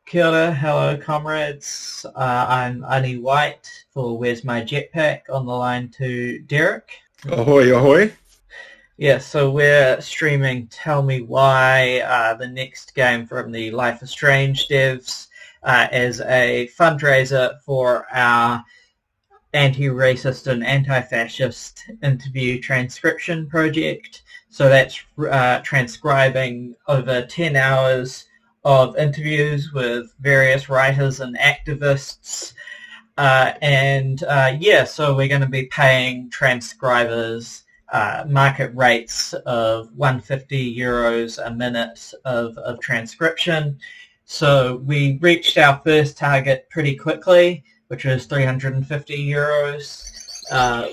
Kia ora, hello comrades. I'm Ani White for Where's My Jetpack on the line to Derek. Ahoy, ahoy. Yeah, so we're streaming Tell Me Why, the next game from the Life is Strange devs, as a fundraiser for our anti-racist and anti-fascist interview transcription project. So that's transcribing over 10 hours of interviews with various writers and activists. So we're going to be paying transcribers market rates of 150 euros a minute of transcription. So we reached our first target pretty quickly, which was 350 euros.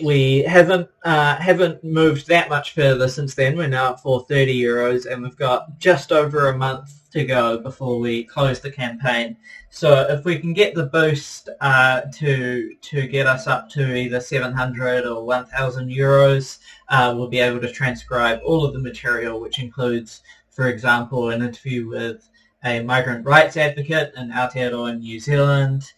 We haven't moved that much further since then. We're now at 430 euros, and we've got just over a month to go before we close the campaign. So if we can get the boost to get us up to either 700 or 1,000 euros, we'll be able to transcribe all of the material, which includes, for example, an interview with a migrant rights advocate in Aotearoa, New Zealand,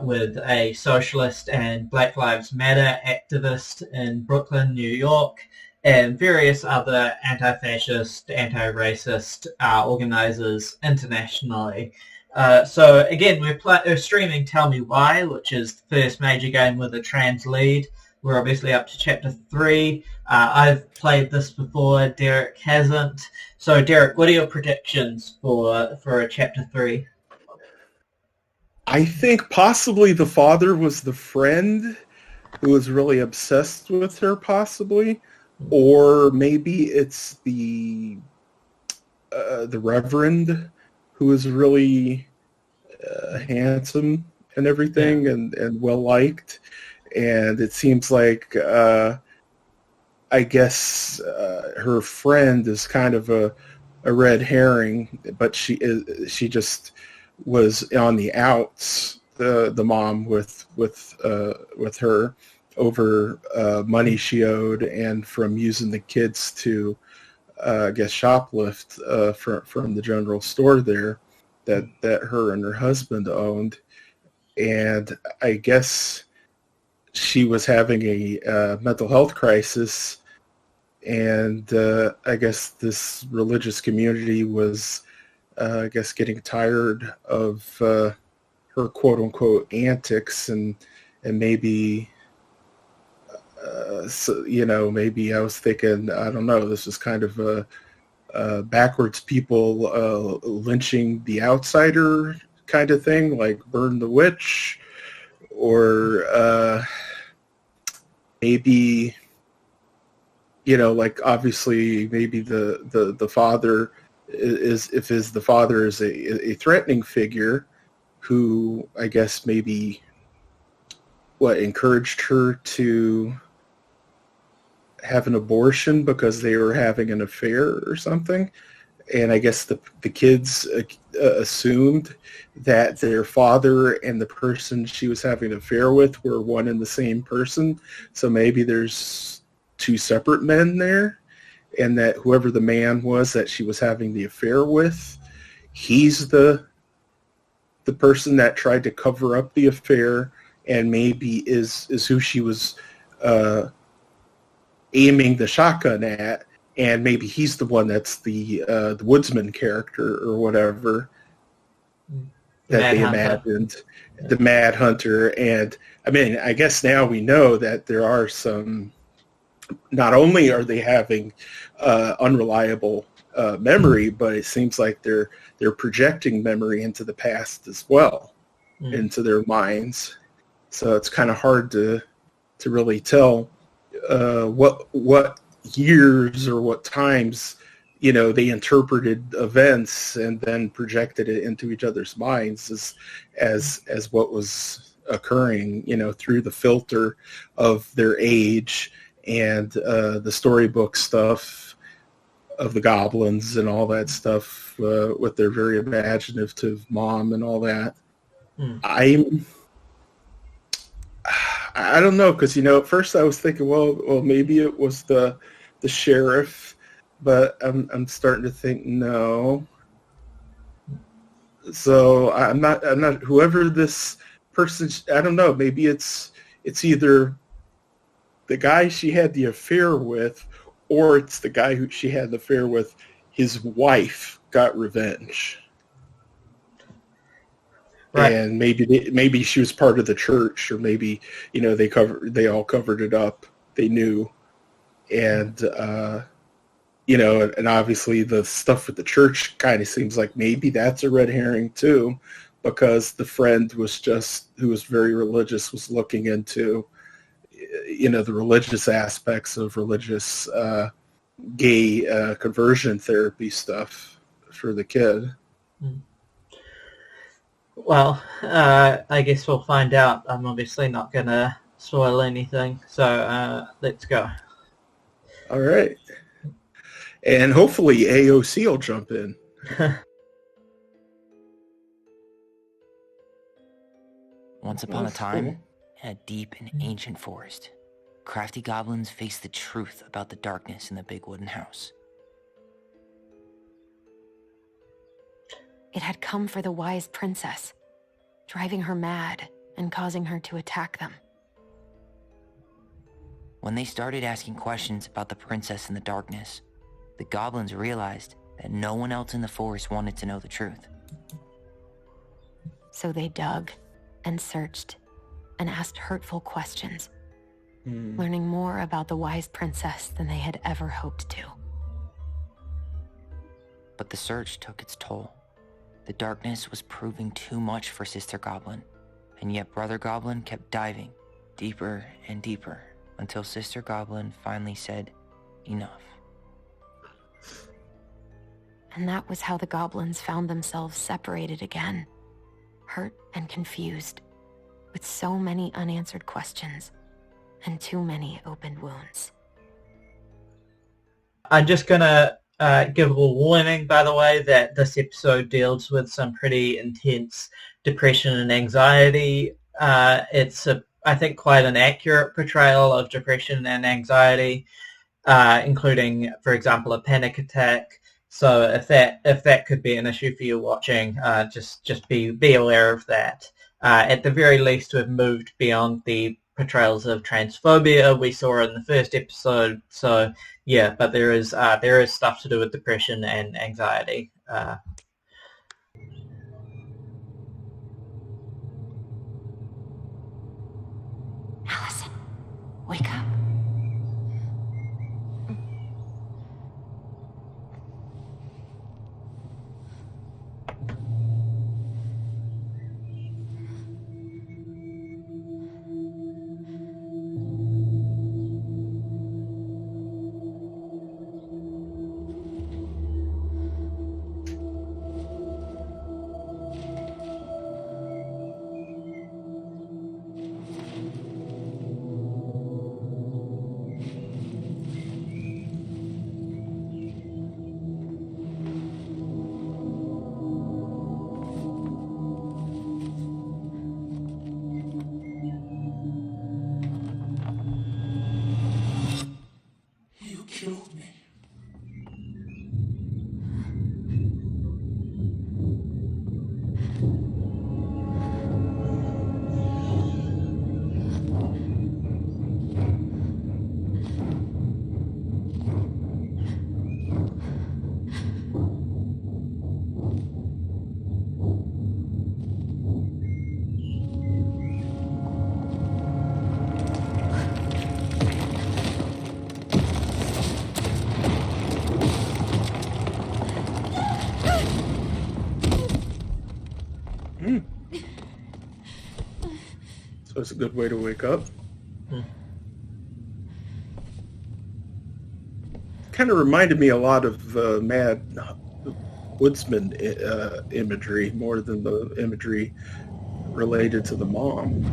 with a socialist and Black Lives Matter activist in Brooklyn, New York, and various other anti-fascist, anti-racist organisers internationally. So again, we're streaming Tell Me Why, which is the first major game with a trans lead. We're obviously up to Chapter 3. I've played this before, Derek hasn't. So Derek, what are your predictions for a Chapter 3? I think possibly the father was the friend who was really obsessed with her, possibly. Or maybe it's the reverend who is really handsome and everything, yeah, and well liked, and it seems like I guess her friend is kind of a red herring, but she just was on the outs, the mom with her over money she owed, and from using the kids to I guess shoplift from the general store there that her and her husband owned. And I guess she was having a mental health crisis, and I guess this religious community was I guess getting tired of her quote unquote antics, and maybe so, maybe I was thinking, I don't know, this is kind of a backwards people lynching the outsider kind of thing, like burn the witch, or maybe, like obviously maybe the father the father is a threatening figure who I guess maybe encouraged her to have an abortion because they were having an affair or something. And I guess the kids assumed that their father and the person she was having an affair with were one and the same person. So maybe there's two separate men there, and that whoever the man was that she was having the affair with, he's the person that tried to cover up the affair, and maybe is who she was aiming the shotgun at, and maybe he's the one that's the woodsman character or whatever that they imagined, the Mad Hunter. And I mean, I guess now we know that there are some. Not only are they having unreliable memory, but it seems like they're projecting memory into the past as well, into their minds. So it's kind of hard to really tell what years or what times they interpreted events and then projected it into each other's minds as what was occurring through the filter of their age and the storybook stuff of the goblins and all that stuff with their very imaginative mom and all that. I don't know, because at first I was thinking, well, maybe it was the sheriff, but I'm starting to think no. So I'm not whoever this person, I don't know, maybe it's either the guy she had the affair with, or it's the guy who she had the affair with, his wife got revenge. Right. And maybe she was part of the church, or maybe, they all covered it up. They knew. And and obviously the stuff with the church kind of seems like maybe that's a red herring too, because the friend who was very religious was looking into, the religious aspects of religious gay conversion therapy stuff for the kid. Well, I guess we'll find out. I'm obviously not going to spoil anything, so let's go. All right. And hopefully AOC will jump in. Once upon a time, in a deep and ancient forest, crafty goblins faced the truth about the darkness in the big wooden house. It had come for the wise princess, driving her mad and causing her to attack them. When they started asking questions about the princess in the darkness, the goblins realized that no one else in the forest wanted to know the truth. So they dug and searched and asked hurtful questions, learning more about the wise princess than they had ever hoped to. But the search took its toll. The darkness was proving too much for Sister Goblin, and yet Brother Goblin kept diving deeper and deeper until Sister Goblin finally said, enough. And that was how the goblins found themselves separated again, hurt and confused, with so many unanswered questions and too many open wounds. I'm just going to give a warning, by the way, that this episode deals with some pretty intense depression and anxiety. It's, I think, quite an accurate portrayal of depression and anxiety, including, for example, a panic attack. So if that could be an issue for you watching, just be aware of that. At the very least, we've moved beyond the portrayals of transphobia we saw in the first episode. So yeah, but there is stuff to do with depression and anxiety. Allison, wake up. So it's a good way to wake up. Kind of reminded me a lot of Mad Woodsman imagery, more than the imagery related to the mom.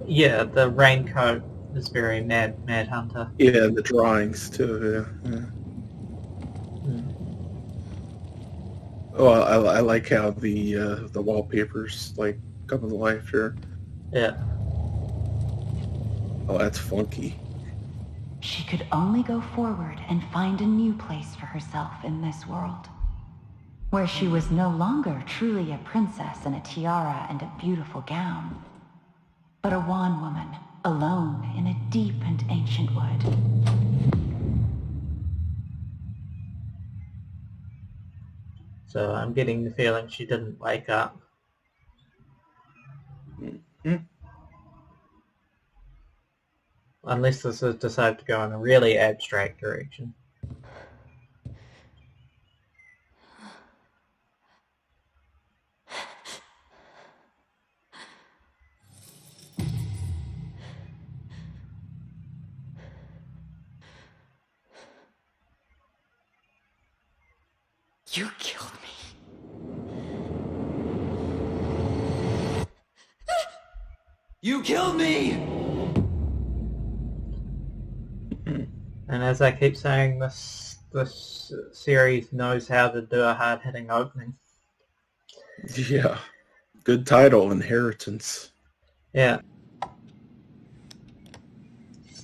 Yeah, the raincoat is very Mad Hunter. Yeah, the drawings too. Yeah. Oh, I like how the wallpapers like come to life here. Yeah. Oh, that's funky. She could only go forward and find a new place for herself in this world. where she was no longer truly a princess in a tiara and a beautiful gown, but a wan woman, alone in a deep and ancient wood. So I'm getting the feeling she didn't wake up. Mm-hmm. Unless this has decided to go in a really abstract direction. You killed me. You killed me! And as I keep saying, this series knows how to do a hard-hitting opening. Yeah. Good title, Inheritance. Yeah.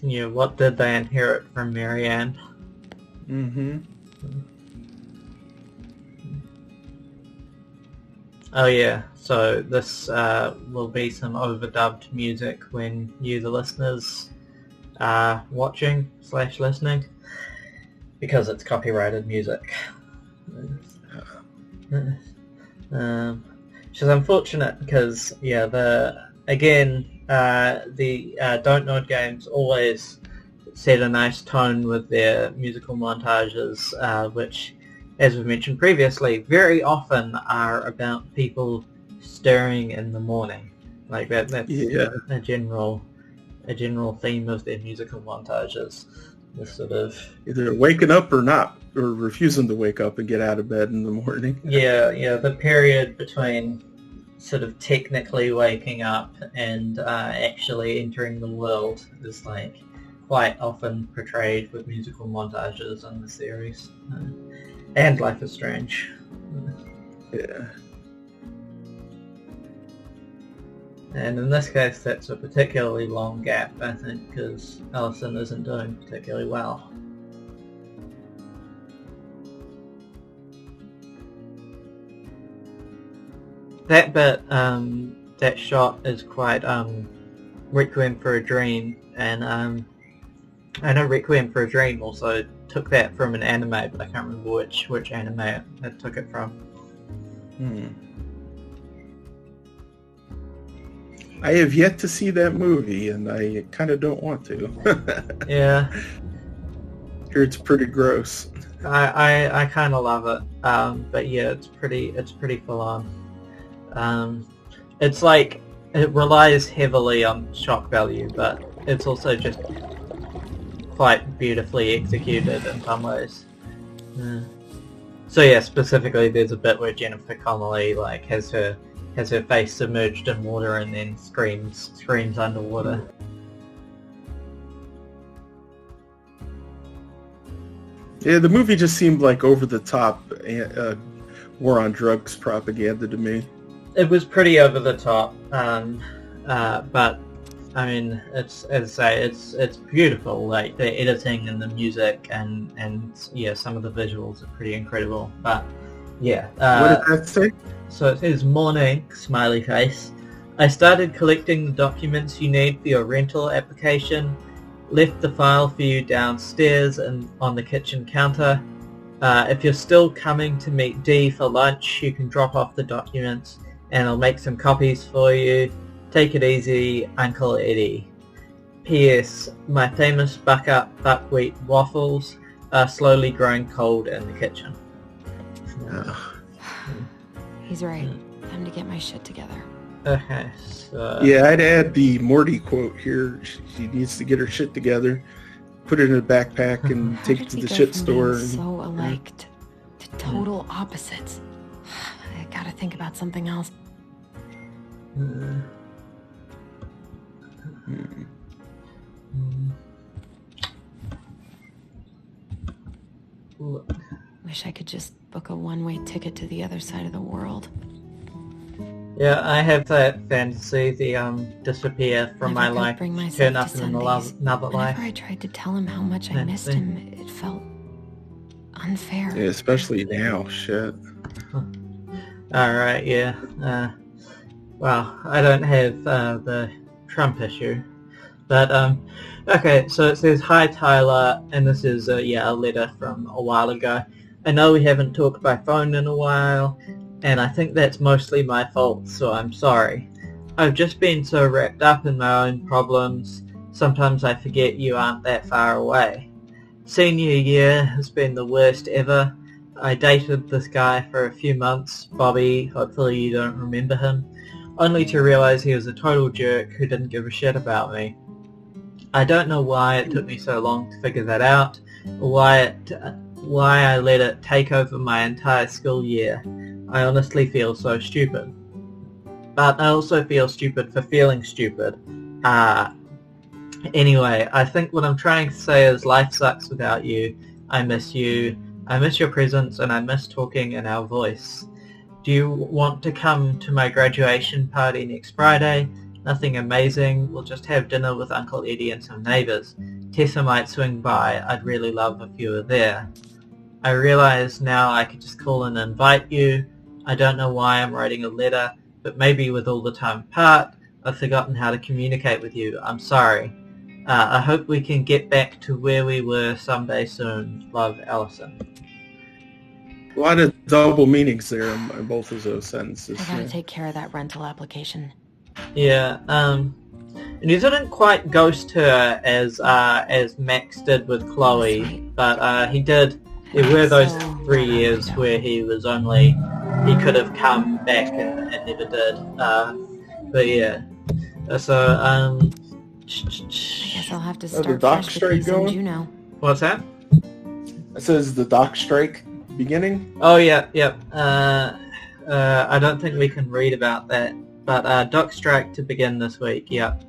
Yeah, what did they inherit from Marianne? Mm-hmm. Oh yeah, so this will be some overdubbed music when you, the listeners, are watching / listening, because it's copyrighted music. Which is unfortunate because, yeah, the Don't Nod games always set a nice tone with their musical montages, which, as we've mentioned previously, very often are about people stirring in the morning. Like that's a general theme of their musical montages. This sort of either waking up or not, or refusing to wake up and get out of bed in the morning. Yeah, the period between sort of technically waking up and actually entering the world is like quite often portrayed with musical montages in the series. And Life is Strange. Yeah. And in this case, that's a particularly long gap, I think, because Alison isn't doing particularly well. That bit, that shot is quite Requiem for a Dream, and I know Requiem for a Dream also took that from an anime, but I can't remember which anime it took it from. I have yet to see that movie, and I kind of don't want to. Yeah. Here it's pretty gross. I kind of love it, but yeah, it's pretty full on. It's like it relies heavily on shock value, but it's also just quite beautifully executed in some ways. So yeah, specifically, there's a bit where Jennifer Connelly like has her face submerged in water and then screams underwater. Yeah, the movie just seemed like over-the-top war on drugs propaganda to me. It was pretty over the top, but I mean, it's, as I say, it's beautiful. Like the editing and the music and yeah, some of the visuals are pretty incredible. But yeah, what did that say? So it says, "Morning, smiley face. I started collecting the documents you need for your rental application. Left the file for you downstairs and on the kitchen counter. If you're still coming to meet Dee for lunch, you can drop off the documents and I'll make some copies for you. Take it easy, Uncle Eddie. P.S. My famous buckwheat waffles are slowly growing cold in the kitchen." He's right. Time to get my shit together. Okay, so... Yeah, I'd add the Morty quote here. She needs to get her shit together, put it in a backpack, and take it to the shit store. And, so alike to total opposites. I gotta think about something else. Wish I could just book a one-way ticket to the other side of the world. Yeah, I have that fantasy, the disappear from my life, turn up in another life. Whenever I tried to tell him how much I missed him, it felt unfair. Yeah, especially now, shit. Alright, yeah. Well, I don't have the Trump issue. But, okay, so it says, "Hi Tyler," and this is, a letter from a while ago. "I know we haven't talked by phone in a while, and I think that's mostly my fault, so I'm sorry. I've just been so wrapped up in my own problems, sometimes I forget you aren't that far away. Senior year has been the worst ever. I dated this guy for a few months, Bobby, hopefully you don't remember him, only to realize he was a total jerk who didn't give a shit about me. I don't know why it took me so long to figure that out, or why I let it take over my entire school year. I honestly feel so stupid. But I also feel stupid for feeling stupid. Anyway, I think what I'm trying to say is life sucks without you. I miss you. I miss your presence, and I miss talking in our voice. Do you want to come to my graduation party next Friday? Nothing amazing. We'll just have dinner with Uncle Eddie and some neighbours. Tessa might swing by. I'd really love if you were there. I realise now I could just call and invite you. I don't know why I'm writing a letter, but maybe with all the time apart, I've forgotten how to communicate with you. I'm sorry. I hope we can get back to where we were someday soon. Love, Allison." A lot of double meanings there in both of those sentences. I gotta take care of that rental application. Yeah, and he didn't quite ghost her as Max did with Chloe, but he did. There were those 3 years where he could have come back and never did. But yeah, so I guess I'll have to start the dock fresh strike with you, going? Juno. what's that? It says the dock strike beginning. Oh yeah. I don't think we can read about that, but dock strike to begin this week. Yep.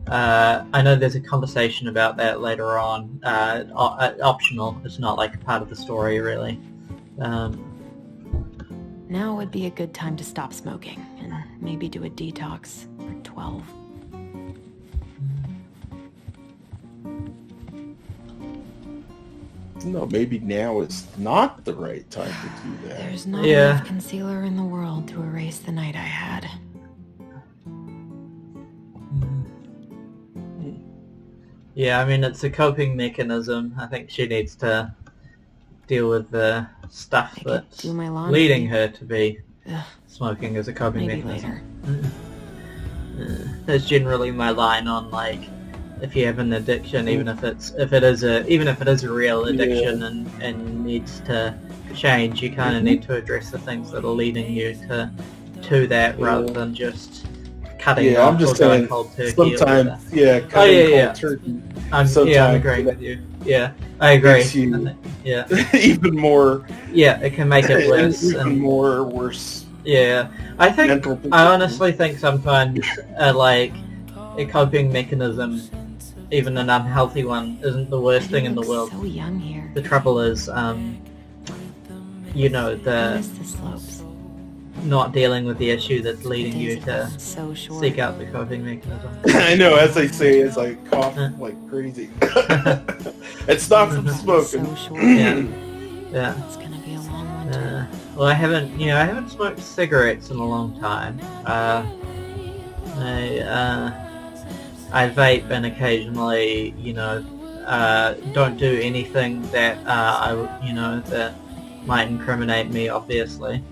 I know there's a conversation about that later on. Optional. It's not like a part of the story, really. Now would be a good time to stop smoking and maybe do a detox for 12. No, maybe now is not the right time to do that. There's not enough concealer in the world to erase the night I had. Yeah, I mean, it's a coping mechanism. I think she needs to deal with the stuff that's do my laundry. leading her to be Ugh, smoking as a coping maybe mechanism. later. That's generally my line on, like, if you have an addiction, even if it is a real addiction and needs to change, you kind of need to address the things that are leading you to that rather than just cutting off I'm just or going saying, cold turkey. sometimes, cutting cold turkey. I'm agreeing with you. Yeah, I agree. Makes you even more. Yeah, it can make it worse. Even more worse. Yeah, I honestly think sometimes like a coping mechanism, even an unhealthy one, isn't the worst thing in the world. So young here. The trouble is, I miss the slopes. not dealing with the issue that's leading you to so short. seek out the coping mechanism. I know, as they say, it's like cough like crazy. It's not from smoking. So short. Yeah. It's gonna be a long one too. Well, I haven't smoked cigarettes in a long time. I vape and occasionally, don't do anything that that might incriminate me, obviously.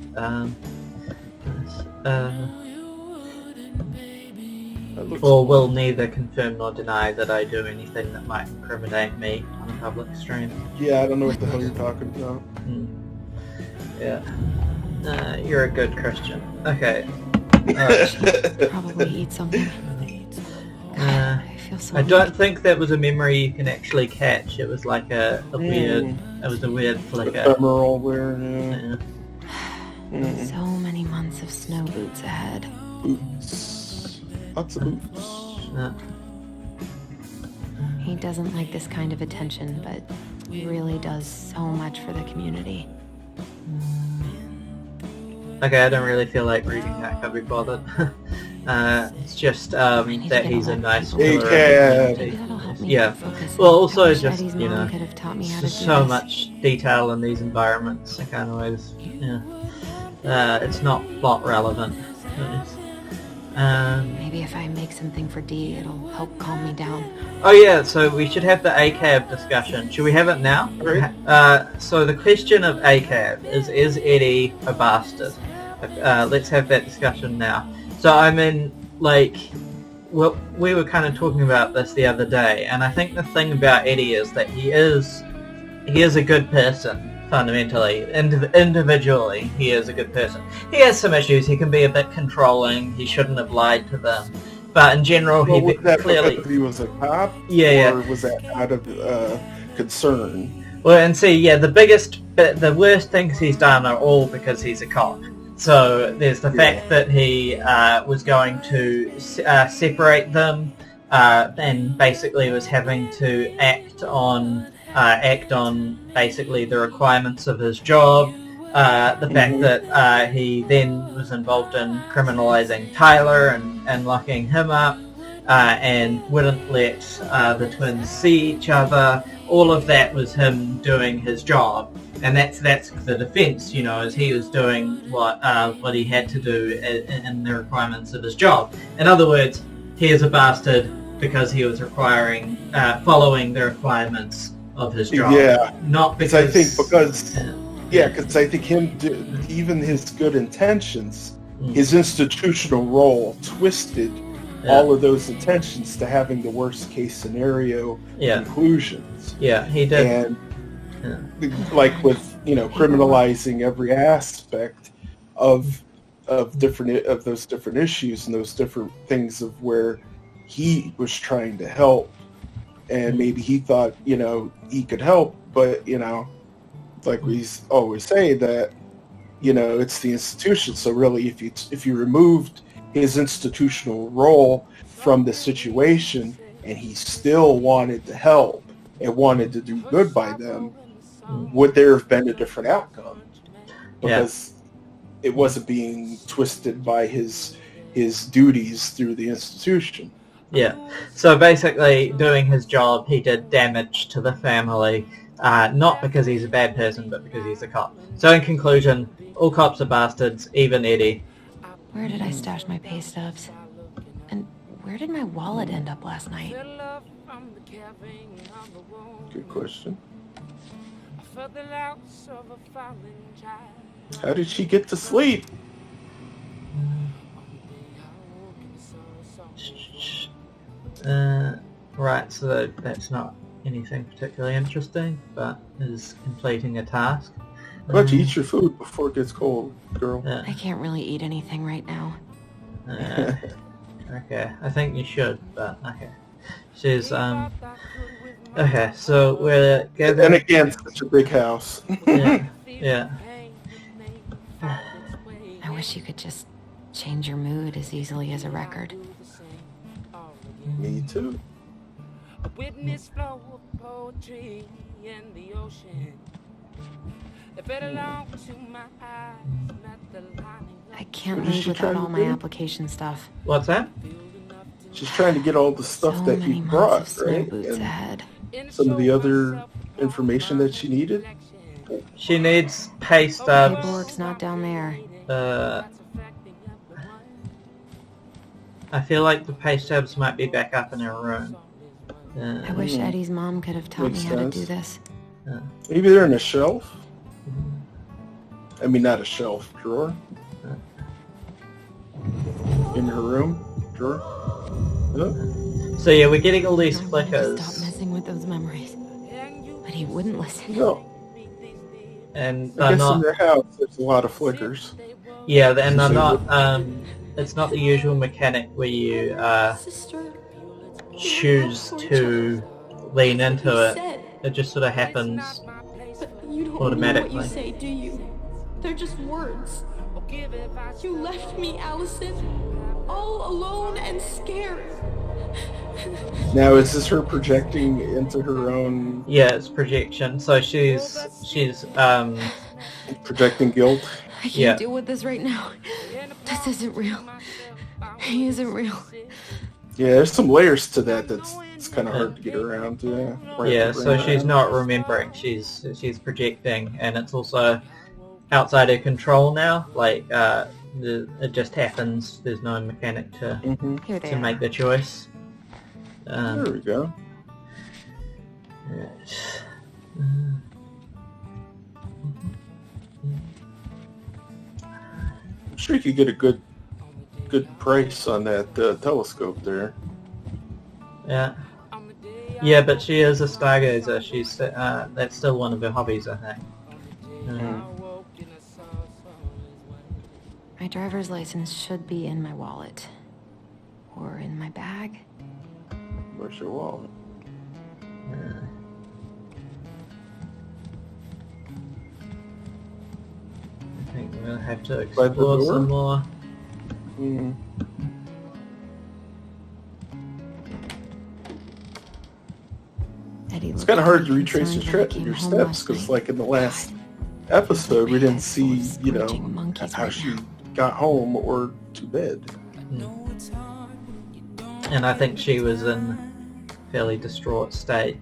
Or will neither confirm nor deny that I do anything that might incriminate me on a public stream. Yeah, I don't know what the hell you're talking about. Yeah. You're a good Christian. Okay. Probably eat something. God, I feel so I don't think that was a memory you can actually catch. It was like a weird flicker. Ephemeral weird, So many months of snow boots ahead. Boots. Lots of boots. He doesn't like this kind of attention, but he really does so much for the community. Okay, I don't really feel like reading that. Can't be bothered. It's just that he's a nice Hey, pillar of Cab. the Maybe that'll help community. me Yeah. focus. Well, also I wish just, Eddie's you mom know, could have taught me how to there's do so this. much detail in these environments. I can't always, it's not plot relevant. Maybe if I make something for Dee, it'll help calm me down. Oh yeah, so we should have the ACAB discussion. Should we have it now? Right. So the question of ACAB is Eddie a bastard? Let's have that discussion now. So I mean, like, well, we were kind of talking about this the other day, and I think the thing about Eddie is that he is a good person. Fundamentally, individually, he is a good person. He has some issues. He can be a bit controlling. He shouldn't have lied to them. But in general, Well, he was that clearly... because he was a cop? Yeah, Or was that out of concern? Well, and see, yeah, the worst things he's done are all because he's a cop. So there's the fact that he was going to separate them, and basically was having to act on basically the requirements of his job. The fact that he then was involved in criminalizing Tyler and locking him up, and wouldn't let the twins see each other. All of that was him doing his job, and that's the defense, as he was doing what he had to do in the requirements of his job. In other words, he is a bastard because he was following the requirements of his job. Yeah, not because I think because I think even his good intentions, his institutional role twisted all of those intentions to having the worst case scenario conclusions. Yeah, he did. And like with criminalizing every aspect of those different issues and those different things of where he was trying to help, and maybe he thought he could help, but like we always say that it's the institution. So really, if you removed his institutional role from the situation and he still wanted to help and wanted to do good by them, would there have been a different outcome? Because it wasn't being twisted by his duties through the institution. Yeah. So basically, doing his job, he did damage to the family, not because he's a bad person, but because he's a cop. So in conclusion, all cops are bastards, even Eddie. Where did I stash my pay stubs? And where did my wallet end up last night? Good question. How did she get to sleep? Right, so that's not anything particularly interesting, but is completing a task. Why don't you eat your food before it gets cold, girl? I can't really eat anything right now. Okay, I think you should, but okay. She's, okay, so we're gathering... And again, such a big house. Yeah. I wish you could just change your mood as easily as a record. Me too. A witness flow of poetry in the ocean. It belonged to my eyes, not the lining. I can't leave without all my application stuff. What's that? She's trying to get all the stuff that you brought, right? And some of the other information that she needed. She needs pay stubs. Paperwork's not down there. I feel like the pay stubs might be back up in her room. I wish Eddie's mom could have taught me how to do this. Maybe they're in a shelf? I mean, not a shelf, drawer. In her room, drawer. So yeah, we're getting all these flickers. Stop messing with those memories, but he wouldn't listen. No. And I guess in their house, there's a lot of flickers. Yeah, and they're not. It's not the usual mechanic where you choose to lean into it. It just sort of happens automatically. What you say, do you? They're just words. You left me, Allison, all alone and scared. Now, is this her projecting into her own? Yeah, it's projection. So she's projecting guilt. I can't Yeah. deal with this right now. This isn't real. He isn't real. Yeah, there's some layers to that it's kind of hard to get around. Yeah, so she's not remembering. She's projecting, and it's also outside her control now. Like it just happens. There's no mechanic to Here they to are. make the choice. There we go. Right. I'm sure you could get a good price on that telescope there. Yeah. Yeah, but she is a stargazer. She's that's still one of her hobbies, I think. My driver's license should be in my wallet. Or in my bag. Where's your wallet? I think we're gonna have to By the explore door? some more. Eddie It's looked kind of hard to pretty retrace concerned when I your came home steps last because, night. like in the last episode, we didn't see, Screeching monkeys how right she now. got home or to bed. And I think she was in a fairly distraught state.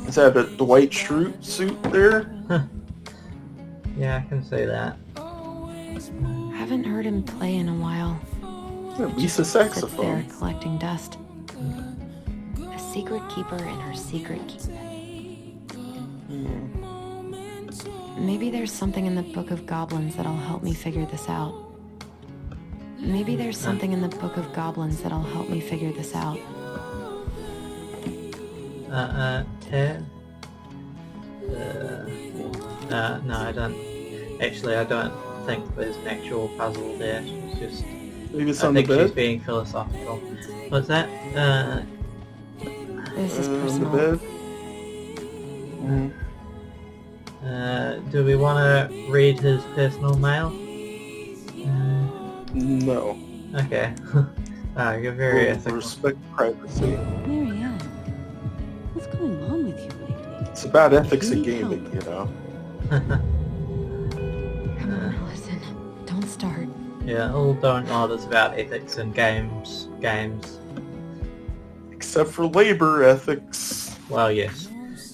Is that the white suit there? Yeah, I can see that. Haven't heard him play in a while. At least a Sits there saxophone. collecting dust. A secret keeper in her secret keep. Maybe there's something in the Book of Goblins that'll help me figure this out. Maybe there's something in the Book of Goblins that'll help me figure this out. Ted? No, I don't. Actually, I don't think there's an actual puzzle there. It's just... Maybe it's I on the think she's bed? being philosophical. What's that? This is On the personal. bed? Do we want to read his personal mail? No. Okay. You're very We'll ethical. respect privacy. Marianne, what's going on with you lately? It's about ethics in You need gaming, help. you know. Come on, listen. Don't start. Yeah, all don't know is about ethics in games. Except for labor ethics. Well, yes,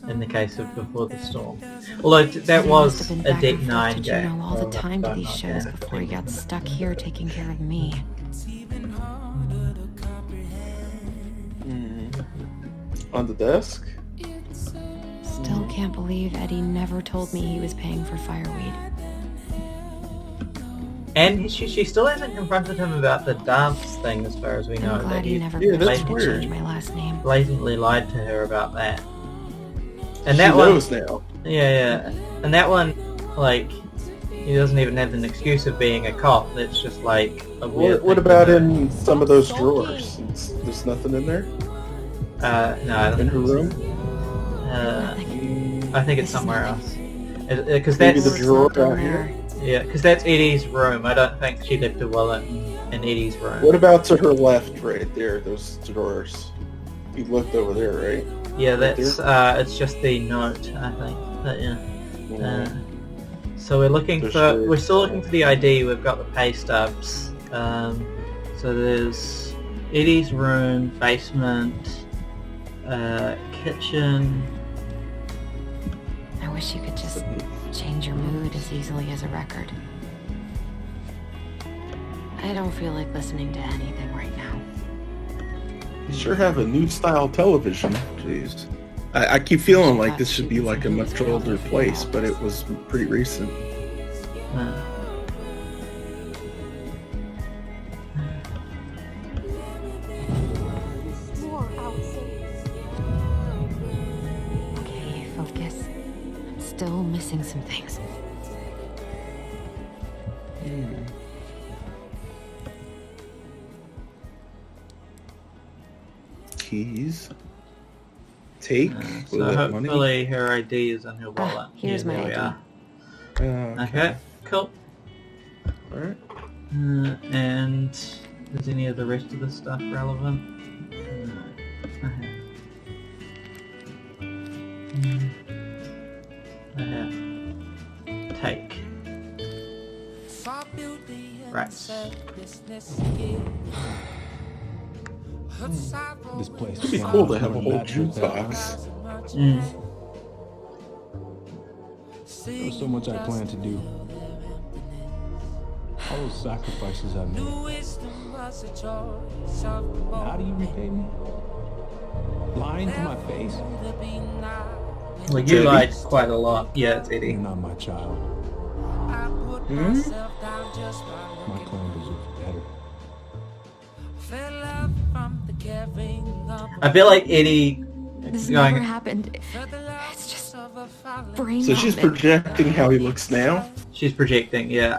in the case of Before the Storm. Although that You was must have been a back Deck and forth 9 to game. Juneau all the Well, time to don't these know shows that. before he got stuck here taking care of me. On the desk? Still can't believe Eddie never told me he was paying for fireweed. And she still hasn't confronted him about the dance thing, as far as we know. I'm glad that he he never yeah, pushed that's me to weird. change my last name. blatantly lied to her about that. And She that one, knows now. yeah, and that one, like, he doesn't even have an excuse of being a cop. It's just like a weird. What thing about to do. in some of those drawers? There's nothing in there? No, I don't In think her so. room? I think it's somewhere else. Because Maybe that's the drawer down here? yeah, because that's Eddie's room. I don't think she left her wallet in Eddie's room. What about to her left right there, those drawers? You looked over there, right? Yeah, right that's it's just the note, I think. But yeah. So we're still looking for the ID. We've got the pay stubs. So there's Eddie's room, basement, kitchen. I wish you could just change your mood as easily as a record. I don't feel like listening to anything right now. You sure have a new style television. Jeez. I keep feeling like this should be like a much older place, but it was pretty recent. More Allison. Okay, focus. I'm still missing some things. Keys. Take. So Will that money? hopefully her ID is in her wallet. here's Yeah, my there we ID. are. Okay. Okay, cool. Alright. And is any of the rest of the stuff relevant? No. Okay. Right. This place It'd be cool to have a whole jukebox. There was so much I planned to do. All those sacrifices I made. How do you repay me? Lying to my face? Well, you lied quite a lot. Yeah, it's Eddie. You're not my child. My clan deserves better. I feel like Eddie This going. never happened. It's just brain So she's vomit. projecting how he looks now. She's projecting, yeah.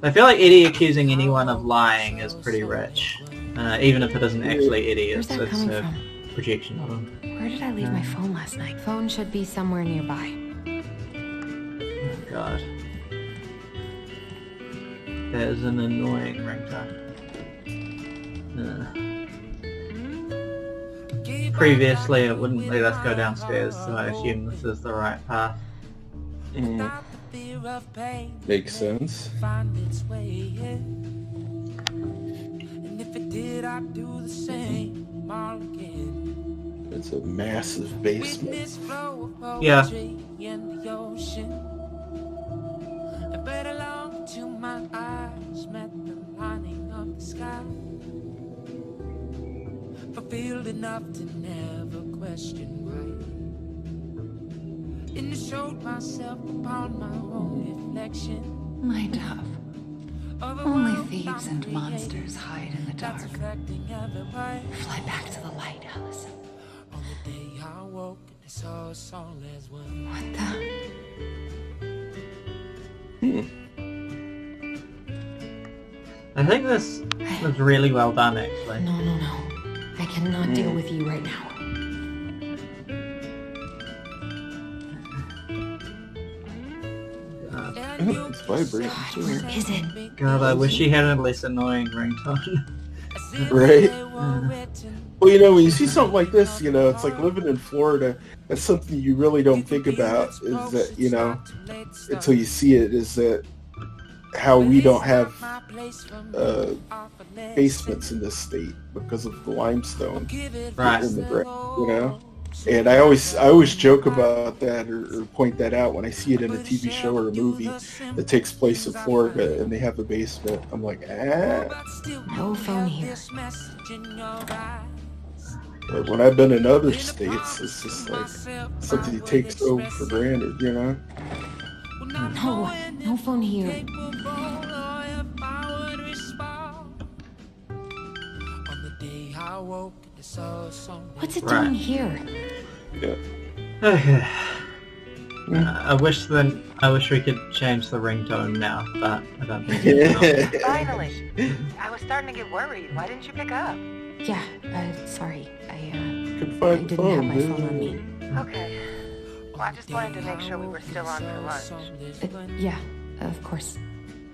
I feel like Eddie accusing anyone of lying is pretty rich. Even if it isn't actually Eddie, Where's it's that coming a from? projection of him. Where did I leave my phone last night? Phone should be somewhere nearby. Oh god. That is an annoying ringtone. Previously it wouldn't let us go downstairs, so I assume this is the right path. Makes sense. It's a massive basement. Yeah. Fulfilled enough to never question why. And it showed myself upon my own reflection. My dove. Only thieves and monsters hide in the dark. Fly back to the light, Allison. On the day I woke and I saw us all as one. What the? I think this was really well done, actually. No. I cannot deal with you right now. It's vibrating. What is it? God, I wish he had a less annoying ringtone. Right? Well, you know, when you see something like this, you know, it's like living in Florida. That's something you really don't think about, is that, you know, until you see it, is that how we don't have basements in this state because of the limestone Right. in the ground, you know? And I always joke about that or point that out when I see it in a TV show or a movie that takes place in Florida and they have a basement. I'm like, No phone here. But when I've been in other states, it's just like something you take so for granted, you know? No phone here. What's it Right. doing here? Yeah. Okay. I wish we could change the ringtone now, but I don't think we can. Finally! I was starting to get worried. Why didn't you pick up? Yeah, sorry. I Couldn't find the didn't have phone, my dude. phone on me. Okay. Well, I just wanted to make sure we were still on for lunch. Yeah, of course.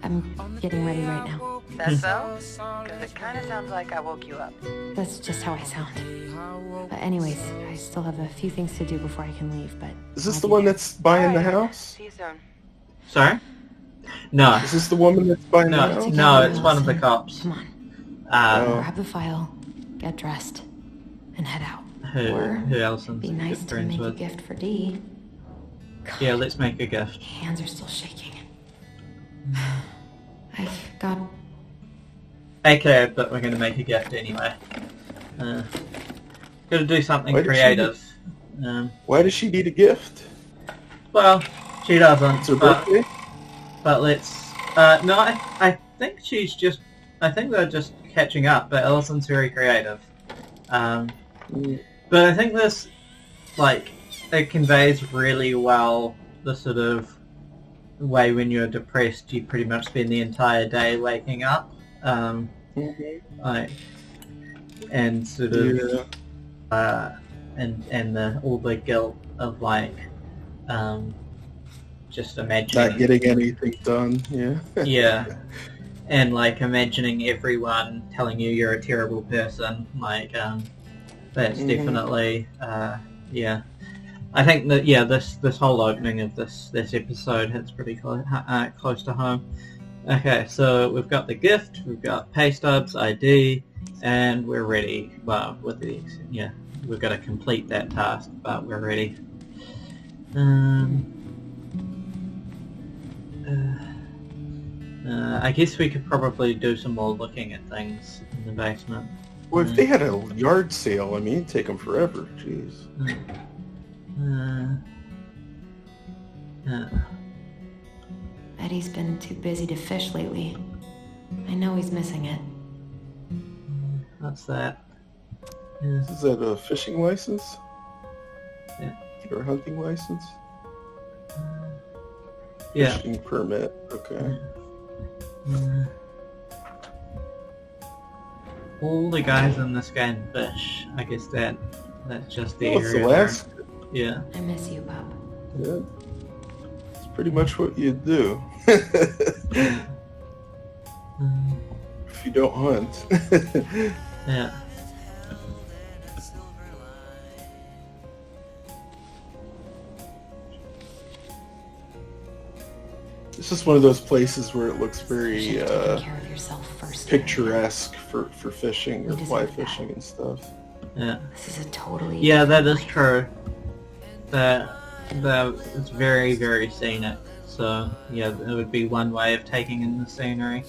I'm getting ready right now. That so? Because it kind of sounds like I woke you up. That's just how I sound. Anyways, I still have a few things to do before I can leave, but... Is this I'll the be one there. that's buying the Alright. house? See you soon. Sorry? No. Is this the woman that's buying the No, house? no, it's one of the cops. Come on. Oh. Grab the file, get dressed, and head out. Who Allison's Be nice good to friends make a with. gift for Dee. God, Yeah, let's make a gift. hands are still shaking. I've got... Okay, but we're going to make a gift anyway. Got to do something Why did she creative. Why does she need a gift? Well, she doesn't. It's her but, birthday? but let's... no, I think she's just... I think they're just catching up, but Allison's very creative. But I think this, like, it conveys really well the sort of way when you're depressed, you pretty much spend the entire day waking up. Like, and sort of, and all the guilt of, like, just imagining... Not getting anything done, yeah. Yeah. And, like, imagining everyone telling you you're a terrible person, like, that's definitely, yeah. I think that, yeah, this whole opening of this episode hits pretty close to home. Okay, so we've got the gift, we've got pay stubs, ID, and we're ready. Well, with the we've got to complete that task, but we're ready. I guess we could probably do some more looking at things in the basement. Well, if they had a yard sale, I mean, it'd take them forever. Jeez. Eddie's been too busy to fish lately. I know he's missing it. What's that? Is that a fishing license? Yeah. Or a hunting license? Yeah. Fishing permit. Okay. All the guys in this game fish. I guess that's just the It's area. Alaska. Yeah. I miss you, Bub. Yeah. It's pretty much what you do. If you don't hunt. Yeah. It's just one of those places where it looks very You should have taken care of yourself first. picturesque for fishing or You fly deserve that. fishing and stuff. Yeah. This is a totally Yeah, that different is life. true. That it's very, very scenic. So yeah, it would be one way of taking in the scenery.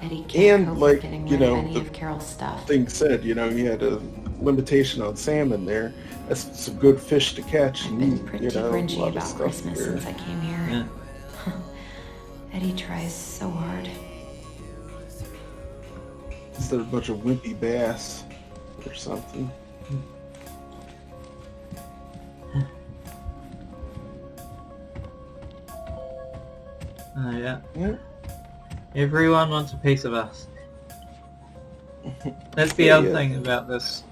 Eddie can't And, cope like, with getting you rid of know, any the of Carol's stuff. Thing said, you had a limitation on salmon there. That's some good fish to catch. I've And been eat, pretty a cringy lot of about stuff Christmas here. since I came here. Yeah. Eddie tries so hard. Instead of a bunch of wimpy bass or something. Oh yeah. Yeah. Everyone wants a piece of us. That's the Yeah, other yeah. thing about this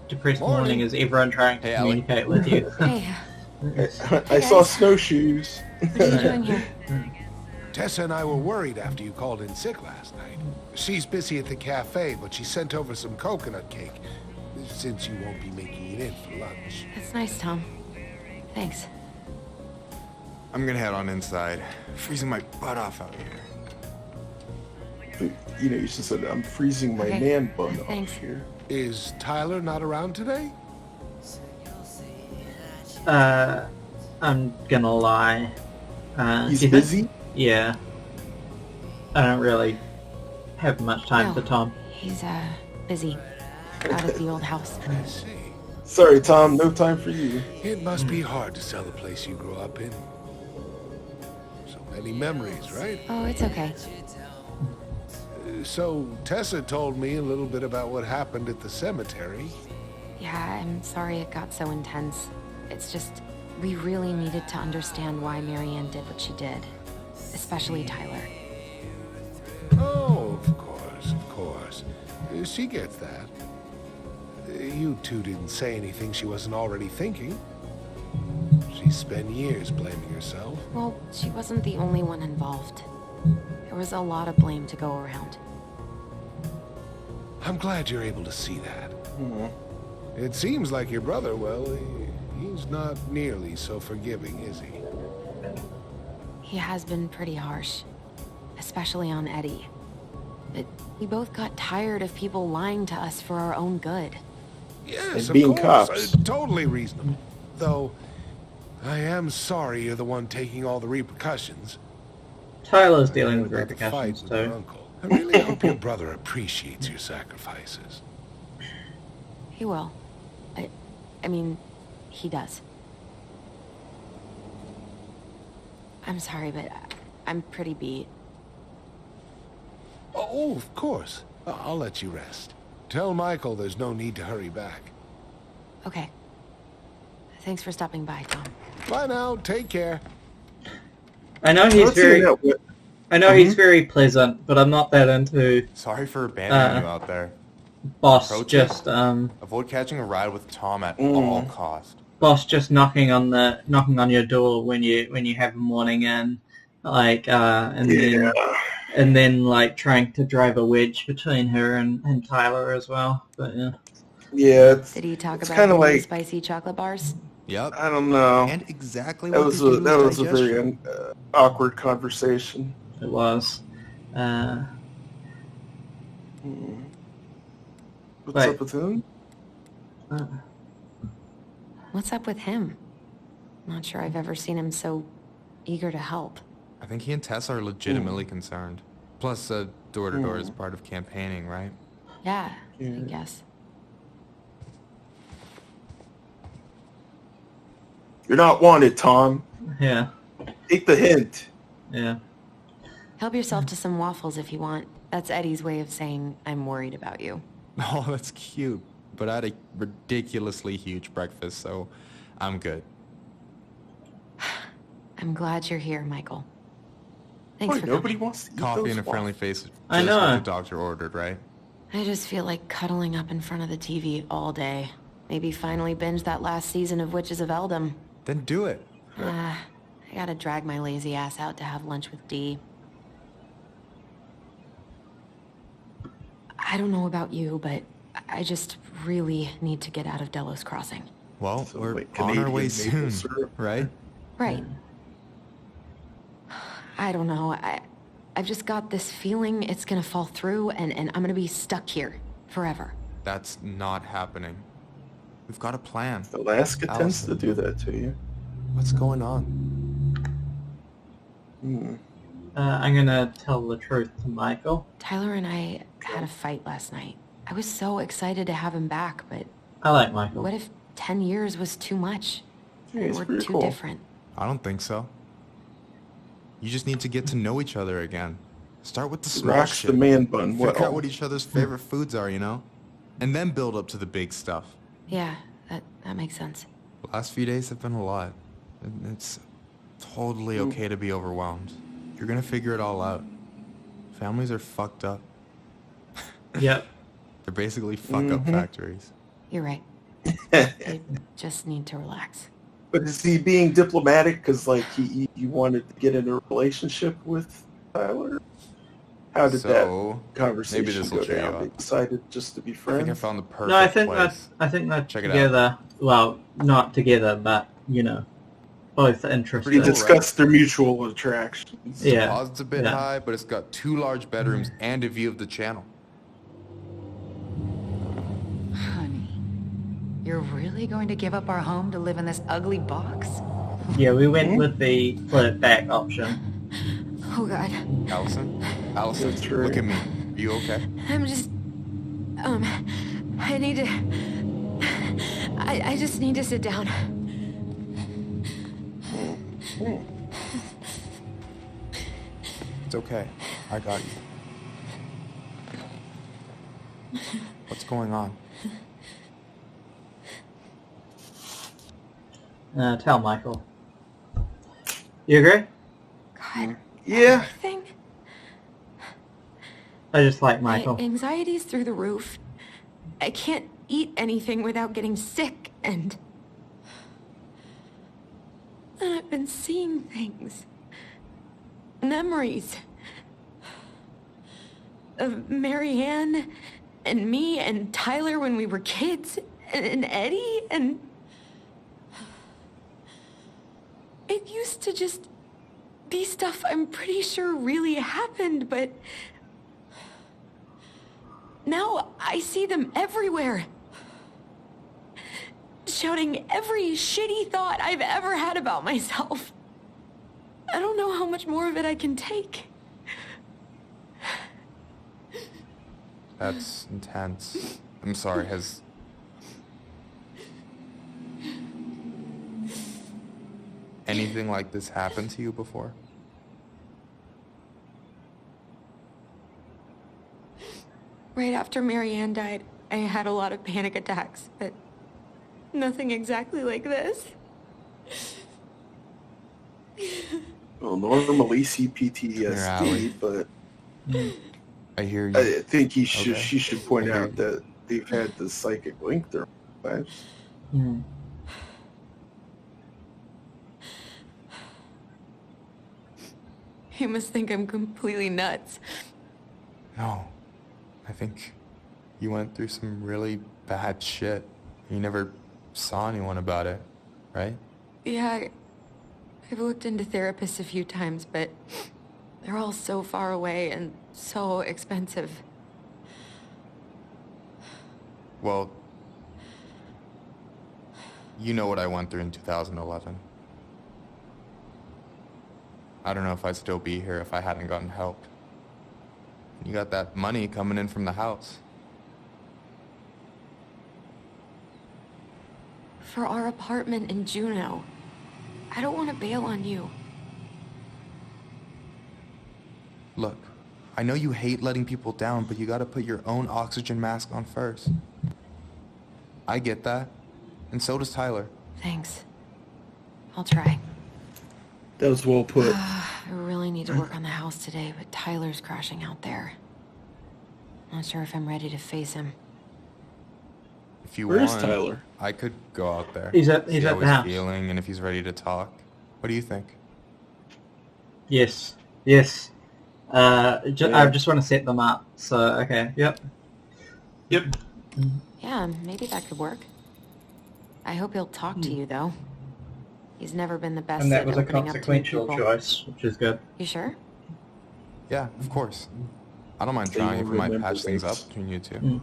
depressed Morning. morning is everyone trying to Hey, Allie. communicate with you. Hey, I saw snowshoes. what are you doing here? Tessa and I were worried after you called in sick last night. She's busy at the cafe, but she sent over some coconut cake, since you won't be making it in for lunch. That's nice, Tom. Thanks. I'm gonna head on inside. Freezing my butt off out here. You should have said, I'm freezing my Okay. man bun Thanks. off here. Is Tyler not around today? I'm gonna lie. He's do you think- busy? Yeah. I don't really have much time No. for Tom. He's, busy. Out at the old house. I see. Sorry, Tom, no time for you. It must be hard to sell the place you grew up in. So many memories, right? Oh, it's okay. So Tessa told me a little bit about what happened at the cemetery. Yeah, I'm sorry it got so intense. It's just, we really needed to understand why Marianne did what she did. Especially Tyler. Oh, of course, of course. She gets that. You two didn't say anything she wasn't already thinking. She spent years blaming herself. Well, she wasn't the only one involved. There was a lot of blame to go around. I'm glad you're able to see that. It seems like your brother, well, he's not nearly so forgiving, is he? He has been pretty harsh. Especially on Eddie. But we both got tired of people lying to us for our own good. Yes, And being of course. cops. Totally reasonable. Though, I am sorry you're the one taking all the repercussions. Tyler's dealing with I heard about the fight repercussions with your too. uncle. I really hope your brother appreciates your sacrifices. He will. I mean, he does. I'm sorry, but I'm pretty beat. Oh, of course. I'll let you rest. Tell Michael there's no need to hurry back. Okay. Thanks for stopping by, Tom. Bye now. Take care. I know he's Let's see very. that. I know he's very pleasant, but I'm not that into Sorry for abandoning you out there. boss Approach just Avoid catching a ride with Tom at all cost. boss just knocking on your door when you have a morning in, like and then like trying to drive a wedge between her and Tyler as well. But yeah. Yeah, Did he talk it's about kinda the like- spicy chocolate bars? Yep. I don't know. And exactly That what was they do a is very awkward conversation. It was. What's up with him? What's up with him? Not sure I've ever seen him so eager to help. I think he and Tess are legitimately concerned. Plus, door-to-door is part of campaigning, right? Yeah, I guess. You're not wanted, Tom. Yeah. Take the hint. Yeah. Help yourself to some waffles if you want. That's Eddie's way of saying I'm worried about you. Oh, that's cute. But I had a ridiculously huge breakfast, so I'm good. I'm glad you're here, Michael. Thanks for nobody coming. wants to eat Coffee those and a friendly waffles. face. I Just know. what the doctor ordered, right? I just feel like cuddling up in front of the TV all day. Maybe finally binge that last season of Witches of Eldom. Then do it. I gotta drag my lazy ass out to have lunch with Dee. I don't know about you, but I just really need to get out of Delos Crossing. Well, So, we're like, on our way Canadian maple soon, syrup. right? Right. I don't know. I've just got this feeling it's gonna fall through and I'm gonna be stuck here forever. That's not happening. We've got a plan. Alaska tends to Allison. do that to you. What's going on? I'm gonna tell the truth to Michael. Tyler and I had a fight last night. I was so excited to have him back, but I like Michael. what if 10 years was too much? Yeah, And it's we're pretty too cool. different. I don't think so. You just need to get to know each other again. Start with the small Rocks shit. the man bun. Figure out Well, what each other's favorite foods are, you know? And then build up to the big stuff. Yeah, that makes sense. The last few days have been a lot. And it's totally okay to be overwhelmed. You're gonna figure it all out. Families are fucked up. Yep. They're basically fuck-up factories. You're right. I just need to relax. but is he being diplomatic because like he wanted to get in a relationship with Tyler? How did So, that conversation maybe this will go cheer you down? up. They decided just to be I think I friends. found the perfect No, I think place. they're Check it out. together. Well, not together, but both interested. We discussed their mutual attractions. Yeah. Deposit's a bit Yeah. high, but it's got 2 large bedrooms and a view of the channel. Honey, you're really going to give up our home to live in this ugly box? Yeah, we went with the put it back option. Oh God. Allison? Allison, That's right. look at me. Are you okay? I'm just... I need to... I just need to sit down. It's okay. I got you. What's going on? Tell Michael. You agree? God. Yeah. Everything. I just like My Michael. anxiety's through the roof. I can't eat anything without getting sick, and I've been seeing things. Memories. Of Marianne, and me, and Tyler when we were kids, and Eddie, and... It used to just be stuff I'm pretty sure really happened, but... Now I see them everywhere. Shouting every shitty thought I've ever had about myself. I don't know how much more of it I can take. That's intense. I'm sorry, has... anything like this happened to you before? Right after Marianne died, I had a lot of panic attacks, but nothing exactly like this. Well, normally see You're Allie. PTSD, but I hear you. I think she should point Okay. out that they've had the psychic link their whole lives. Hmm. You must think I'm completely nuts. No. I think you went through some really bad shit. You never saw anyone about it, right? Yeah, I've looked into therapists a few times, but They're all so far away and so expensive. Well, you know what I went through in 2011. I don't know if I'd still be here if I hadn't gotten help. You got that money coming in from the house. For our apartment in Juneau. I don't want to bail on you. Look, I know you hate letting people down, but you gotta put your own oxygen mask on first. I get that, and so does Tyler. Thanks. I'll try. That was well put. I really need to work on the house today, but Tyler's crashing out there. Not sure if I'm ready to face him. If you Where want, is Tyler? I could go out there. He's at see the how he's house. feeling and if he's ready to talk. What do you think? Yes. I just want to set them up. So, okay. Yep. Yeah, maybe that could work. I hope he'll talk to you, though. He's never been the best And that at was a opening up to new consequential people. choice, which is good. You sure? Yeah, of course. I don't mind So you trying if it might remember patch things things. up between you two.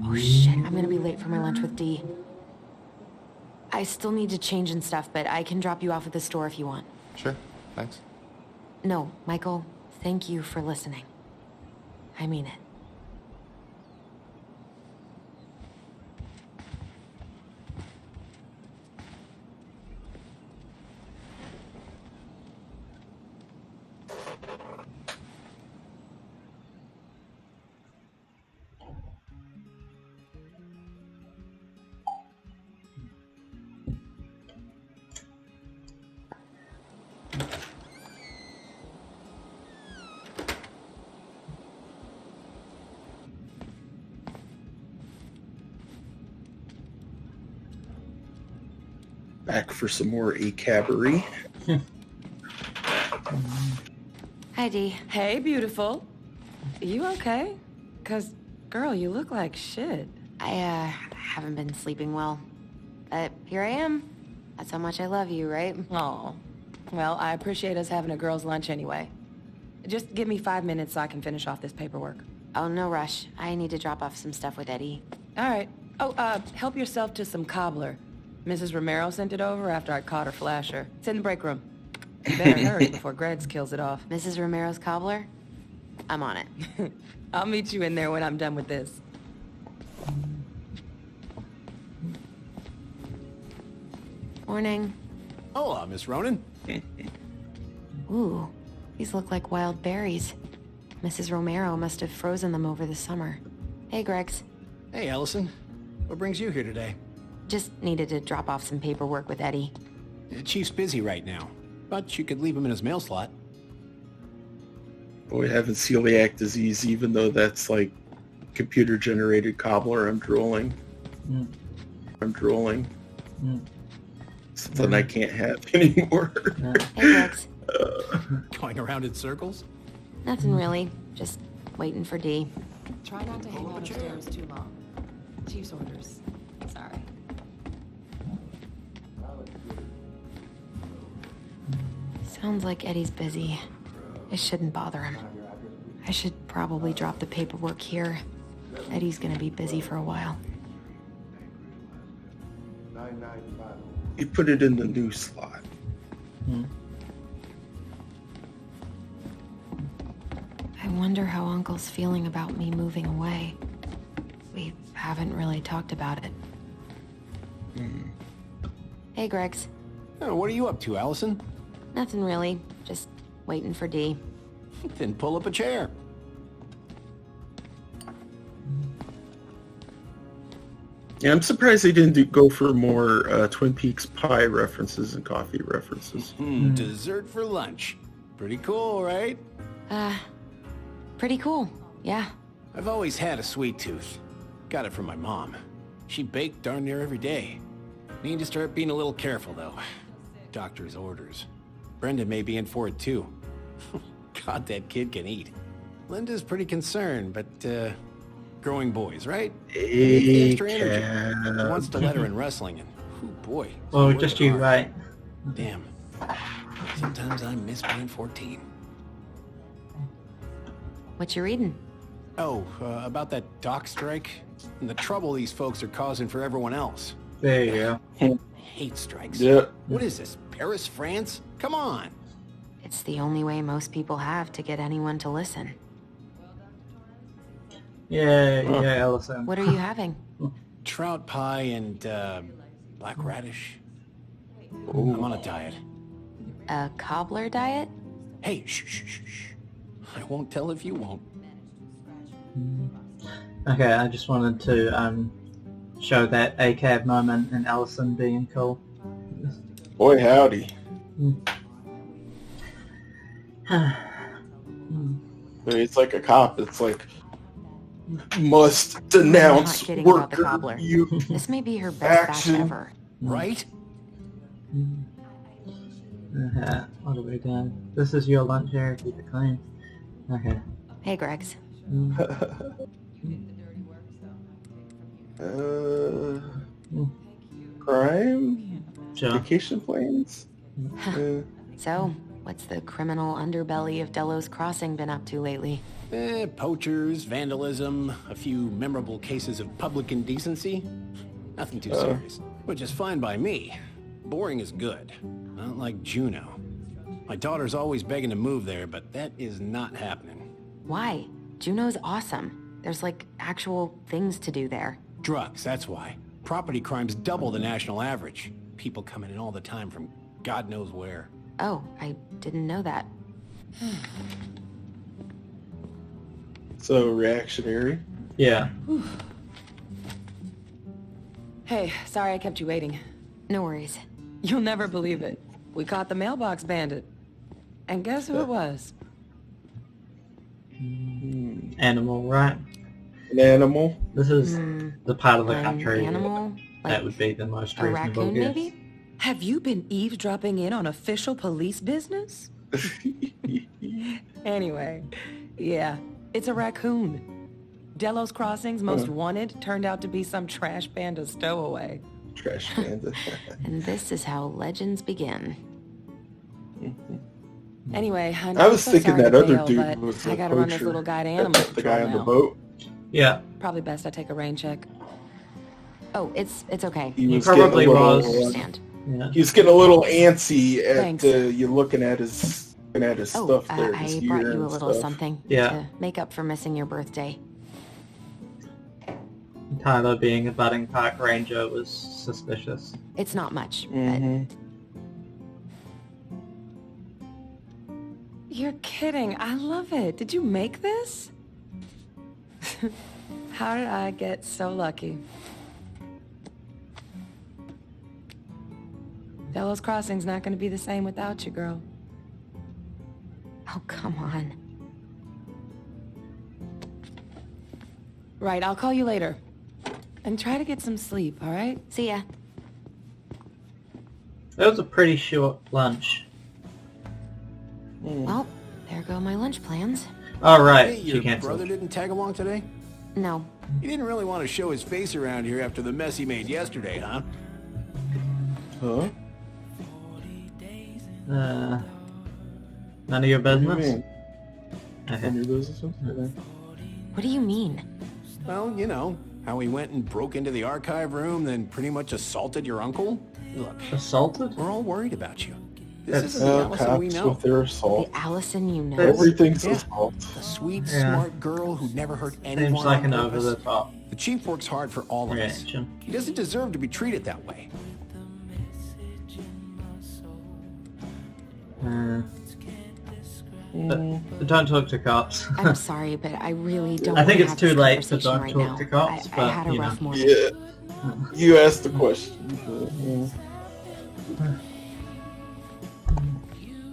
Oh shit, I'm gonna be late for my lunch with Dee. I still need to change and stuff, but I can drop you off at the store if you want. Sure, thanks. No, Michael, thank you for listening. I mean it. Back for some more A cabaret. Hi, Dee. Hey, beautiful. You okay? 'Cause, girl, you look like shit. I haven't been sleeping well. But here I am. That's how much I love you, right? Oh, well, I appreciate us having a girls' lunch anyway. Just give me 5 minutes so I can finish off this paperwork. Oh, no rush. I need to drop off some stuff with Eddie. All right. Oh, help yourself to some cobbler. Mrs. Romero sent it over after I caught her flasher. It's in the break room. You better hurry before Greggs kills it off. Mrs. Romero's cobbler? I'm on it. I'll meet you in there when I'm done with this. Morning. Hola, Miss Ronan. Ooh, these look like wild berries. Mrs. Romero must have frozen them over the summer. Hey, Greggs. Hey, Allison. What brings you here today? Just needed to drop off some paperwork with Eddie. Chief's busy right now, but you could leave him in his mail slot. Boy, having celiac disease, even though that's like computer-generated cobbler, I'm drooling. I'm drooling. Something I can't have anymore. Hey, Greggs. Going around in circles? Nothing really. Just waiting for Dee. Try not to hang out upstairs too long. Chief's orders. Sorry. Sounds like Eddie's busy. It shouldn't bother him. I should probably drop the paperwork here. Eddie's gonna be busy for a while. You put it in the new slot. I wonder how Uncle's feeling about me moving away. We haven't really talked about it. Hey, Greggs. Oh, what are you up to, Allison? Nothing really. Just waiting for Dee. Then pull up a chair. Yeah, I'm surprised they didn't go for more Twin Peaks pie references and coffee references. Dessert for lunch. Pretty cool, right? Pretty cool. Yeah. I've always had a sweet tooth. Got it from my mom. She baked darn near every day. Need to start being a little careful, though. Doctor's orders. Brenda may be in for it, too. God, that kid can eat. Linda's pretty concerned, but, growing boys, right? Needs the extra energy. He wants to let her in wrestling, and, oh boy. Oh, just you, right? Damn. Sometimes I miss being 14. What you reading? Oh, about that dock strike and the trouble these folks are causing for everyone else. There you go. I hate strikes. Yep. What is this, Paris, France? Come on. It's the only way most people have to get anyone to listen. Yeah, Allison. What are you having? Trout pie and black radish. I'm on a diet. A cobbler diet? Hey, shh. I won't tell if you won't. Okay, I just wanted to show that ACAB moment and Allison being cool. Boy, howdy. It's like a cop. It's like, must denounce I'm not kidding about the worker cobbler. youth This may be her best batch action. ever. Right? What are we doing? This is your lunch area. Keep it clean. Okay. Hey, Greg's. Crime? Sure. Vacation plans? So, what's the criminal underbelly of Delos Crossing been up to lately? Poachers, vandalism, a few memorable cases of public indecency. Nothing too serious. Which is fine by me. Boring is good. Not like Juneau. My daughter's always begging to move there, but that is not happening. Why? Juneau's awesome. There's like actual things to do there. Drugs, that's why. Property crime's double the national average. People coming in all the time from God knows where. Oh, I didn't know that. So, reactionary? Yeah. Hey, sorry I kept you waiting. No worries. You'll never believe it. We caught the mailbox bandit. And guess who it was? Animal, right? An animal? This is the part of the An country animal? that would be the most A reasonable raccoon, guess. maybe? Have you been eavesdropping in on official police business? Anyway, yeah, it's a raccoon. Delos Crossing's most wanted turned out to be some trash panda stowaway. Trash panda. And this is how legends begin. Anyway, I was so thinking sorry that to other bail, dude but was I a gotta run this poacher. little guy to animal The guy control on the now. boat. Yeah. Probably best I take a rain check. Oh, it's okay. He was probably getting a little, was. Understand. Yeah. He was getting a little antsy at Thanks. you looking at his Oh, stuff there. his I gear brought you a and little stuff. something Yeah. to make up for missing your birthday. Tyler being a budding park ranger was suspicious. It's not much, Mhm. but You're kidding. I love it. Did you make this? How did I get so lucky? Delos Crossing's not going to be the same without you, girl. oh, come on. Right, I'll call you later. And try to get some sleep, all right? See ya. That was a pretty short lunch. Well, there go my lunch plans. All right, Hey, she your canceled. brother didn't tag along today? No. He didn't really want to show his face around here after the mess he made yesterday, huh? Huh? None of your What do you business? mean? Okay. None of your business? Okay. What do you mean? Well, you know, how he went and broke into the archive room, then pretty much assaulted your uncle. Look, Assaulted? we're all worried about you. This That's- isn't the Allison we Cops know. with their assault. The Allison you know. Everything's Yeah. assault. The sweet, Yeah. smart girl who never hurt anyone Seems like on an purpose. over the top The chief works hard for all of us. reaction. He doesn't deserve to be treated that way. But don't talk to cops. I'm sorry, but I really don't I think wanna it's have too this late to conversation don't right talk now. to cops, I but, had a you rough know. morning. Yeah. You asked the question.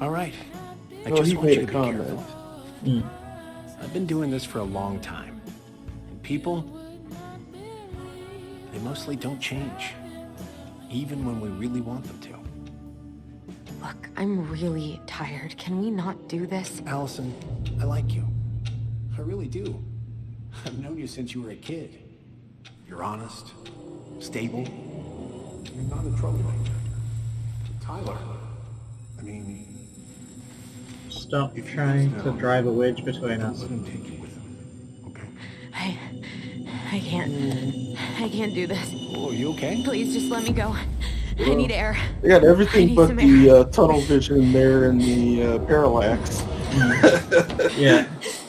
All right. I Well, just he want made you a to be comment. careful. I've been doing this for a long time. And people, they mostly don't change. Even when we really want them to. Look, I'm really tired. Can we not do this? Allison, I like you. I really do. I've known you since you were a kid. You're honest, stable, you're not a troublemaker. Tyler, I mean, Stop trying to drive a wedge between us. Let him take you with him. Okay. I can't do this. Oh, you okay? Please just let me go. I need air. They got I everything need but some the tunnel vision there and the parallax. Yeah.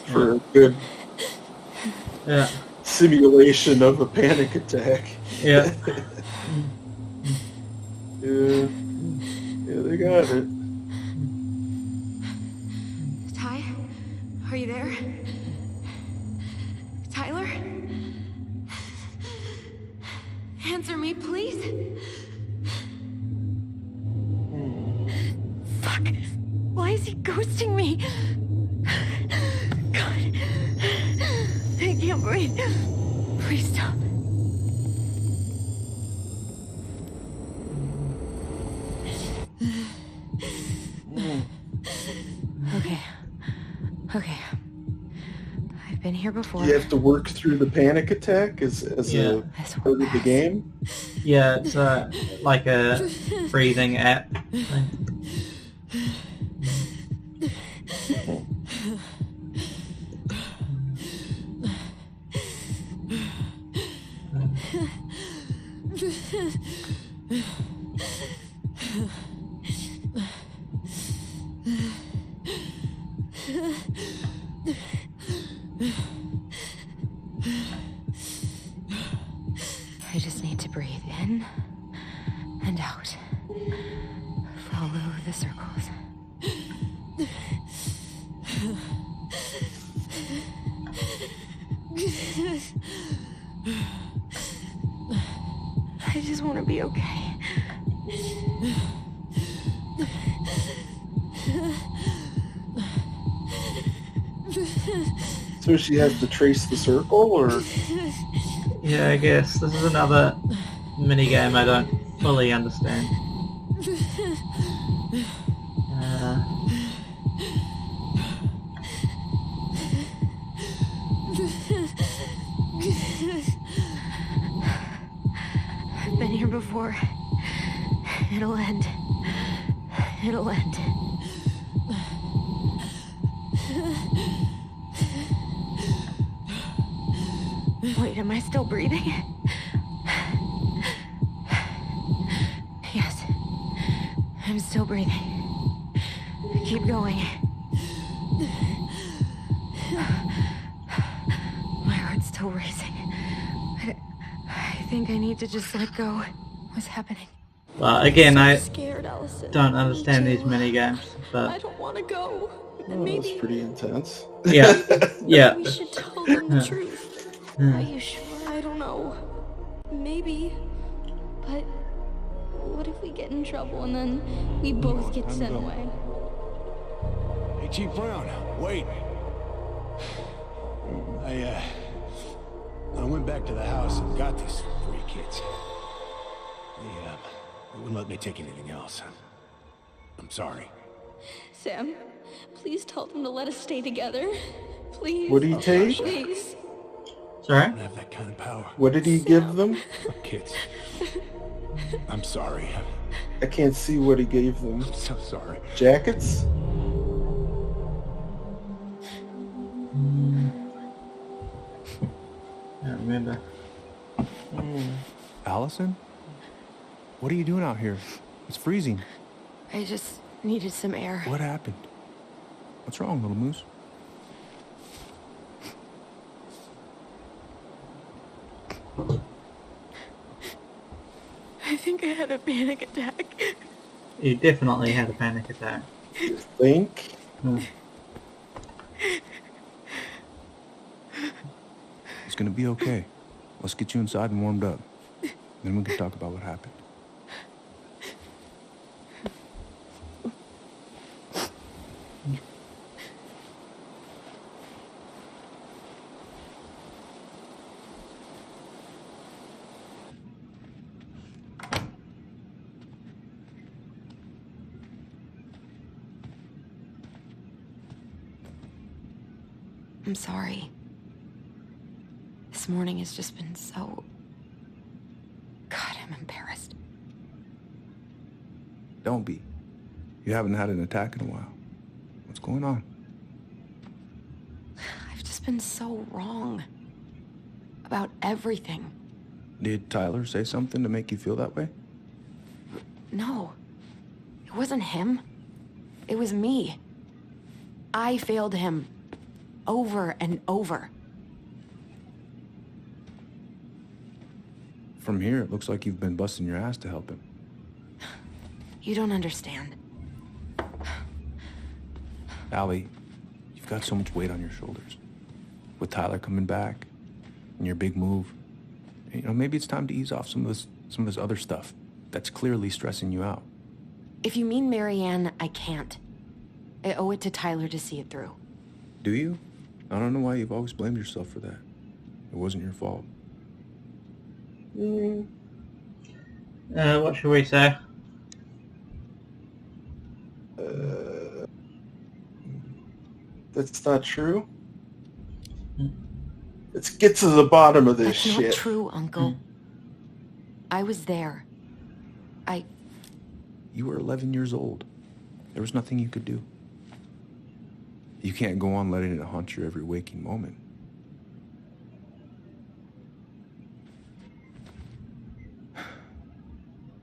For a good simulation of a panic attack. Yeah. Yeah, they got it. Ty, are you there? Tyler? Answer me, please. Fuck. Why is he ghosting me? God. I can't breathe. Please stop. Okay. I've been here before. You have to work through the panic attack as a part of the game? Yeah, it's like a breathing app thing. I just need to breathe in and out. Follow the circles. I just want to be okay. So she has to trace the circle, or? Yeah, I guess. This is another minigame I don't fully understand. I've been here before. It'll end. It'll end. Wait, am I still breathing? Yes. I'm still breathing. Keep going. My heart's still racing. I think I need to just let go. What's happening? Well, again, I scared, Allison. don't understand these minigames, but I don't want to go. That was pretty intense. Yeah, yeah. We should tell them the truth. Are you sure? I don't know. Maybe. But what if we get in trouble and then we both get sent away? Hey, Chief Brown, wait. I went back to the house and got these 3 kids. They wouldn't let me take anything else. I'm sorry. Sam, please tell them to let us stay together. Please. What did he take? Please. Sorry? I don't have that kind of power. What did he give them? Kids. I'm sorry. I can't see what he gave them. I'm so sorry. Jackets? I don't remember. Allison? What are you doing out here? It's freezing. I just needed some air. What happened? What's wrong, little moose? I think I had a panic attack. You definitely had a panic attack. You think? It's gonna be okay. Let's get you inside and warmed up. Then we can talk about what happened. I'm sorry. This morning has just been so... God, I'm embarrassed. Don't be. You haven't had an attack in a while. What's going on? I've just been so wrong. About everything. Did Tyler say something to make you feel that way? No. It wasn't him. It was me. I failed him. Over and over. From here, it looks like you've been busting your ass to help him. You don't understand. Allie, you've got so much weight on your shoulders. With Tyler coming back, and your big move, you know, maybe it's time to ease off some of this other stuff that's clearly stressing you out. If you mean Marianne, I can't. I owe it to Tyler to see it through. Do you? I don't know why you've always blamed yourself for that. It wasn't your fault. What should we say? That's not true. Let's get to the bottom of this That's shit. not true, Uncle. I was there. You were 11 years old. There was nothing you could do. You can't go on letting it haunt your every waking moment.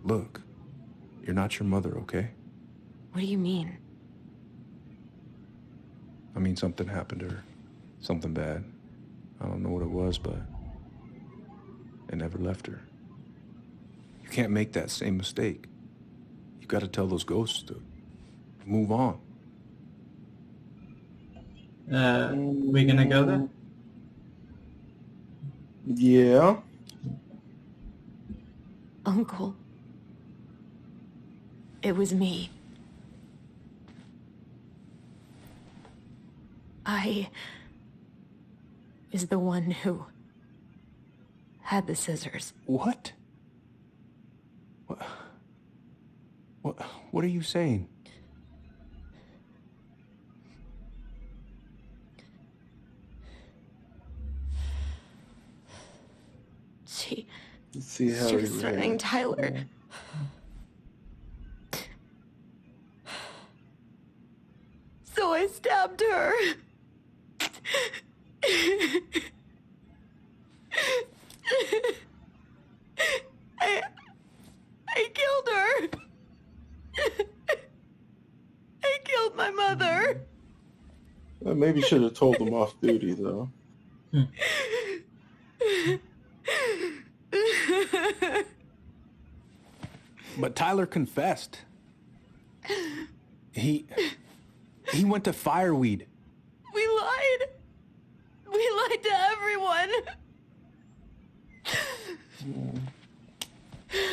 Look, you're not your mother, okay? What do you mean? I mean, something happened to her. Something bad. I don't know what it was, but it never left her. You can't make that same mistake. You gotta tell those ghosts to move on. We gonna go there? Yeah. Uncle. It was me. I is the one who had the scissors. What? What are you saying? She She was threatening Tyler. So I stabbed her. I killed her. I killed my mother. Well, maybe should have told them off duty, though. But Tyler confessed. He went to Fireweed. We lied. We lied to everyone.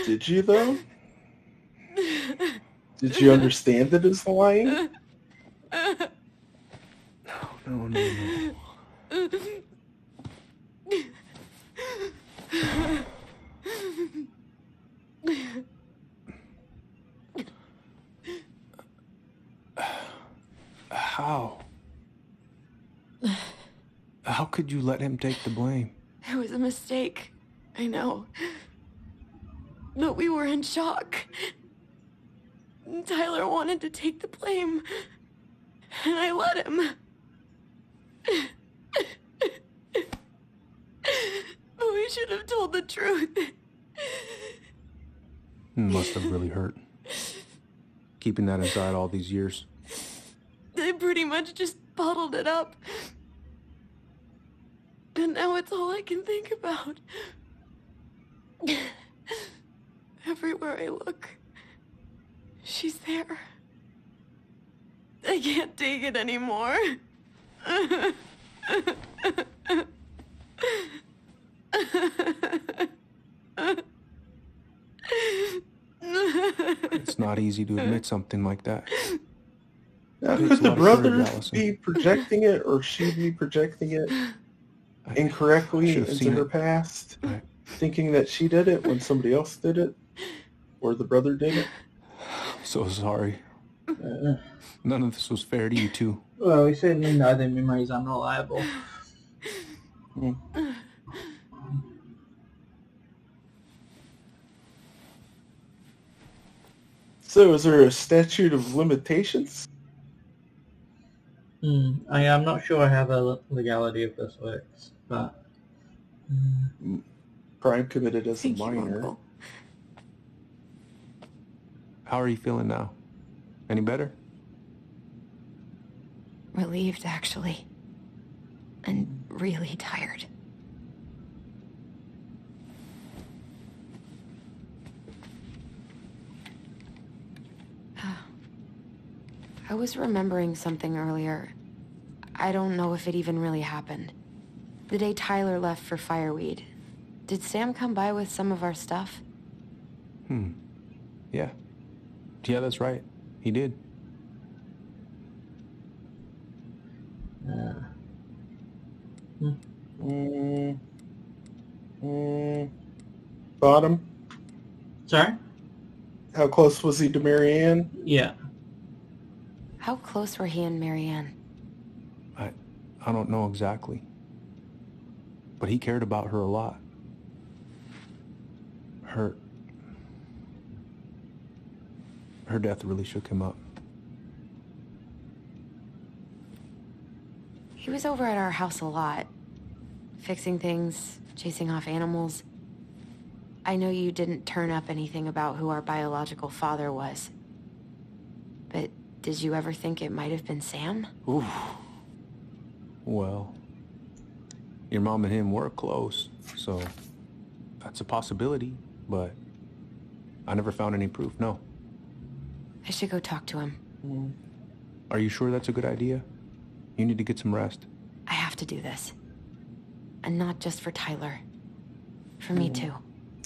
Did you, though? Did you understand it as lying? No. How could you let him take the blame? It was a mistake. I know. But we were in shock. Tyler wanted to take the blame. And I let him. But we should have told the truth. It must have really hurt. Keeping that inside all these years. I pretty much just bottled it up. And now it's all I can think about. Everywhere I look, she's there. I can't take it anymore. It's not easy to admit something like that. Now, could the brother be projecting it, or she be projecting it incorrectly into her past, thinking that she did it when somebody else did it, or the brother did it? So sorry. None of this was fair to you two. Well, we certainly know their memories are unreliable. So is there a statute of limitations? I'm not sure how the legality of this works, but... Crime committed as a Thank you, minor. Uncle. How are you feeling now? Any better? Relieved, actually. And really tired. I was remembering something earlier. I don't know if it even really happened. The day Tyler left for Fireweed, did Sam come by with some of our stuff? Yeah. Yeah, that's right. He did. Bottom? Sorry? How close was he to Marianne? Yeah. How close were he and Marianne? I don't know exactly. But he cared about her a lot. Her death really shook him up. He was over at our house a lot. Fixing things, chasing off animals. I know you didn't turn up anything about who our biological father was. But did you ever think it might have been Sam? Ooh. Well, your mom and him were close, so that's a possibility, but I never found any proof, no. I should go talk to him. Are you sure that's a good idea? You need to get some rest. I have to do this. And not just for Tyler. For me, too.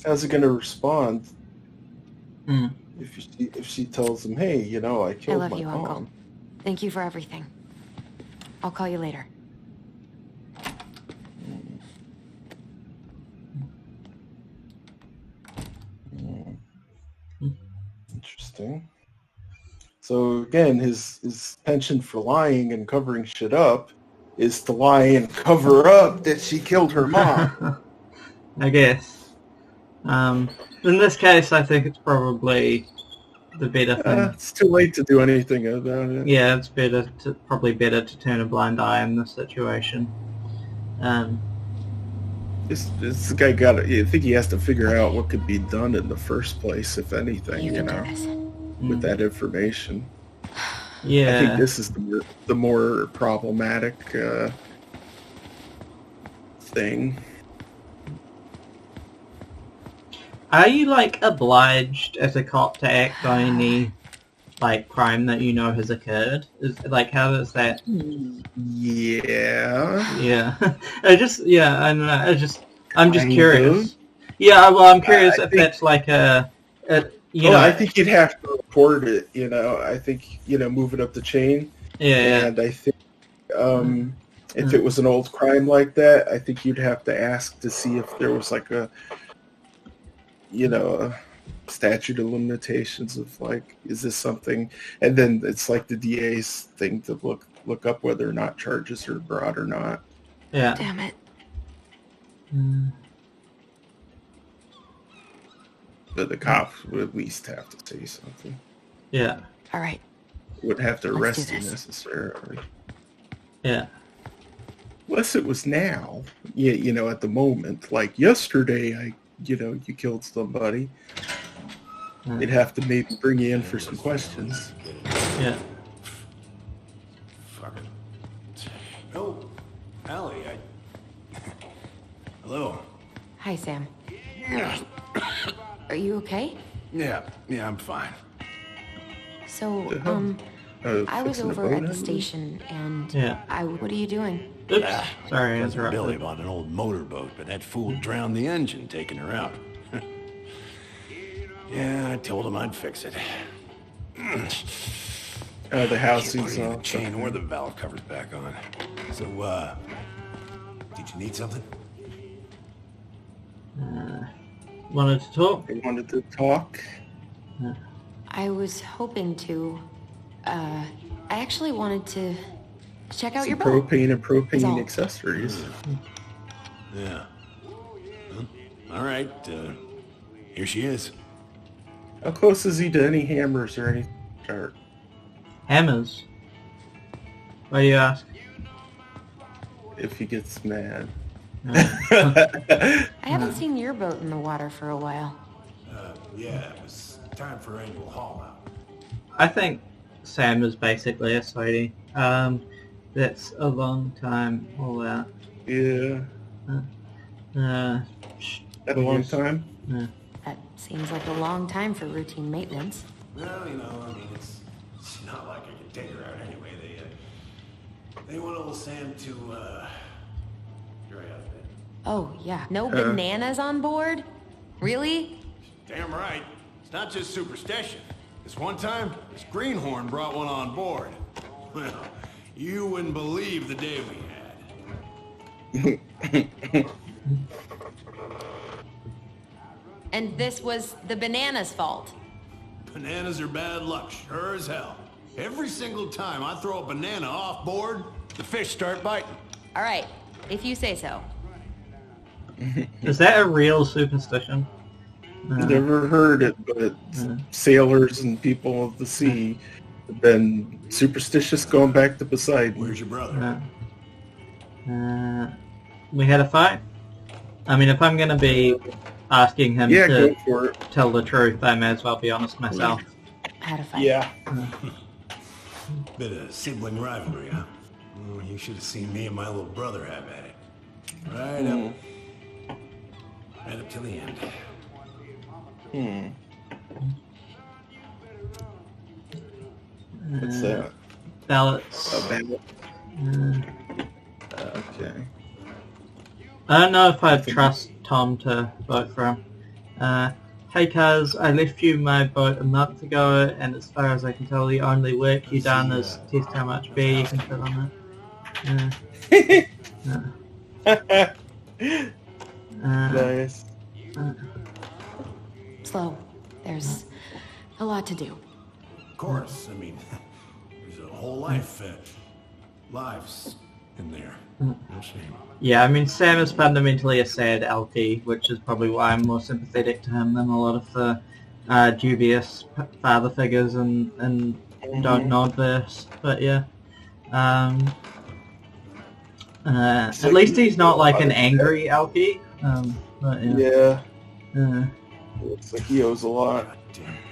How's he going to respond? If she tells him, hey, you know, I killed my mom. I love you, Uncle. Thank you for everything. I'll call you later. Interesting. So again, his penchant for lying and covering shit up is to lie and cover up that she killed her mom. I guess. In this case, I think it's probably the better thing. It's too late to do anything about it. Yeah, it's probably better to turn a blind eye in this situation. This guy I think he has to figure out what could be done in the first place, if anything, you know, with that information. Yeah. I think this is the more problematic thing. Are you, like, obliged as a cop to act on any, like, crime that you know has occurred? How does that... Yeah. Yeah. I don't know. I'm just curious. Yeah, well, I'm curious if that's like I think you'd have to report it, you know. I think, you know, move it up the chain. Yeah. And I think if it was an old crime like that, I think you'd have to ask to see if there was like a statute of limitations of like, is this something? And then it's like the DA's thing to look up whether or not charges are brought or not. Yeah. Damn it. But the cops would at least have to say something. Yeah. All right. Would have to Let's arrest do you this. necessarily. Yeah. Unless it was now. Yeah, you know, at the moment. Like yesterday, you killed somebody. They'd have to maybe bring you in for some questions. Yeah. Fuck it. Oh, Allie, Hello. Hi, Sam. Are you okay? Yeah, I'm fine. So, I was over at the station, and what are you doing? Oops. Sorry, I interrupted. Billy bought an old motorboat, but that fool drowned the engine, taking her out. Yeah, I told him I'd fix it. The housing's the off. chain or the valve covers back on. So, did you need something? Wanted to talk? They wanted to talk? I was hoping to. I actually wanted to check out your boat. Propane and propane accessories. Yeah. All right. Here she is. How close is he to any hammers or any shark? Hammers? Why do you ask? If he gets mad. I haven't seen your boat in the water for a while. Yeah, it was time for annual haul out. I think Sam is basically a sweetie. That's a long time all out. Yeah. At a long time? That seems like a long time for routine maintenance. Well, you know, I mean, it's not like I can take her out anyway. They want old Sam to, dry out there. Oh, yeah. No bananas on board? Really? Damn right. It's not just superstition. This one time, this greenhorn brought one on board. Well, you wouldn't believe the day we had. And this was the banana's fault. Bananas are bad luck, sure as hell. Every single time I throw a banana off board, the fish start biting. All right, if you say so. Is that a real superstition? Never heard it, but sailors and people of the sea have been superstitious going back to Poseidon. Where's your brother? We had a fight. I mean, if I'm going to be asking him to tell the truth, I may as well be honest myself. Had a fight. Yeah. Bit of sibling rivalry, huh? Oh, you should have seen me and my little brother have at it. Right up to the end. What's that? Ballots. A ballot. Okay. I don't know if I'd trust Tom to vote for him. Hey cuz, I left you my boat a month ago, and as far as I can tell, the only work you done is test how much beer you can fit on it. Nice. Slow. There's a lot to do. Of course, I mean, there's a whole lives in there. No shame. Yeah, I mean, Sam is fundamentally a sad LP, which is probably why I'm more sympathetic to him than a lot of the dubious father figures and Don't Nod verse. But yeah. At least he's not like an angry LP. But yeah. Looks like he owes a lot.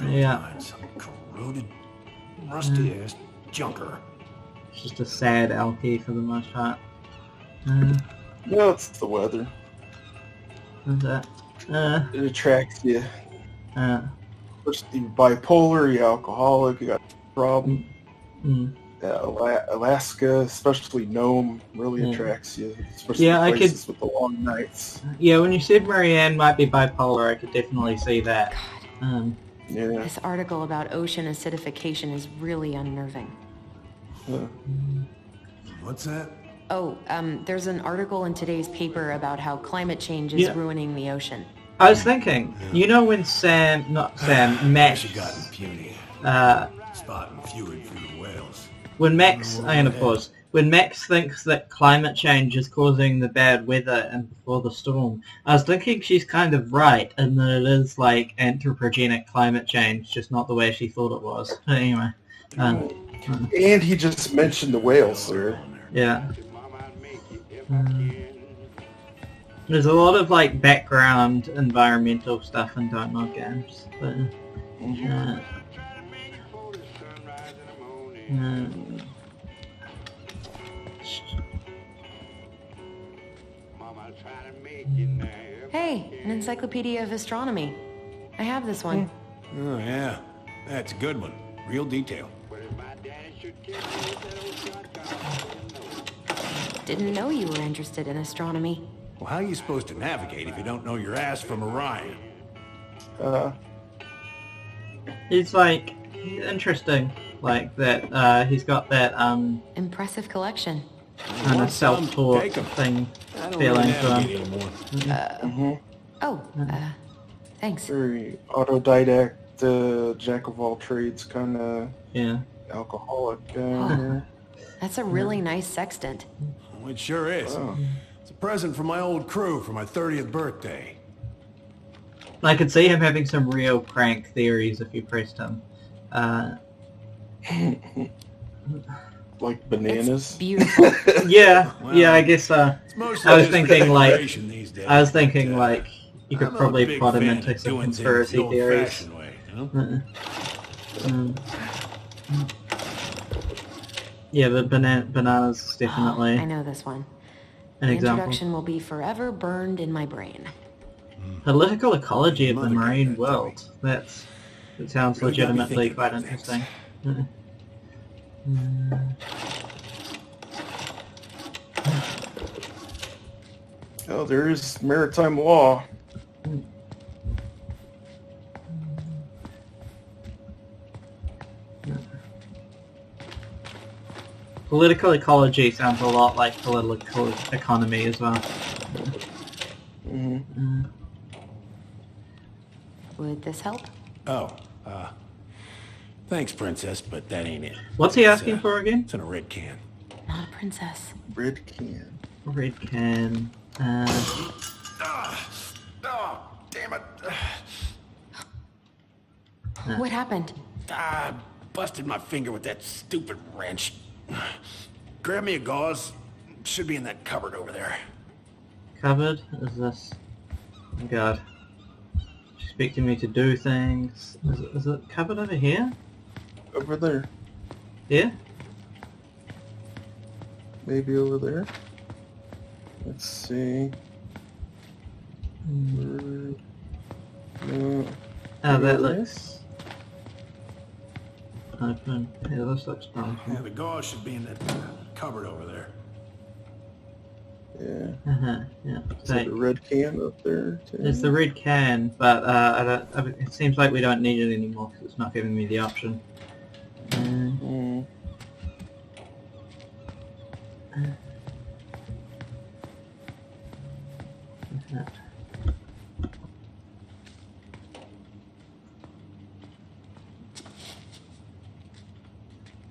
Yeah. Some corroded, rusty-ass junker. It's just a sad LP for the most part. No, it's the weather. What's that? It attracts you. First, you're bipolar, you're alcoholic, you got a problem. Alaska, especially Nome, really attracts you. Especially places with the long nights. Yeah, when you said Marianne might be bipolar, I could definitely see that. This article about ocean acidification is really unnerving. What's that? Oh, there's an article in today's paper about how climate change is ruining the ocean. I was thinking, you know when Max... Spotting few and few whales. When Max, I'm going to pause. When Max thinks that climate change is causing the bad weather and before the storm, I was thinking she's kind of right, and that it is like anthropogenic climate change, just not the way she thought it was. But anyway. And he just mentioned the whales there. Yeah. There's a lot of like background environmental stuff in Don't Nod games, but Hey, an encyclopedia of astronomy. I have this one. Oh yeah, that's a good one. Real detail. Didn't know you were interested in astronomy. Well, how are you supposed to navigate if you don't know your ass from Orion? He's like interesting, like that. He's got that impressive collection. Kind of self-taught thing feeling to him. Thanks. Very autodidact, jack of all trades kind of alcoholic guy. That's a really nice sextant. Oh, it sure is. Oh. It's a present from my old crew for my 30th birthday. I could see him having some real crank theories if you pressed him. like bananas. Beautiful. Yeah, Well, yeah, I guess I mostly was just thinking like decoration these days, I was thinking but, like you could I'm a probably big plot him fan into of some doing things conspiracy the theories. old-fashioned way, you know? Yeah, but bananas is definitely I know this one. an The example. introduction will be forever burned in my brain. Political ecology of the Mother gave marine that to world. That sounds Really got me legitimately thinking quite about things. interesting. Mm. Oh, there is maritime law. Political ecology sounds a lot like political economy as well. Would this help? Oh, thanks, Princess, but that ain't it. What's he asking for again? It's in a red can. Not a princess. Red can. Red can. Damn it. What happened? I busted my finger with that stupid wrench. Grab me a gauze. Should be in that cupboard over there. Cupboard? Is this? Oh God. She's expecting me to do things. Is it cupboard over here? Over there. Here? Maybe over there. Let's see. No. Oh, that Over looks open. Yeah, this looks fine. Yeah, the gauze should be in that cupboard over there. there. Yeah. Is that a red can up there? Too? There's the red can, but it seems like we don't need it anymore because it's not giving me the option.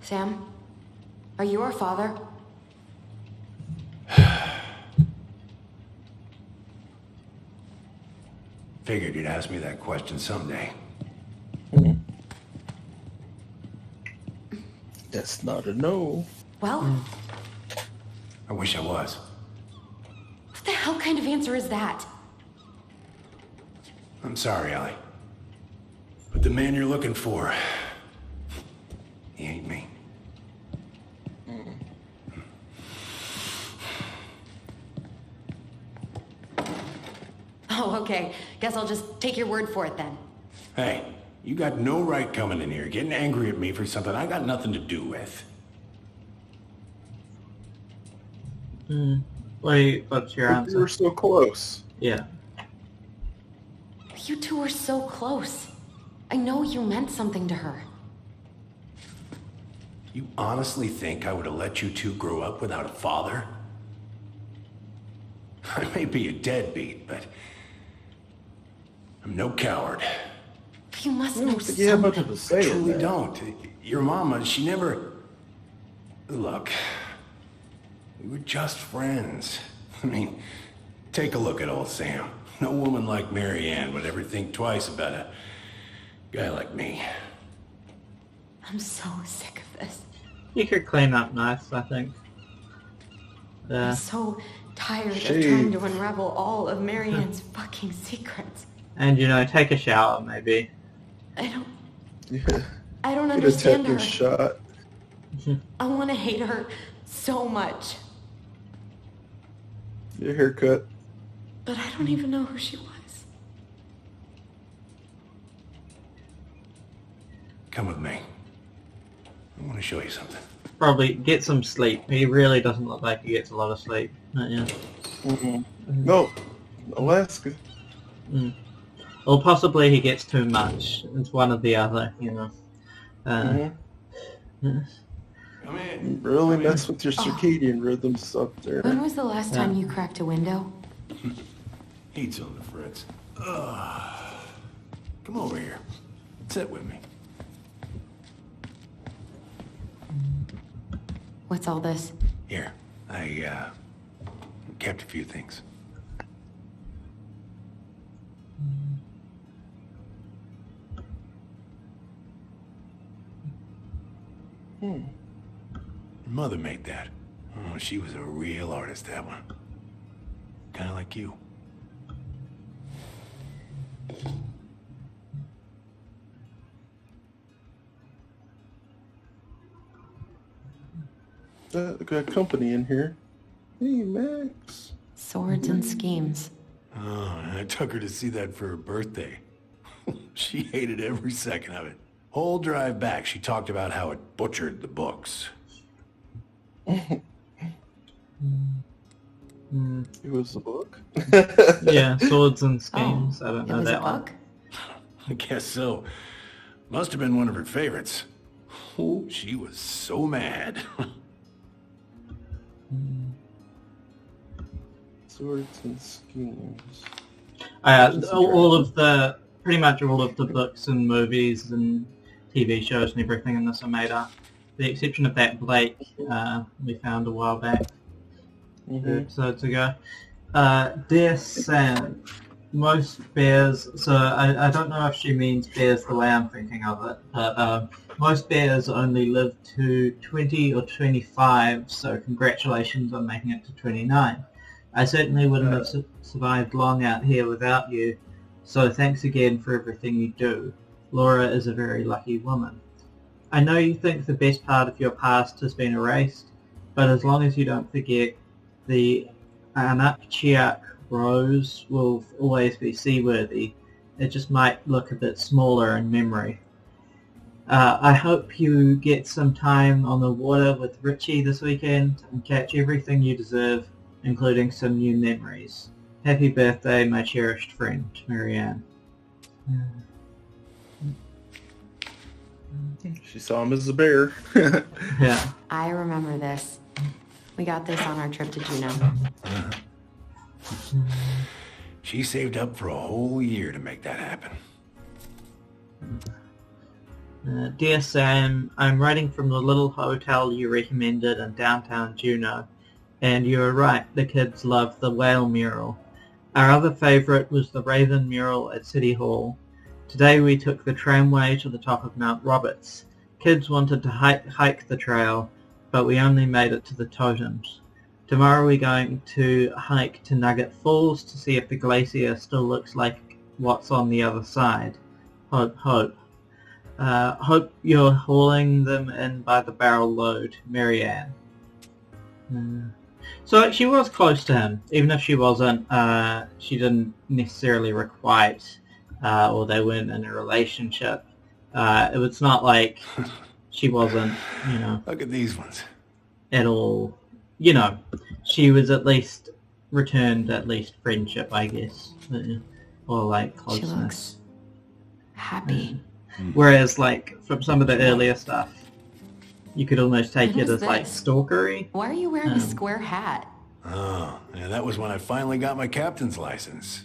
Sam? Are you our father? Figured you'd ask me that question someday. That's not a no. Well, I wish I was. what the hell kind of answer is that? I'm sorry, Ellie. But the man you're looking for, he ain't me. Oh, okay. Guess I'll just take your word for it then. Hey, you got no right coming in here getting angry at me for something I got nothing to do with. What's your answer? You were so close. Yeah. You two are so close. I know you meant something to her. You honestly think I would have let you two grow up without a father? I may be a deadbeat, but I'm no coward. You must know You have much something. of a say I in truly that. don't. Your mama, she never... Look, we were just friends. I mean, take a look at old Sam. No woman like Mary Ann would ever think twice about a guy like me. I'm so sick of this. You could clean up nice, I think. I'm so tired of Shave. trying to unravel all of Marianne's fucking secrets. And, take a shower, maybe. I don't Yeah. don't Get a understand her. tetanus shot. I want to hate her so much. Your haircut. But I don't even know who she was. Come with me. I want to show you something. Probably get some sleep. He really doesn't look like he gets a lot of sleep. Yeah. No, Alaska. Or possibly he gets too much. It's one or the other, Come in. You really mess with your circadian rhythms up there. When was the last time you cracked a window? Heat's on the fritz. Come over here. Sit with me. What's all this? Here, I kept a few things. Her mother made that. Oh, she was a real artist, that one. Kind of like you. Got company in here. Hey, Max. Swords and schemes. Oh, and I took her to see that for her birthday. She hated every second of it. Whole drive back, she talked about how it butchered the books. It was the book? Yeah, Swords and Schemes. I don't know that one. I guess so. Must have been one of her favorites. Oh, she was so mad. Swords and Schemes. Pretty much all of the books and movies and TV shows and everything in this are made up. The exception of that Blake we found a while back, 2 episodes ago. Dear Sam, most bears, so I don't know if she means bears the way I'm thinking of it, but most bears only live to 20 or 25, so congratulations on making it to 29. I certainly wouldn't have survived long out here without you, so thanks again for everything you do. Laura is a very lucky woman. I know you think the best part of your past has been erased, but as long as you don't forget, the Anapchiak rose will always be seaworthy. It just might look a bit smaller in memory. I hope you get some time on the water with Richie this weekend and catch everything you deserve, including some new memories. Happy birthday, my cherished friend, Marianne. She saw him as a bear. Yeah. I remember this. We got this on our trip to Juneau. She saved up for a whole year to make that happen. Dear Sam, I'm writing from the little hotel you recommended in downtown Juneau, and you were right, the kids love the whale mural. Our other favourite was the Raven mural at City Hall. Today we took the tramway to the top of Mount Roberts. Kids wanted to hike the trail, but we only made it to the totems. Tomorrow we're going to hike to Nugget Falls to see if the glacier still looks like what's on the other side. Hope. Hope you're hauling them in by the barrel load, Marianne. So she was close to him, even if she wasn't. She didn't necessarily requite, or they weren't in a relationship. It was not like she wasn't, Look at these ones. At all. She was at least returned friendship, I guess, or like closeness. She looks happy. Whereas, from some of the earlier stuff, you could almost take it as stalkery. Why are you wearing a square hat? Oh, yeah, that was when I finally got my captain's license.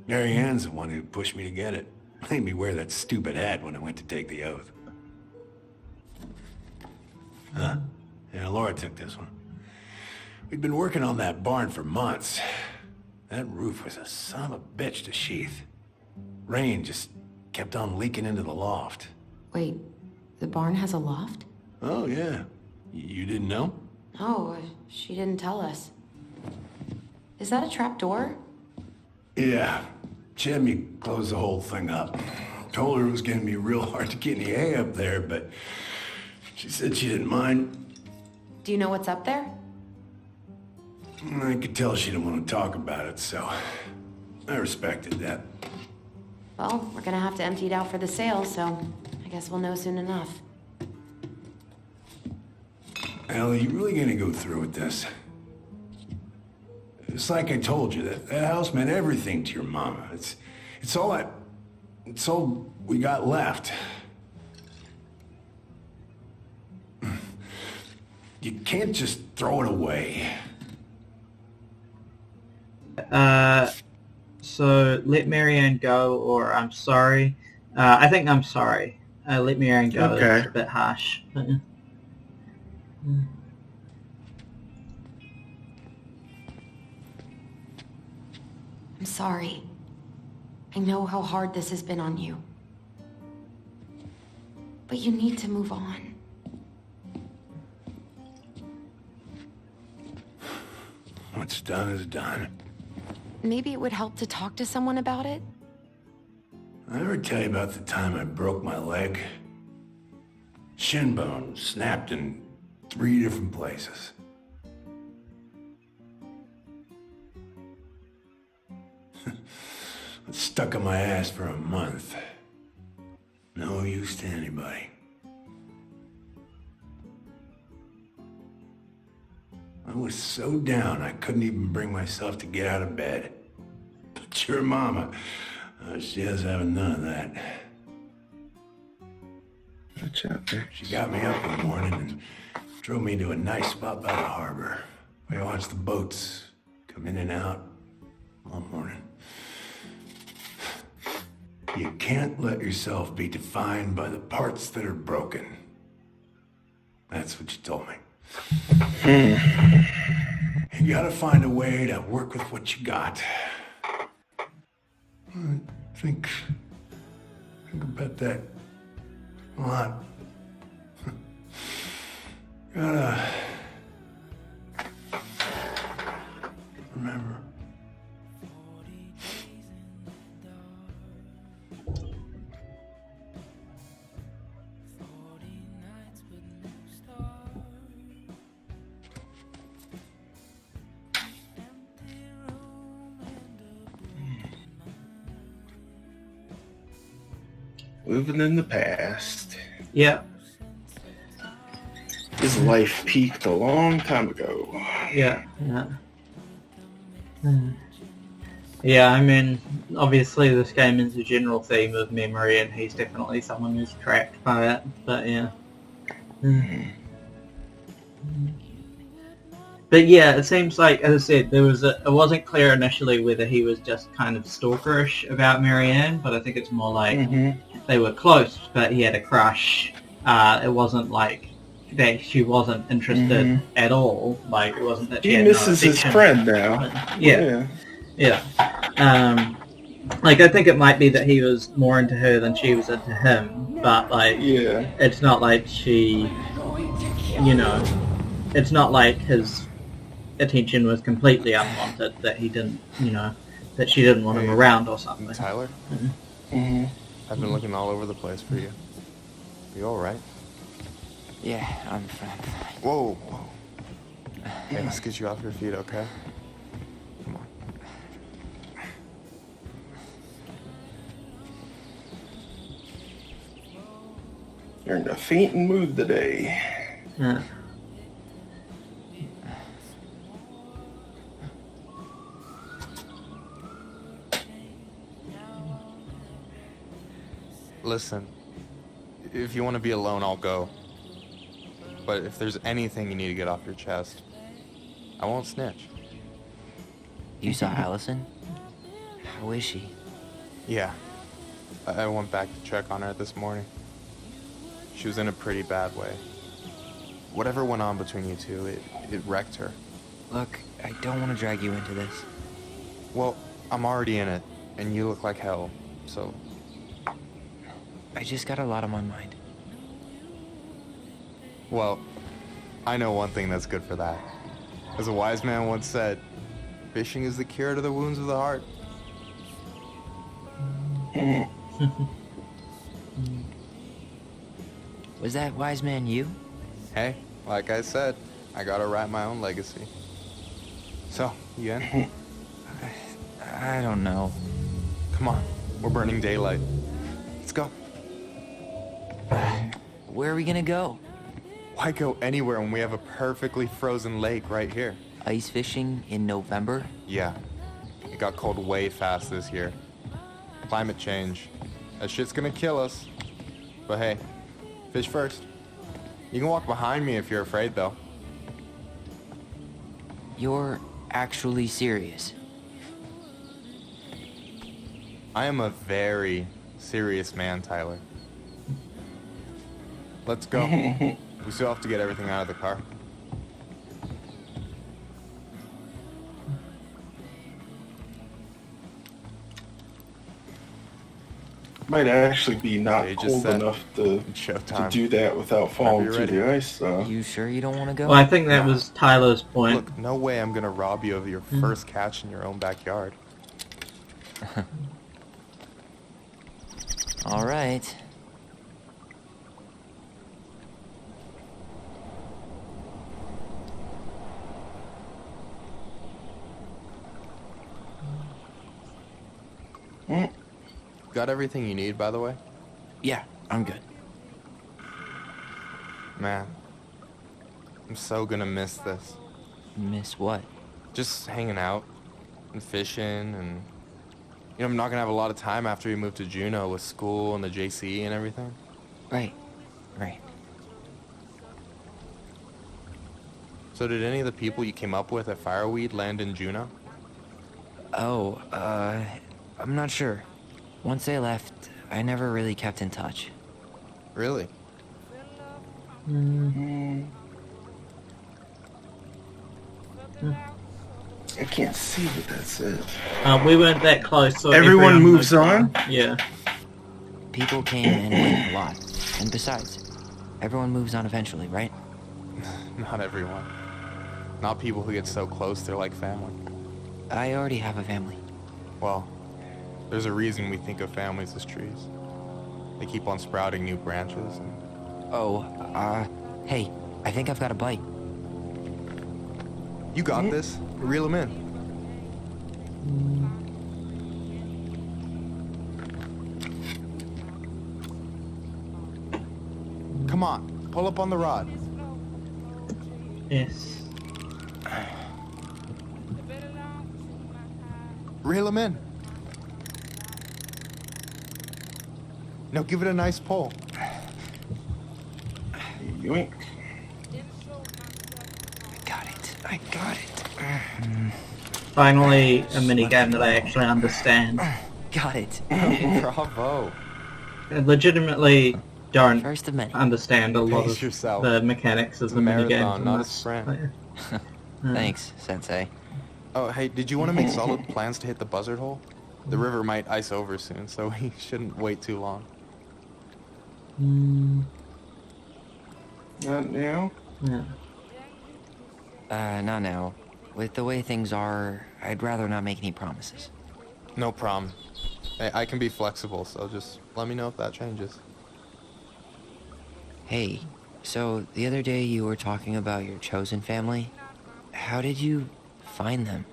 Marianne's the one who pushed me to get it. Made me wear that stupid hat when I went to take the oath. Yeah, Laura took this one. We'd been working on that barn for months. That roof was a son of a bitch to sheath. Rain just kept on leaking into the loft. Wait, the barn has a loft? Oh, yeah. You didn't know? Oh, she didn't tell us. Is that a trap door? Yeah. She had me close the whole thing up. Told her it was going to be real hard to get any hay up there, but she said she didn't mind. Do you know what's up there? I could tell she didn't want to talk about it, so I respected that. Well, we're gonna have to empty it out for the sale, so I guess we'll know soon enough. Ellie, you really gonna go through with this? It's like I told you, that house meant everything to your mama. It's all we got left. You can't just throw it away. So let Marianne go, or I'm sorry. I think I'm sorry. Let Marianne go. Okay. It's a bit harsh. I'm sorry. I know how hard this has been on you. But you need to move on. What's done is done. Maybe it would help to talk to someone about it? I ever tell you about the time I broke my leg? Shin bone snapped in 3 different places. It stuck in my ass for a month. No use to anybody. I was so down I couldn't even bring myself to get out of bed. But your mama, she has having none of that. Watch out there. She got me up one morning and drove me to a nice spot by the harbor. We watched the boats come in and out all morning. You can't let yourself be defined by the parts that are broken. That's what you told me. You gotta find a way to work with what you got. I think about that a lot. Gotta remember. Living in the past. Yeah. His life peaked a long time ago. Yeah. Yeah, I mean, obviously this game is a general theme of memory, and he's definitely someone who's trapped by it, but yeah. But yeah, it seems like, as I said, it wasn't clear initially whether he was just kind of stalkerish about Marianne, but I think it's more like they were close, but he had a crush. It wasn't like that she wasn't interested at all. Like, it wasn't that she had misses his friend now. Yeah. Like, I think it might be that he was more into her than she was into him, but like, it's not like she, it's not like his attention was completely unwanted, that he didn't, that she didn't want him around or something. Tyler? I've been looking all over the place for you. You alright? Yeah, I'm fine. Whoa. Hey, let's get you off your feet, okay? Come on. You're in a fainting mood today. Yeah. Listen, if you want to be alone, I'll go. But if there's anything you need to get off your chest, I won't snitch. You saw Allison? How is she? Yeah. I went back to check on her this morning. She was in a pretty bad way. Whatever went on between you two, it wrecked her. Look, I don't want to drag you into this. Well, I'm already in it, and you look like hell, so... I just got a lot on my mind. Well, I know one thing that's good for that. As a wise man once said, fishing is the cure to the wounds of the heart. Was that wise man you? Hey, like I said, I gotta write my own legacy. So, you in? I don't know. Come on, we're burning daylight. Let's go. Where are we gonna go? Why go anywhere when we have a perfectly frozen lake right here? Ice fishing in November? Yeah. It got cold way fast this year. Climate change. That shit's gonna kill us. But hey, fish first. You can walk behind me if you're afraid, though. You're actually serious? I am a very serious man, Tyler. Let's go. We still have to get everything out of the car. Might actually be not cold enough to do that without falling through the ice, though. You sure you don't want to go? Well, I think that was Tyler's point. Look, no way I'm gonna rob you of your first catch in your own backyard. All right. Got everything you need, by the way? Yeah, I'm good. Man, I'm so gonna miss this. Miss what? Just hanging out and fishing, and you know, I'm not gonna have a lot of time after we move to Juneau with school and the JCE and everything. Right. So did any of the people you came up with at Fireweed land in Juneau? Oh, I'm not sure. Once they left, I never really kept in touch. Really? I can't see what that says. We weren't that close, so everyone moves on? Yeah. People came and went a lot. And besides, everyone moves on eventually, right? Not everyone. Not people who get so close they're like family. I already have a family. Well, there's a reason we think of families as trees. They keep on sprouting new branches and... Hey, I think I've got a bite. You got this. Reel them in. Come on, pull up on the rod. Yes. Reel them in. Now give it a nice pull. Yoink. I got it. Finally, a minigame that I actually understand. Got it. Bravo. I legitimately don't First of many. understand a lot Pace of yourself. the mechanics of the Marathon, minigame. not a sprint. Thanks, Sensei. Oh, hey, did you want to make solid plans to hit the buzzard hole? The river might ice over soon, so we shouldn't wait too long. Not now? Yeah. Not now. With the way things are, I'd rather not make any promises. No problem. Hey, I can be flexible, so just let me know if that changes. Hey, so the other day you were talking about your chosen family. How did you find them?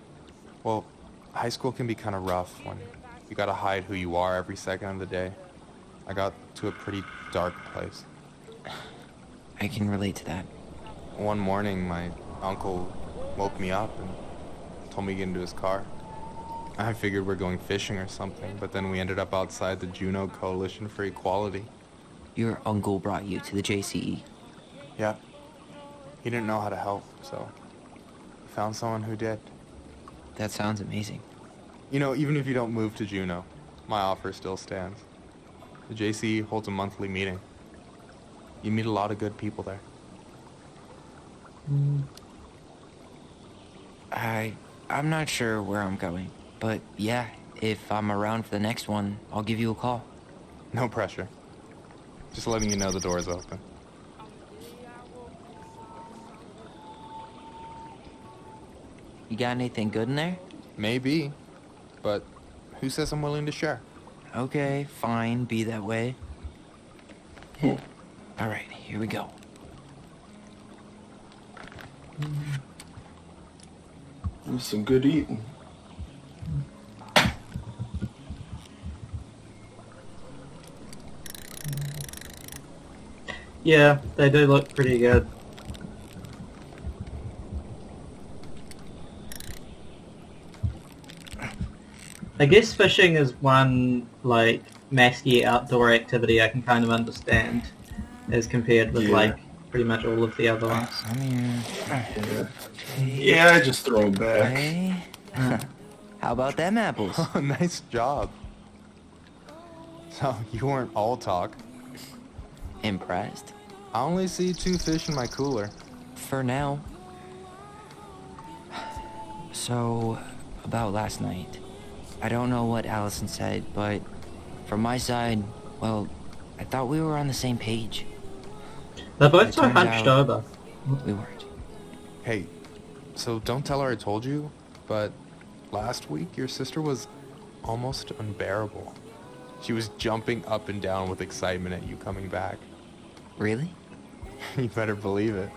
Well, high school can be kind of rough when you gotta hide who you are every second of the day. I got to a pretty dark place. I can relate to that. One morning, my uncle woke me up and told me to get into his car. I figured we're going fishing or something, but then we ended up outside the Juneau Coalition for Equality. Your uncle brought you to the JCE. Yeah. He didn't know how to help, so we found someone who did. That sounds amazing. You know, even if you don't move to Juneau, my offer still stands. The JCE holds a monthly meeting. You meet a lot of good people there. I'm not sure where I'm going, but yeah, if I'm around for the next one, I'll give you a call. No pressure. Just letting you know the door's open. You got anything good in there? Maybe, but who says I'm willing to share? Okay, fine, be that way. All right, here we go. There's some good eating. Yeah, they do look pretty good. I guess fishing is one, like, masky outdoor activity I can kind of understand as compared with, like, pretty much all of the other ones. Yeah, I just throw them back. Hey. How about them apples? Oh, nice job. So, you weren't all talk. Impressed? I only see 2 fish in my cooler. For now. So, about last night. I don't know what Allison said, but From my side, well, I thought we were on the same page. They're both so hunched over. We weren't. Hey, so don't tell her I told you, but last week your sister was almost unbearable. She was jumping up and down with excitement at you coming back. Really? You better believe it.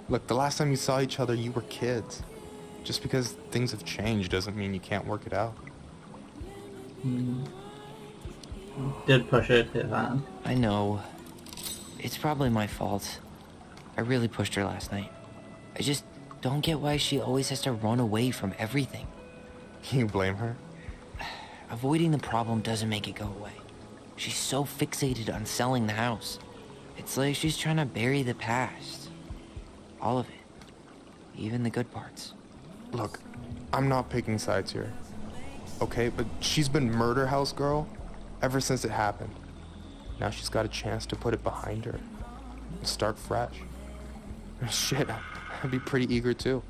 Look, the last time you saw each other, you were kids. Just because things have changed doesn't mean you can't work it out. Did push it too hard. I know. It's probably my fault. I really pushed her last night. I just don't get why she always has to run away from everything. You blame her? Avoiding the problem doesn't make it go away. She's so fixated on selling the house. It's like she's trying to bury the past. All of it. Even the good parts. Look, I'm not picking sides here. Okay, but she's been murder house girl ever since it happened. Now she's got a chance to put it behind her and start fresh. Shit, I'd be pretty eager too.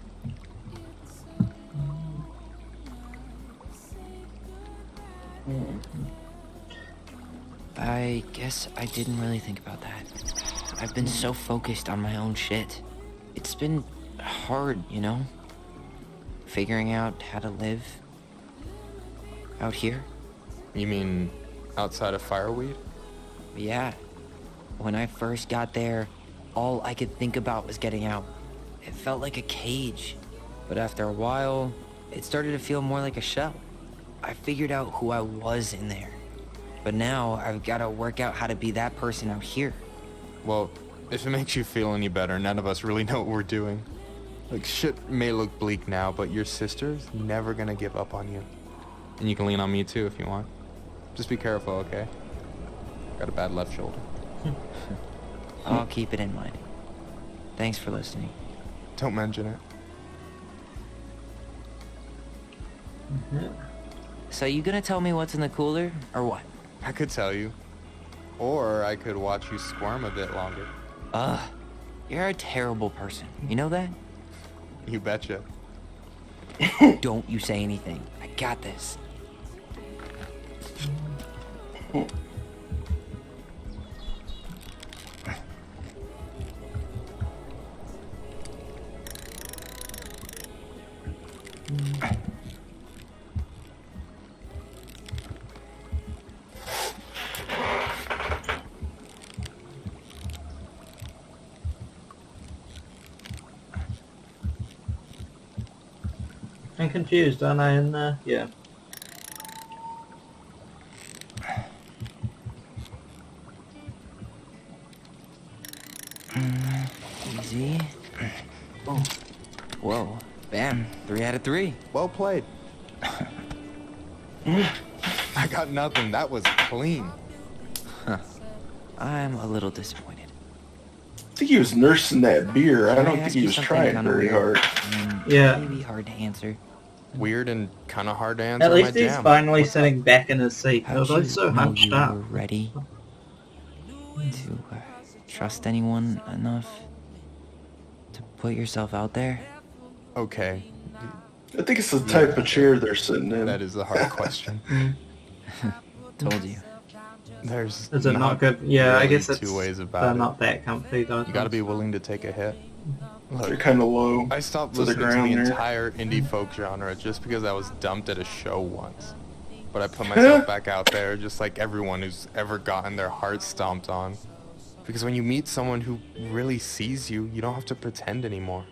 I guess I didn't really think about that. I've been so focused on my own shit. It's been hard, you know? Figuring out how to live out here. You mean outside of Fireweed? Yeah. When I first got there, all I could think about was getting out. It felt like a cage. But after a while, it started to feel more like a shell. I figured out who I was in there. But now I've got to work out how to be that person out here. Well, if it makes you feel any better, none of us really know what we're doing. Like, shit may look bleak now, but your sister's never gonna give up on you. And you can lean on me too if you want. Just be careful, okay? Got a bad left shoulder. I'll keep it in mind. Thanks for listening. Don't mention it. So you gonna tell me what's in the cooler, or what? I could tell you. Or I could watch you squirm a bit longer. You're a terrible person. You know that? You betcha. Don't you say anything. I got this. I'm confused, aren't I, in there? Yeah. Easy. Oh. Whoa. Bam. 3 out of 3. Well played. I got nothing. That was clean. Huh. I'm a little disappointed. I think he was nursing that beer. I don't think he was trying very hard. Yeah. Maybe hard to answer. Weird and kind of hard to answer. At least he's finally sitting back in his seat. They were both so hunched up. Ready to trust anyone enough to put yourself out there? Okay. I think it's the type of chair they're sitting in. That is a hard question. Told you. There's Is it not good? Yeah, really I guess it's two ways about they're it. not that comfy, though. You gotta be willing to take a hit. Look, They're kind of low. I stopped to the listening to the ground there. entire indie folk genre just because I was dumped at a show once. But I put myself back out there just like everyone who's ever gotten their heart stomped on. Because when you meet someone who really sees you, you don't have to pretend anymore.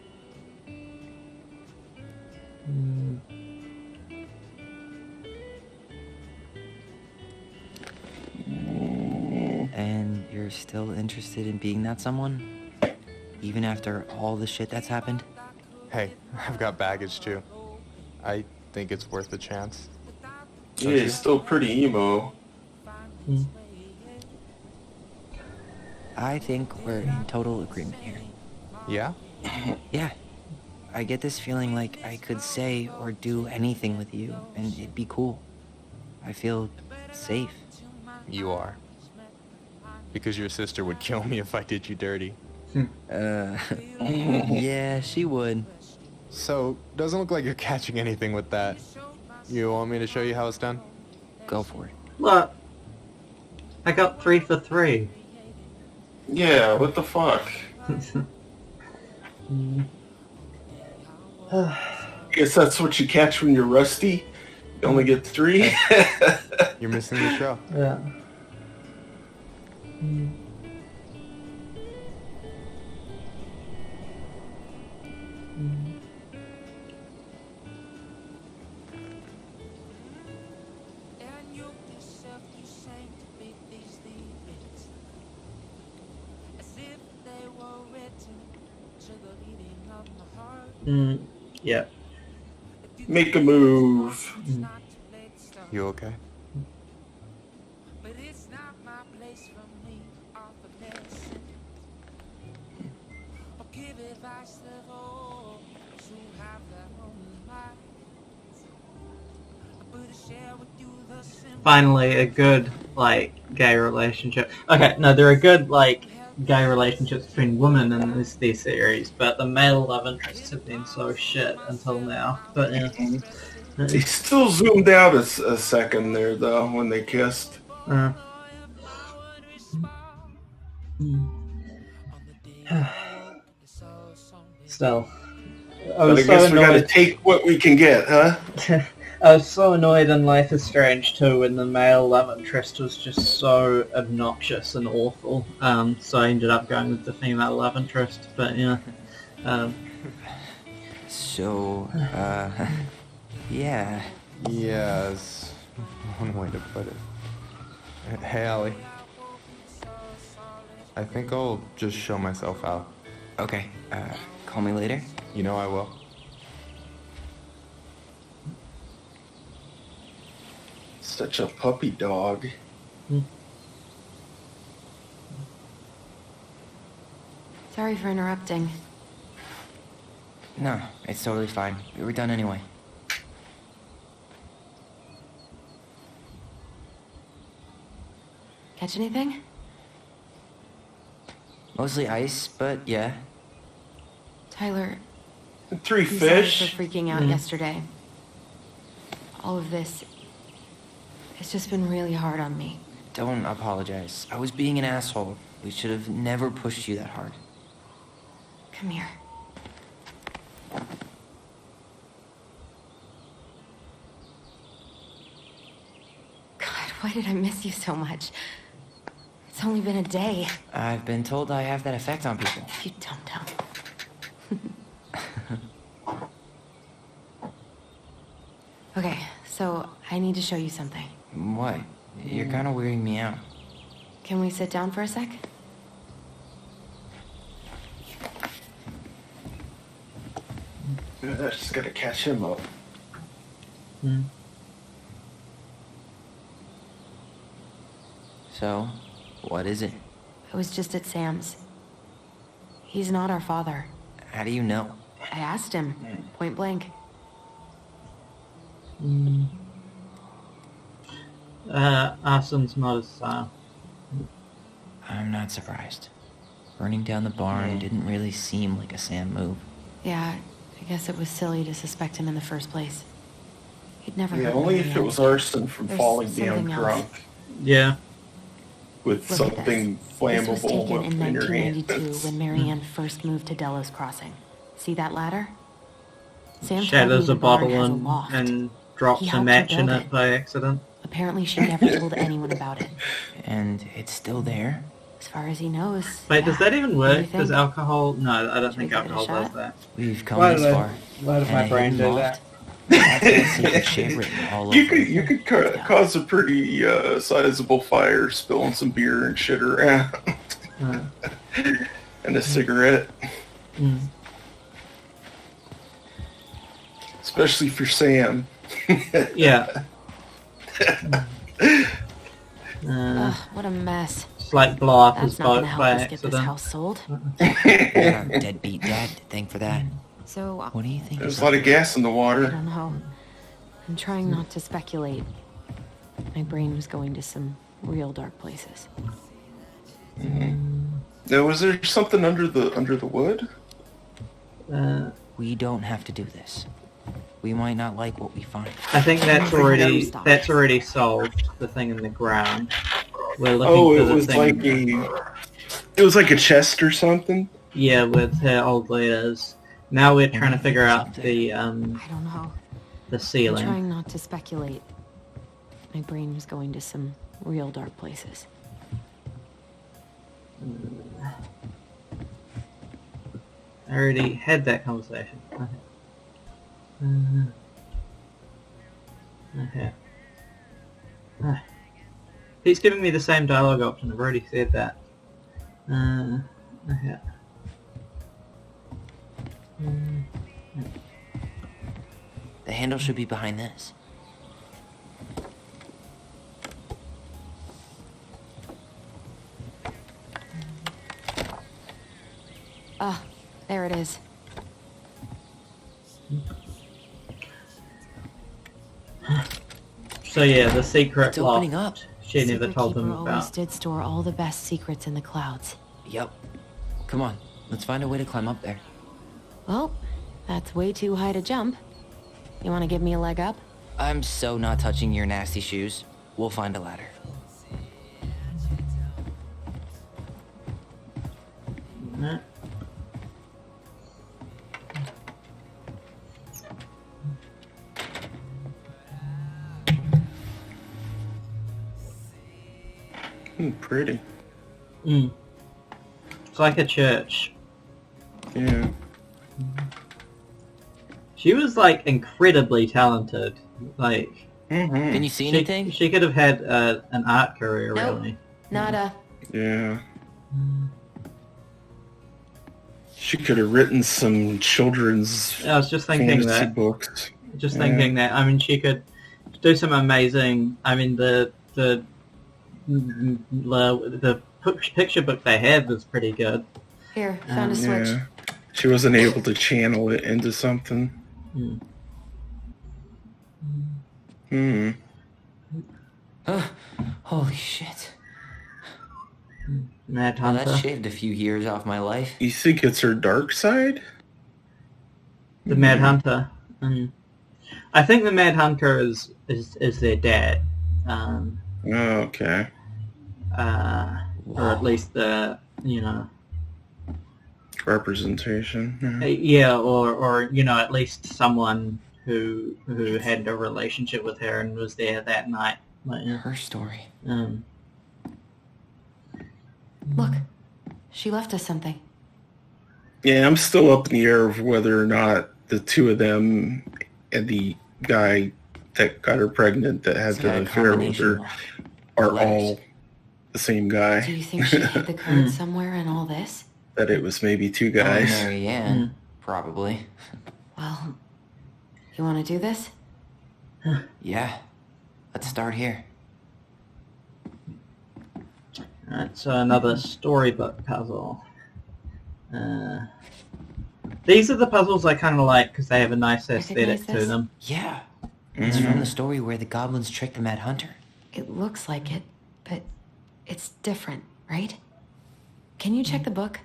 And you're still interested in being that someone? Even after all the shit that's happened? Hey, I've got baggage too. I think it's worth a chance. Yeah, he's still pretty emo. I think we're in total agreement here. Yeah? Yeah. I get this feeling like I could say or do anything with you, and it'd be cool. I feel safe. You are. Because your sister would kill me if I did you dirty. Yeah, she would. So, doesn't look like you're catching anything with that. You want me to show you how it's done? Go for it. Look, I got 3 for 3. Yeah, what the fuck? Guess that's what you catch when you're rusty. You only get 3. You're missing the show. Yeah. Yeah. Make a move. You okay? Finally, a good, like, gay relationship. Okay, no, there are good, like, gay relationships between women in these series, but the male love interests have been so shit until now. But yeah. They still zoomed out a second there, though, when they kissed. Still. I guess we gotta take what we can get, huh? I was so annoyed in Life is Strange too when the male love interest was just so obnoxious and awful. So I ended up going with the female love interest. But yeah. Yeah. Yes. One way to put it. Hey, Allie. I think I'll just show myself out. Okay. Call me later? You know I will. Such a puppy dog. Sorry for interrupting. No, it's totally fine. We were done anyway. Catch anything? Mostly ice, but yeah. Tyler, 3 I'm fish. sorry for freaking out yesterday. All of this, it's just been really hard on me. Don't apologize. I was being an asshole. We should have never pushed you that hard. Come here. God, why did I miss you so much? It's only been a day. I've been told I have that effect on people. You don't tell. Okay, so I need to show you something. What? You're kind of weirding me out. Can we sit down for a sec? I just gotta catch him up. So, what is it? I was just at Sam's. He's not our father. How do you know? I asked him, point blank. Arson's not his style. I'm not surprised. Burning down the barn didn't really seem like a Sam move. Yeah, I guess it was silly to suspect him in the first place. He'd never Yeah, hurt only Marianne. if it was arson from There's falling down something else. drunk. Yeah. With Look at something this. flammable This was taken in in your 1992 hands. when Marianne first moved to Delos Crossing. See that ladder? Sam Shatters a told me the barn bottle has a loft. and drops He a helped her match in build it by accident. Apparently she never told anyone about it. And it's still there? As far as he knows. Wait, does that even What do you work? Does think? alcohol? No, I don't think Should we give it a alcohol does shot? that. We've come Why this did I- far. why did And my a brain hidden do loft? that? That's got secret shit written all You over could it. you could cause a pretty sizable fire, spilling some beer and shit around, and a cigarette, especially for Sam. Yeah. Ugh, what a mess. Just like blow up That's his not gonna boat help by us get this accident. house sold. Yeah, deadbeat dad to thank for that. So, What do you think? There's a lot of gas in the I water. don't know. I'm trying not to speculate. My brain was going to some real dark places. Now, was there something under the wood? We don't have to do this. We might not like what we find. I think that's Never already stop. solved. The thing in the ground. we're looking for the thing. It was like a chest or something. Yeah, with her old letters. Now we're trying to figure out the I don't know. the ceiling. I'm trying not to speculate. My brain was going to some real dark places. I already had that conversation. Okay. He's giving me the same dialogue option. I've already said that. Okay. The handle should be behind this. Ah, there it is. So yeah, the secret It's opening up. She never told them always about. did store all the best secrets in the clouds. Yep. Come on, let's find a way to climb up there. Well, that's way too high to jump. You want to give me a leg up? I'm so not touching your nasty shoes. We'll find a ladder. Pretty. It's like a church. Yeah. She was like incredibly talented. Like, Can you see anything? She could have had an art career, Nope. really. Nada. Yeah. She could have written some children's I was just thinking fantasy that. books. Just thinking that. I mean, she could do some amazing. I mean, the picture book they had was pretty good. Here, found a switch. Yeah. She wasn't able to channel it into something. Holy shit. Mad Well, Hunter. that shaved a few years off my life. You think it's her dark side? The Mad Hunter. I think the Mad Hunter is their dad. Okay. Or at least the Representation. yeah, or at least someone who had a relationship with her and was there that night. Like, Her story. Look, she left us something. Yeah, I'm still up in the air of whether or not the two of them and the guy that got her pregnant that had the affair with her are all the same guy. Do you think she hid the code somewhere in all this? That it was maybe two Oh, guys. Mary Ann, probably. Well, you want to do this? Yeah. Let's start here. Alright, so another storybook puzzle. These are the puzzles I kind of like because they have a nice aesthetic to them. Yeah. It's from the story where the goblins tricked the Mad Hunter. It looks like it, but it's different, right? Can you check the book?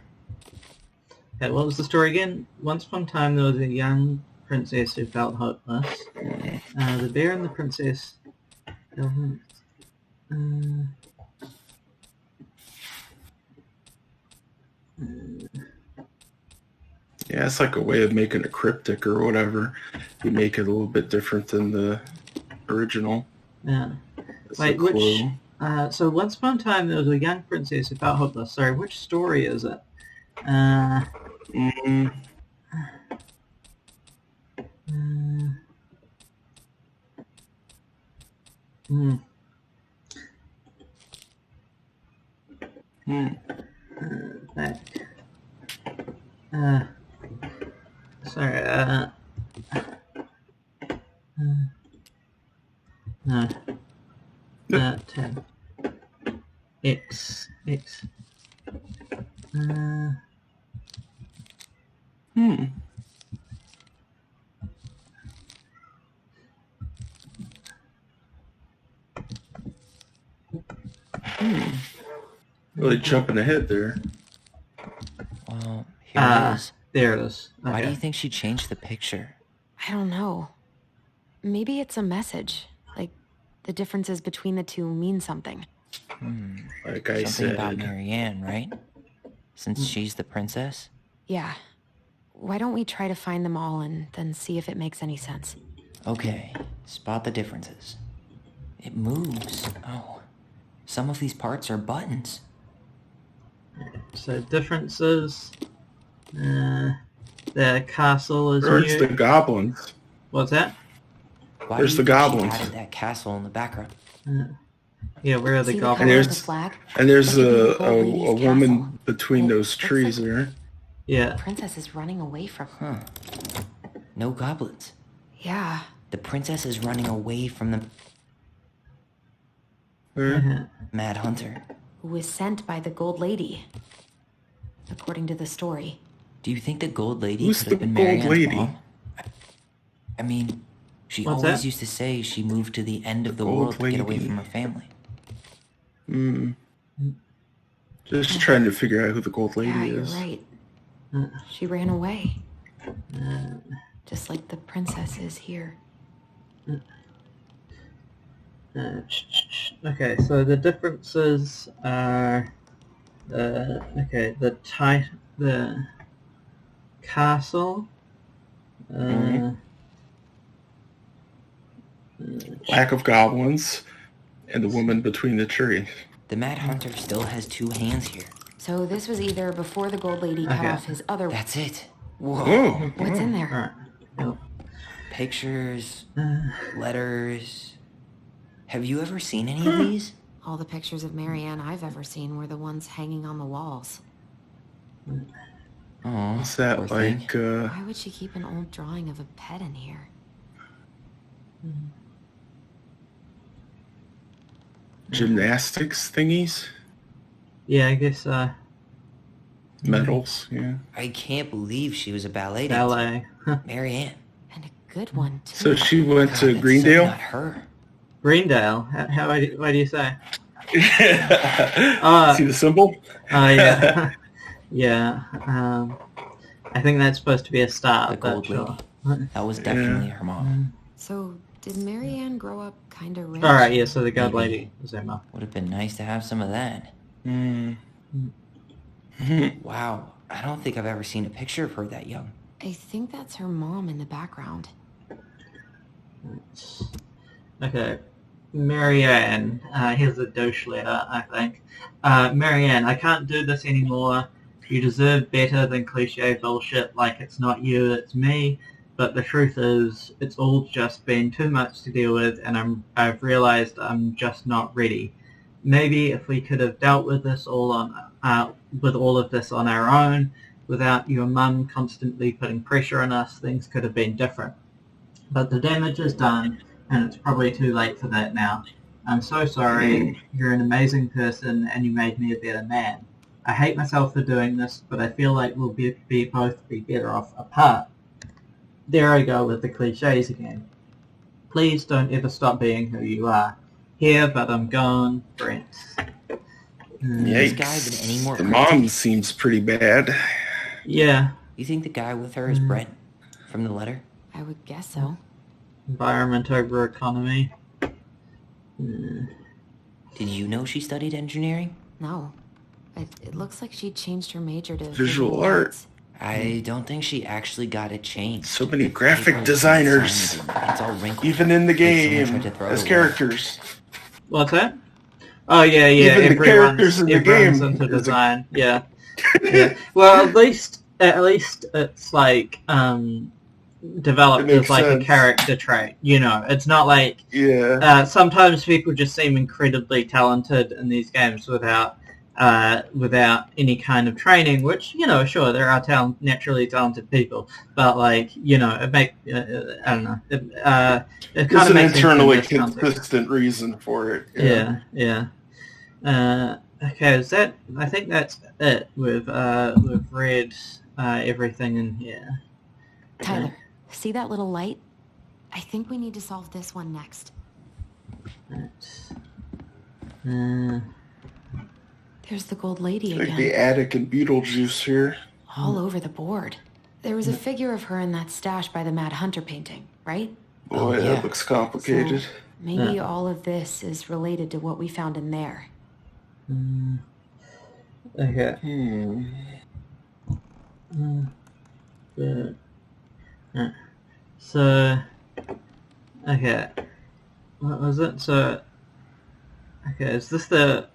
Okay, what was the story again? Once upon a time, there was a young princess who felt hopeless. The bear and the princess... Yeah, it's like a way of making a cryptic or whatever. You make it a little bit different than the original. Yeah. That's Wait, a clue. so once upon a time, there was a young princess who felt hopeless. Sorry, which story is it? Back. Sorry, no. 10. X. Really jumping ahead there. Well, here it is. There it is. Okay. Why do you think she changed the picture? I don't know. Maybe it's a message. Like, the differences between the two mean something. Like I Something said. about Marianne, right? Since she's the princess? Yeah. Why don't we try to find them all and then see if it makes any sense? Okay, spot the differences. It moves. Oh, some of these parts are buttons. So differences. The castle is Where's new. the goblins? What's that? Why Where's do you the think goblins? she added that castle in the background? Yeah, where are the See the goblins? color of the flag? And there's That could be the a old lady's woman castle. between It those looks trees like there. Yeah. The princess is running away from her. Huh. No goblins. Yeah. The princess is running away from the Mad Hunter. Who was sent by the Gold Lady, according to the story. Do you think the Gold Lady Who's could have the been Gold Marianne's Lady? mom? I mean, she What's always that? used to say she moved to the end of the Gold world to get away Lady. from her family. Just trying to figure out who the Gold Lady Yeah, you're is. right. She ran away. Just like the princess is here. Okay, so the differences are the castle, Lack of goblins, and the woman between the trees. The Mad Hunter still has two hands here. So this was either before the Gold Lady cut Okay. off his other... That's it. Whoa. Oh, What's in there? Alright. Pictures, letters. Have you ever seen any of these? All the pictures of Marianne I've ever seen were the ones hanging on the walls. Oh, what's that poor thing. like? Why would she keep an old drawing of a pet in here? Gymnastics thingies? Yeah, I guess Medals, yeah. I can't believe she was a ballet dancer. ballet. Marianne. And a good one, too. So she went God, to that's so Greendale? not her. Greendale. Why do you say? See the symbol? Yeah. Yeah. I think that's supposed to be a start. The Gold but Lady. That was definitely her mom. So, did Marianne grow up kind of rich? Alright, yeah, so the Gold Maybe. Lady was her mom. Would have been nice to have some of that. Wow, I don't think I've ever seen a picture of her that young. I think that's her mom in the background. Okay. Marianne. Here's a douche letter, I think. Marianne, I can't do this anymore. You deserve better than cliche bullshit like it's not you, it's me. But the truth is, it's all just been too much to deal with, and I've realized I'm just not ready. Maybe if we could have dealt with this all of this on our own, without your mum constantly putting pressure on us, things could have been different. But the damage is done, and it's probably too late for that now. I'm so sorry. You're an amazing person, and you made me a better man. I hate myself for doing this, but I feel like we'll both be better off apart. There I go with the cliches again. Please don't ever stop being who you are. Here, but I'm gone, Brent. This guy been any more The mom seems pretty bad. Yeah. You think the guy with her is Brent from the letter? I would guess so. Environment over economy. Did you know she studied engineering? No. It looks like she changed her major to Visual art. arts. I don't think she actually got it changed. So many graphic designers, It's all wrinkled. even in the Like someone game, tried to throw as it away. characters. What's that? Oh yeah. Even the characters in the everyone's game into is a- design. Yeah. Yeah. Well, at least it's like developed It makes as like sense. a character trait. You know, it's not like sometimes people just seem incredibly talented in these games without any kind of training. Which, you know, sure, there are naturally talented people, but like, you know, it make I don't know. It kind There's of an makes sense in internally this context. consistent reason for it. Yeah. Okay, I think that's it. We've read everything in here. Tyler, see that little light? I think we need to solve this one next. There's the Gold Lady Like again. the attic and Beetlejuice here. All over the board. There was a figure of her in that stash by the Mad Hunter painting, right? Boy, that looks complicated. Maybe all of this is related to what we found in there. Okay. So, okay. What was it? So, okay, is this the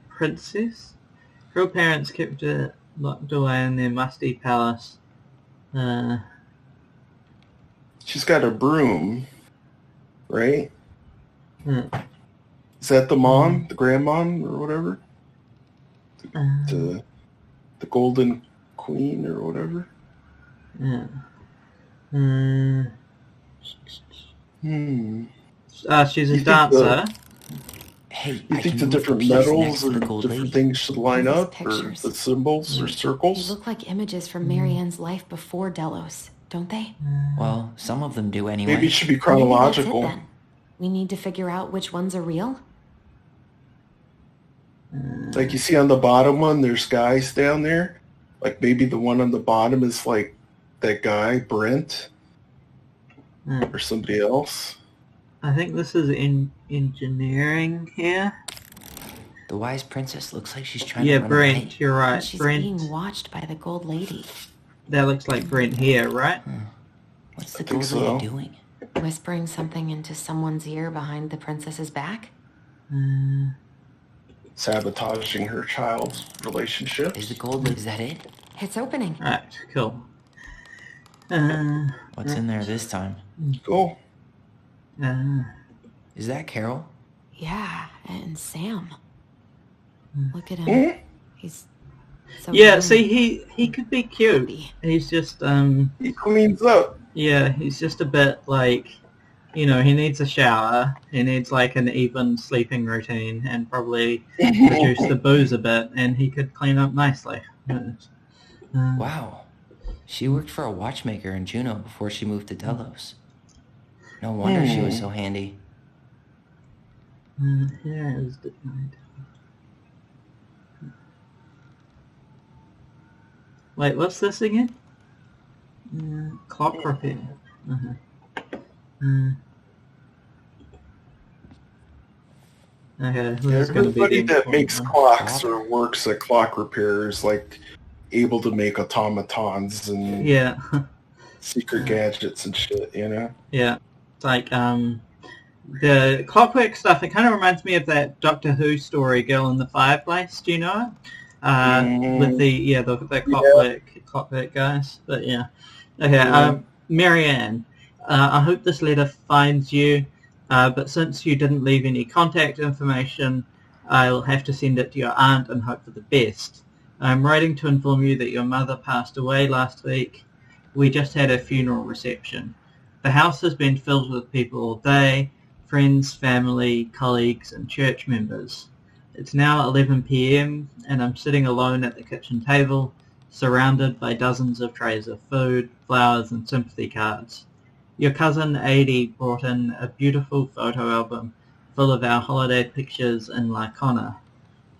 princess? Her parents kept her locked away in their musty palace. She's got a broom, right? Hmm. Is that the mom, the grandmom, or whatever? The Golden Queen or whatever? Yeah. She's a dancer. Hey, you think the different metals or different things should line up, or the symbols or They circles? look like images from Marianne's life before Delos, don't they? Well, some of them do anyway. Maybe it should be Maybe chronological. that's it, then. We need to figure out which ones are real. Like you see on the bottom one, there's guys down there. Like maybe the one on the bottom is like that guy, Brent, or somebody else. I think this is in engineering here. The wise princess looks like she's trying to run Brent, away. you're right. She's Brent. being watched by the gold lady. That looks like Brent here, right? What's the gold lady doing? Whispering something into someone's ear behind the princess's back? Sabotaging her child's relationship. Is the gold lady, is that it? It's opening. Alright, cool. What's in there this time? Cool. Is that Carol? Yeah, and Sam. Look at him. He's so Yeah, young. see, he could be cute. He's just, he cleans up. Yeah, he's just a bit like, he needs a shower. He needs like an even sleeping routine and probably reduce the booze a bit, and he could clean up nicely. Wow. She worked for a watchmaker in Juneau before she moved to Delos. No wonder she was so handy. Here is the night. Wait, what's this again? Clock repair. Okay, who's going to be Everybody the that makes important clocks or works at clock repair is like able to make automatons and secret gadgets and shit, Yeah, it's like the clockwork stuff. It kind of reminds me of that Doctor Who story, Girl in the Fireplace. Do you know it? With the clockwork guys. But yeah, okay. Marianne, I hope this letter finds you. But since you didn't leave any contact information, I'll have to send it to your aunt and hope for the best. I'm writing to inform you that your mother passed away last week. We just had a funeral reception. The house has been filled with people all day, friends, family, colleagues, and church members. It's now 11 p.m. and I'm sitting alone at the kitchen table, surrounded by dozens of trays of food, flowers, and sympathy cards. Your cousin Adi brought in a beautiful photo album full of our holiday pictures in Laicona.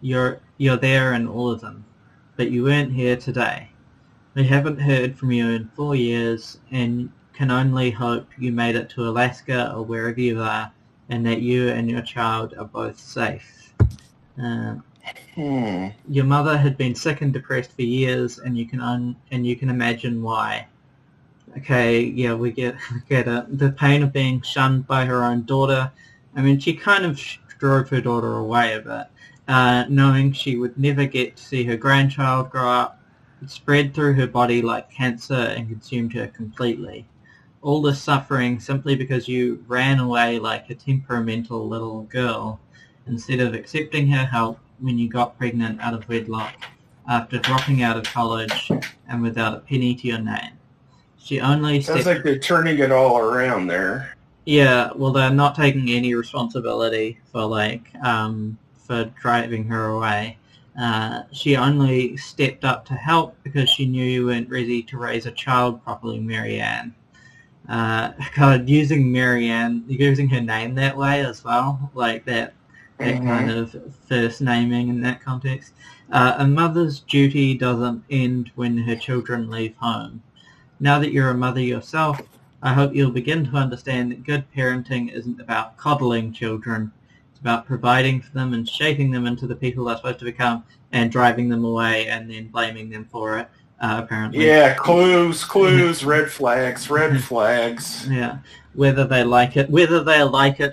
You're there in all of them, but you weren't here today. We haven't heard from you in 4 years and can only hope you made it to Alaska or wherever you are and that you and your child are both safe. Your mother had been sick and depressed for years, and you can imagine why. Okay, yeah, we get it. The pain of being shunned by her own daughter. I mean, she kind of drove her daughter away a bit, knowing she would never get to see her grandchild grow up. It spread through her body like cancer and consumed her completely. All this suffering simply because you ran away like a temperamental little girl instead of accepting her help when you got pregnant out of wedlock after dropping out of college and without a penny to your name. She only Sounds like they're turning it all around there. Yeah, well, they're not taking any responsibility for for driving her away. She only stepped up to help because she knew you weren't ready to raise a child properly, Marianne. God, using Marianne, using her name that way as well, like that kind of first naming in that context. A mother's duty doesn't end when her children leave home. Now that you're a mother yourself, I hope you'll begin to understand that good parenting isn't about coddling children. It's about providing for them and shaping them into the people they're supposed to become, and driving them away and then blaming them for it, apparently. Yeah, clues, red flags. Yeah, whether they like it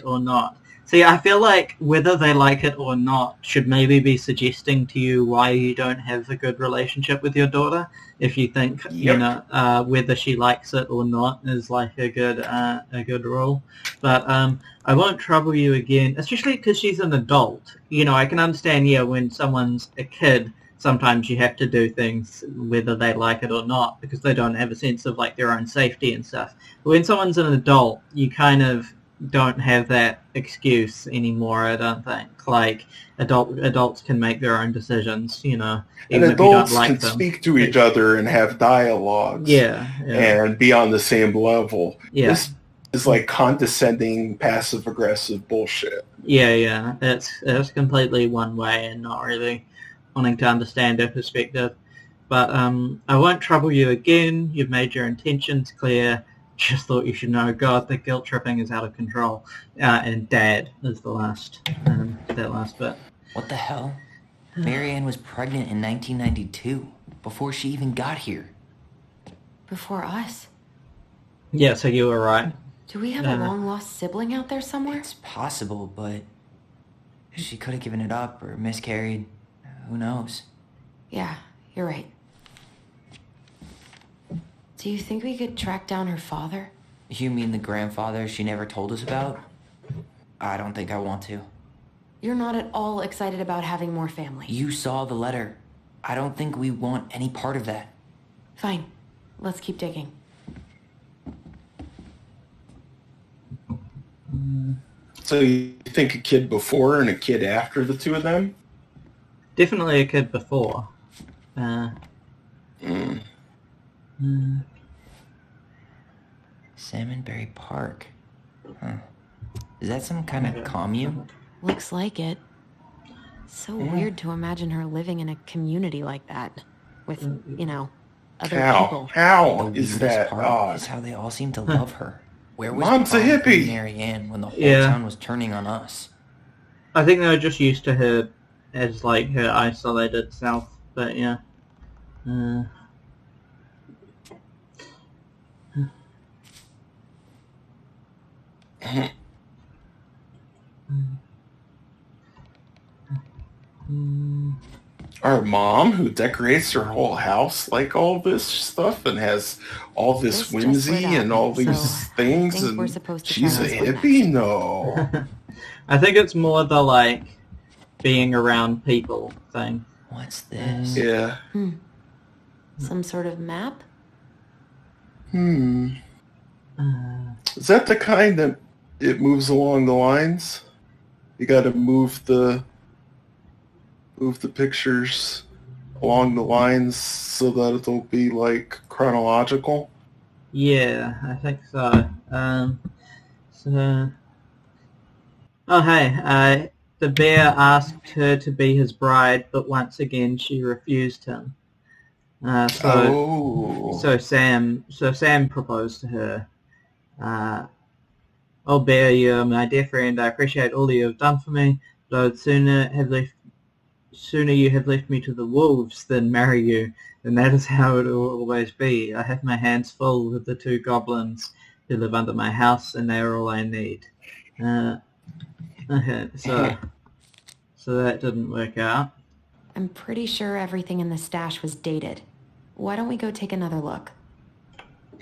or not. See, I feel like whether they like it or not should maybe be suggesting to you why you don't have a good relationship with your daughter. If you think, whether she likes it or not is like a good rule. But I won't trouble you again, especially because she's an adult. I can understand, when someone's a kid, sometimes you have to do things whether they like it or not because they don't have a sense of like their own safety and stuff. But when someone's an adult, you kind of don't have that excuse anymore, I don't think. Like, adults can make their own decisions, even and if you adults don't like can them. speak to each other and have dialogues. Yeah. And be on the same level. Yeah. This is like condescending, passive-aggressive bullshit. Yeah. It's completely one way and not really wanting to understand her perspective. But I won't trouble you again. You've made your intentions clear. Just thought you should know, God, the guilt tripping is out of control. And Dad is the last, that last bit. What the hell? Marianne was pregnant in 1992, before she even got here. Before us? Yeah, so you were right. Do we have a long-lost sibling out there somewhere? It's possible, but she could have given it up or miscarried. Who knows? Yeah, you're right. Do you think we could track down her father? You mean the grandfather she never told us about? I don't think I want to. You're not at all excited about having more family. You saw the letter. I don't think we want any part of that. Fine. Let's keep digging. So you think a kid before and a kid after the two of them? Definitely a kid before. Salmonberry Park. Huh. Is that some kind of commune? Looks like it. So weird to imagine her living in a community like that. With, other people. How is that part odd? Is how they all seem to love her. Where was Mom's a Bob and hippie. Marianne when the whole Yeah. town was turning on us? I think they were just used to her as like her isolated self, but yeah. Our mom, who decorates her whole house like all this stuff and has all this This just whimsy lit up, and all these so things, think we're and supposed to she's a try this one hippie? No. I think it's more the like being around people thing. What's this? Yeah. Some sort of map? Is that the kind that it moves along the lines? You got to move the pictures along the lines so that it'll be like chronological. Yeah, I think so. Oh hey, the bear asked her to be his bride, but once again she refused him. So Sam proposed to her. Oh bear, you're my dear friend. I appreciate all you have done for me, but I would sooner you had left me to the wolves than marry you, and that is how it will always be. I have my hands full with the two goblins who live under my house, and they are all I need. Okay, so that didn't work out. I'm pretty sure everything in the stash was dated. Why don't we go take another look?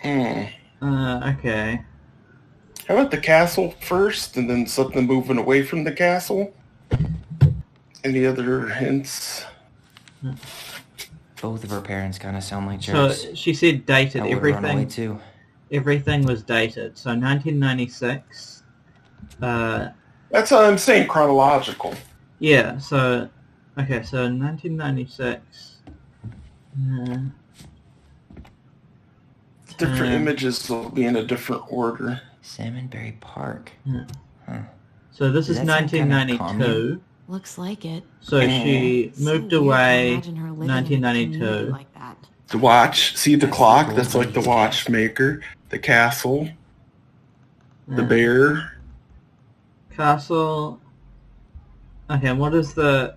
Okay. How about the castle first, and then something moving away from the castle? Any other hints? Both of her parents kind of sound like jerks. So she said dated. I would've run away too. Everything was dated. So 1996. That's what I'm saying, chronological. Yeah, so... Okay, so 1996. Different images will be in a different order. Salmonberry Park. Huh. So this is Is that some kind of 1992. Looks like it. So she moved away imagine her living in a community 1992. like that. The watch, see the clock? That's like the watchmaker. The castle. The bear. Castle. Okay, and what is the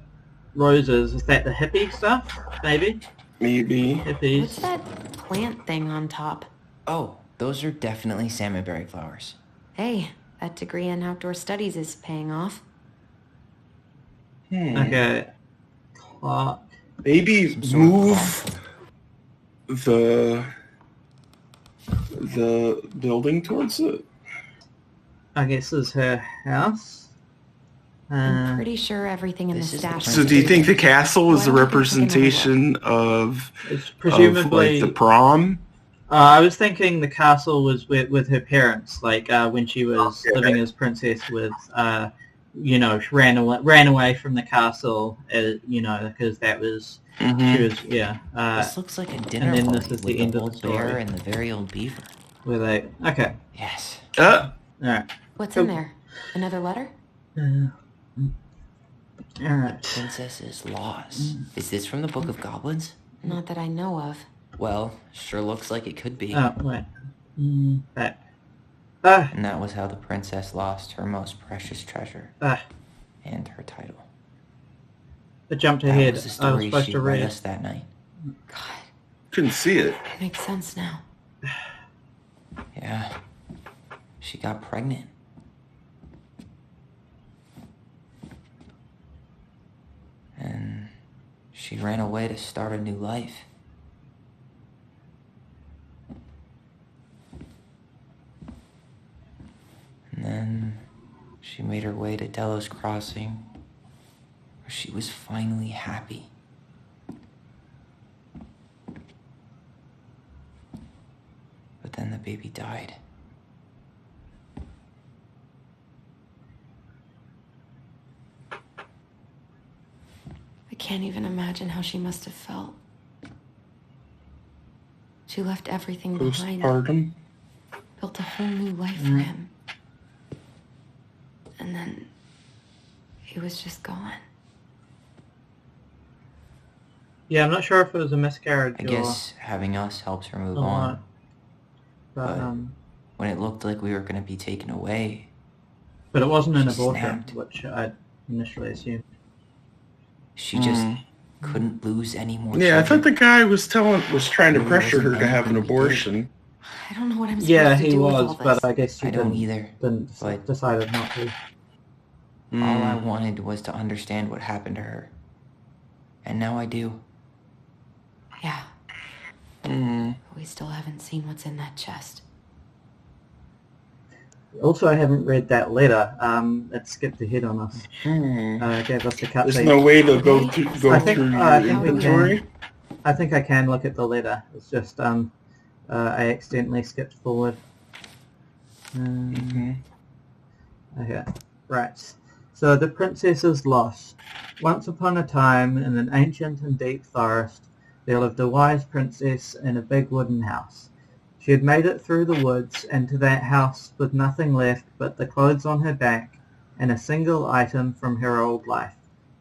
roses? Is that the hippie stuff? Maybe? Maybe. Hippies. What's that plant thing on top? Oh, those are definitely salmonberry flowers. Hey, that degree in outdoor studies is paying off. Okay. Clock. Maybe move the building towards it. I guess this is her house. I'm pretty sure everything in the stash. So do you think the castle is a representation of presumably like the prom? I was thinking the castle was with her parents, like when she was living as princess with, she ran away from the castle, because that was, she was, this looks like a dinner and then party this is with the end of the old bear story. and the very old beaver. Where they, okay. Yes. Alright. What's in there? Another letter? Alright. Princess's Loss. Is this from the Book of Goblins? Not that I know of. Well, sure looks like it could be. Oh, wait. Back. And that was how the princess lost her most precious treasure. And her title. I jumped That ahead. was the I was story supposed she to read read. us that night. Couldn't see it. Makes sense now. Yeah. She got pregnant. And she ran away to start a new life. And then she made her way to Delos Crossing, where she was finally happy. But then the baby died. I can't even imagine how she must have felt. She left everything behind. Postpartum. Built a whole new life for him. And then he was just gone. Yeah, I'm not sure if it was a miscarriage I guess having us helps her move or on. not. But, When it looked like we were going to be taken away, but it wasn't an she abortion, snapped. which I initially assumed. She just couldn't lose any more Yeah, I children. thought the guy was trying to There pressure her wasn't to have an anything he abortion. I don't know what I'm supposed Yeah, to he do with was, all this. but I guess she I don't didn't, either, but decided not to. all I wanted was to understand what happened to her. And now I do. Yeah. We still haven't seen what's in that chest. Also, I haven't read that letter. It skipped ahead on us. Gave us a cut. There's no way to go through your inventory. I think I can look at the letter. It's just I accidentally skipped forward. Okay, right. So the princess is lost. Once upon a time, in an ancient and deep forest, there lived a wise princess in a big wooden house. She had made it through the woods and to that house with nothing left but the clothes on her back and a single item from her old life,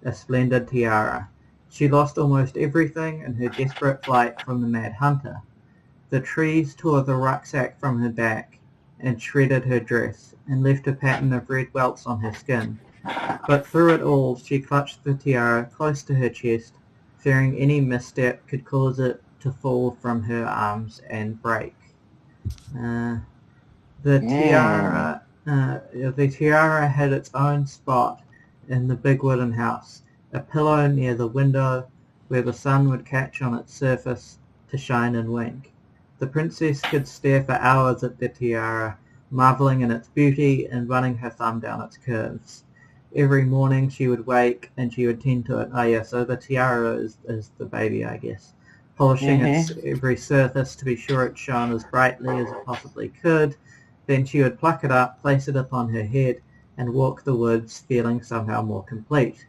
a splendid tiara. She lost almost everything in her desperate flight from the mad hunter. The trees tore the rucksack from her back and shredded her dress and left a pattern of red welts on her skin. But through it all, she clutched the tiara close to her chest, fearing any misstep could cause it to fall from her arms and break. The tiara had its own spot in the big wooden house, a pillow near the window where the sun would catch on its surface to shine and wink. The princess could stare for hours at the tiara, marveling in its beauty and running her thumb down its curves. Every morning she would wake and she would tend to it. Oh yeah, so the tiara is the baby, I guess. Polishing its every surface to be sure it shone as brightly as it possibly could. Then she would pluck it up, place it upon her head, and walk the woods feeling somehow more complete.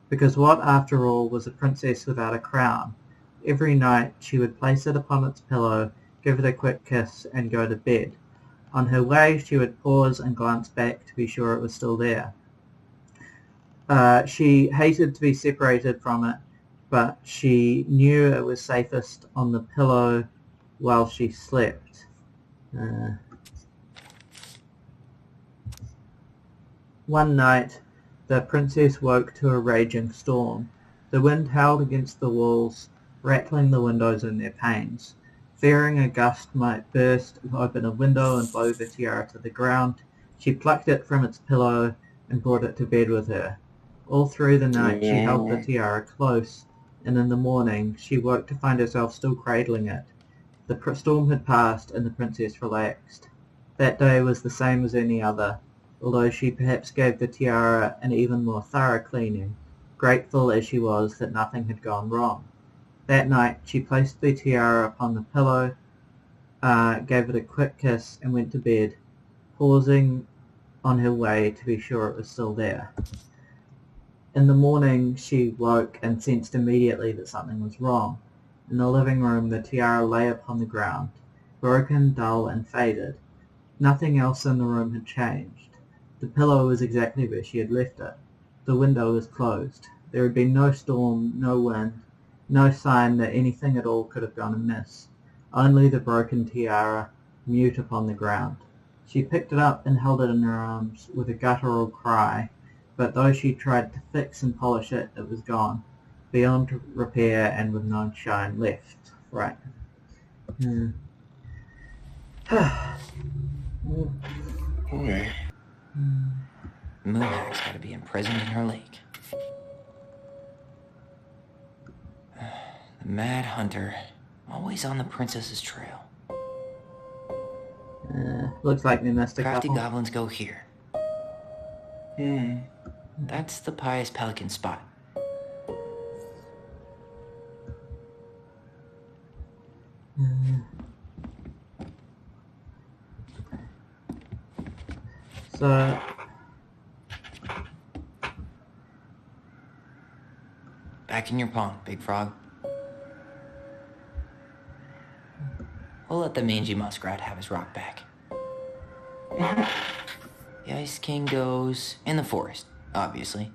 Because what, after all, was a princess without a crown? Every night she would place it upon its pillow, give it a quick kiss, and go to bed. On her way she would pause and glance back to be sure it was still there. She hated to be separated from it, but she knew it was safest on the pillow while she slept. One night, The princess woke to a raging storm. The wind howled against the walls, rattling the windows in their panes. Fearing a gust might burst open a window and blow the tiara to the ground, she plucked it from its pillow and brought it to bed with her. All through the night she held the tiara close, and in the morning she woke to find herself still cradling it. The storm had passed, and the princess relaxed. That day was the same as any other, although she perhaps gave the tiara an even more thorough cleaning, grateful as she was that nothing had gone wrong. That night she placed the tiara upon the pillow, gave it a quick kiss, and went to bed, pausing on her way to be sure it was still there. In the morning she woke and sensed immediately that something was wrong. In the living room the tiara lay upon the ground, broken, dull, and faded. Nothing else in the room had changed. The pillow was exactly where she had left it. The window was closed. There had been no storm, no wind, no sign that anything at all could have gone amiss. Only the broken tiara, mute upon the ground. She picked it up and held it in her arms with a guttural cry, but though she tried to fix and polish it, it was gone, beyond repair and with no shine left. Right. Okay. Moonhack's gotta be imprisoned in her lake. The Mad Hunter, always on the princess's trail. Looks like they missed a Crafty couple. goblins go here. That's the Pious Pelican spot. So... Back in your pond, Big Frog. We'll let the mangy muskrat have his rock back. The Ice King goes in the forest, obviously.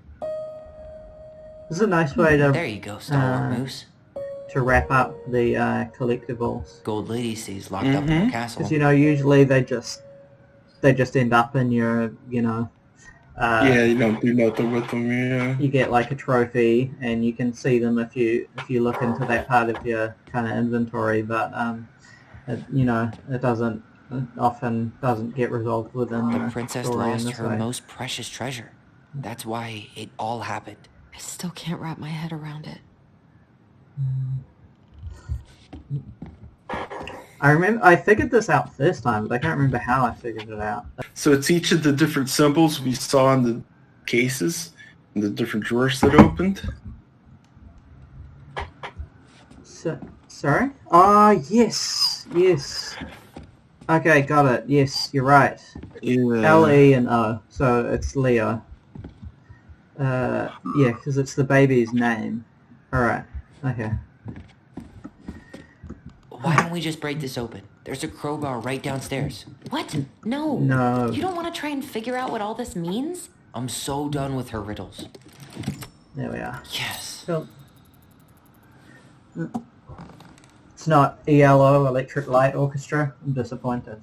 This is a nice way to... There you go, Stalwart Moose. To wrap up the collectibles. Gold Lady stays locked up in the castle. Because, usually they just end up in your, yeah, you don't do nothing with them, yeah. You get like a trophy, and you can see them if you look into that part of your kind of inventory, but it often doesn't get resolved within the the princess story lost in this her way. most precious treasure. That's why it all happened. I still can't wrap my head around it. I figured this out first time, but I can't remember how I figured it out. So it's each of the different symbols we saw in the cases, and the different drawers that opened. Sorry? Yes. Okay, got it. Yes, you're right. Yeah. L, E, and O. So it's Leo. Yeah, because it's the baby's name. Alright, okay. Why don't we just break this open? There's a crowbar right downstairs. What? No. No. You don't want to try and figure out what all this means? I'm so done with her riddles. There we are. Yes. Cool. It's not ELO, Electric Light Orchestra. I'm disappointed.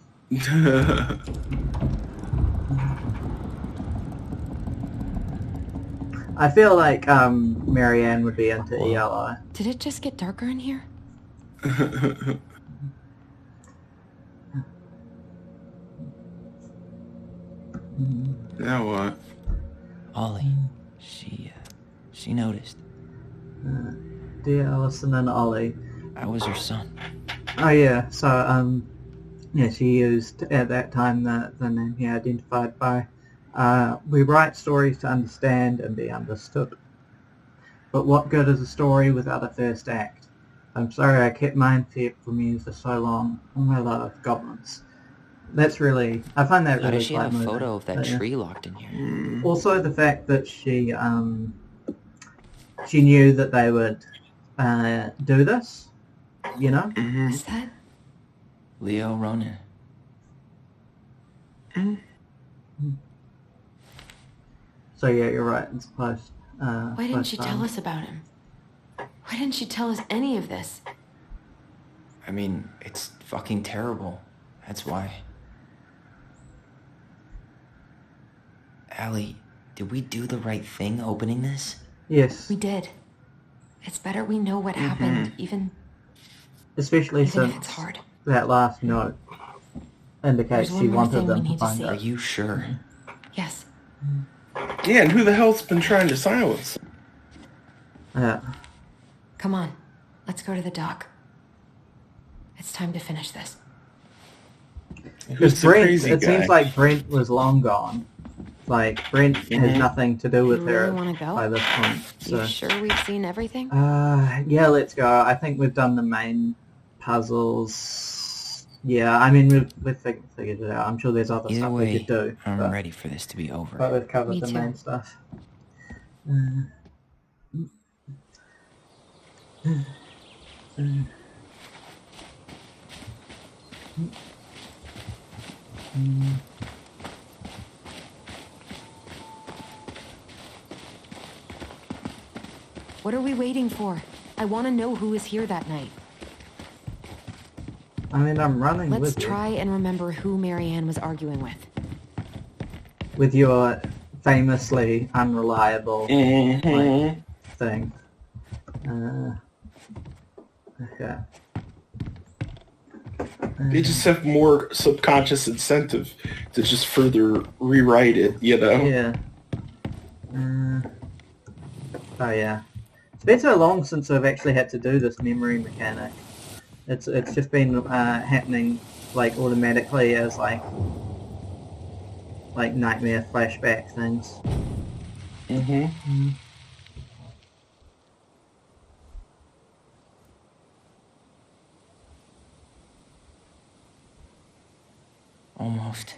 I feel like Marianne would be into ELO. Did it just get darker in here? Now what? Ollie, she noticed. Dear Allison and Ollie. I was her son. Oh yeah, so yeah, she used at that time the name he identified by. We write stories to understand and be understood. But what good is a story without a first act? I'm sorry I kept mine from you for so long. Oh my love, goblins. That's really, I find that How really does she have a moving. photo of that But, yeah. tree locked in here? Also the fact that she knew that they would do this, Is that? Leo Ronan. So yeah, you're right, it's post. Why didn't she tell us about him? Why didn't she tell us any of this? I mean, it's fucking terrible. That's why. Allie, Did we do the right thing opening this? Yes. We did. It's better we know what happened, especially even if since it's hard. that last note indicates There's she one more wanted thing them we to need to find see. out. Are you sure? Yes. Yeah, and who the hell's been trying to silence? Yeah. Come on. Let's go to the dock. It's time to finish this. Who's the Brent, crazy it guy? seems like Brent was long gone. Like, Brent has nothing to do with You really her wanna go? by this point. So. You sure we've seen everything? Yeah, let's go. I think we've done the main puzzles. Yeah, I mean, we've figured it out. I'm sure there's other Either stuff way, we could do. I'm but, ready for this to be over. But we've covered Me the too. main stuff. What are we waiting for? I want to know who was here that night. I mean, I'm running Let's with you. try and remember who Marianne was arguing with. With your famously unreliable like, thing. Okay. They just have more subconscious incentive to just further rewrite it, you know? Yeah. Oh yeah. It's been so long since I've actually had to do this memory mechanic. It's just been happening like automatically as like nightmare flashback things. Almost.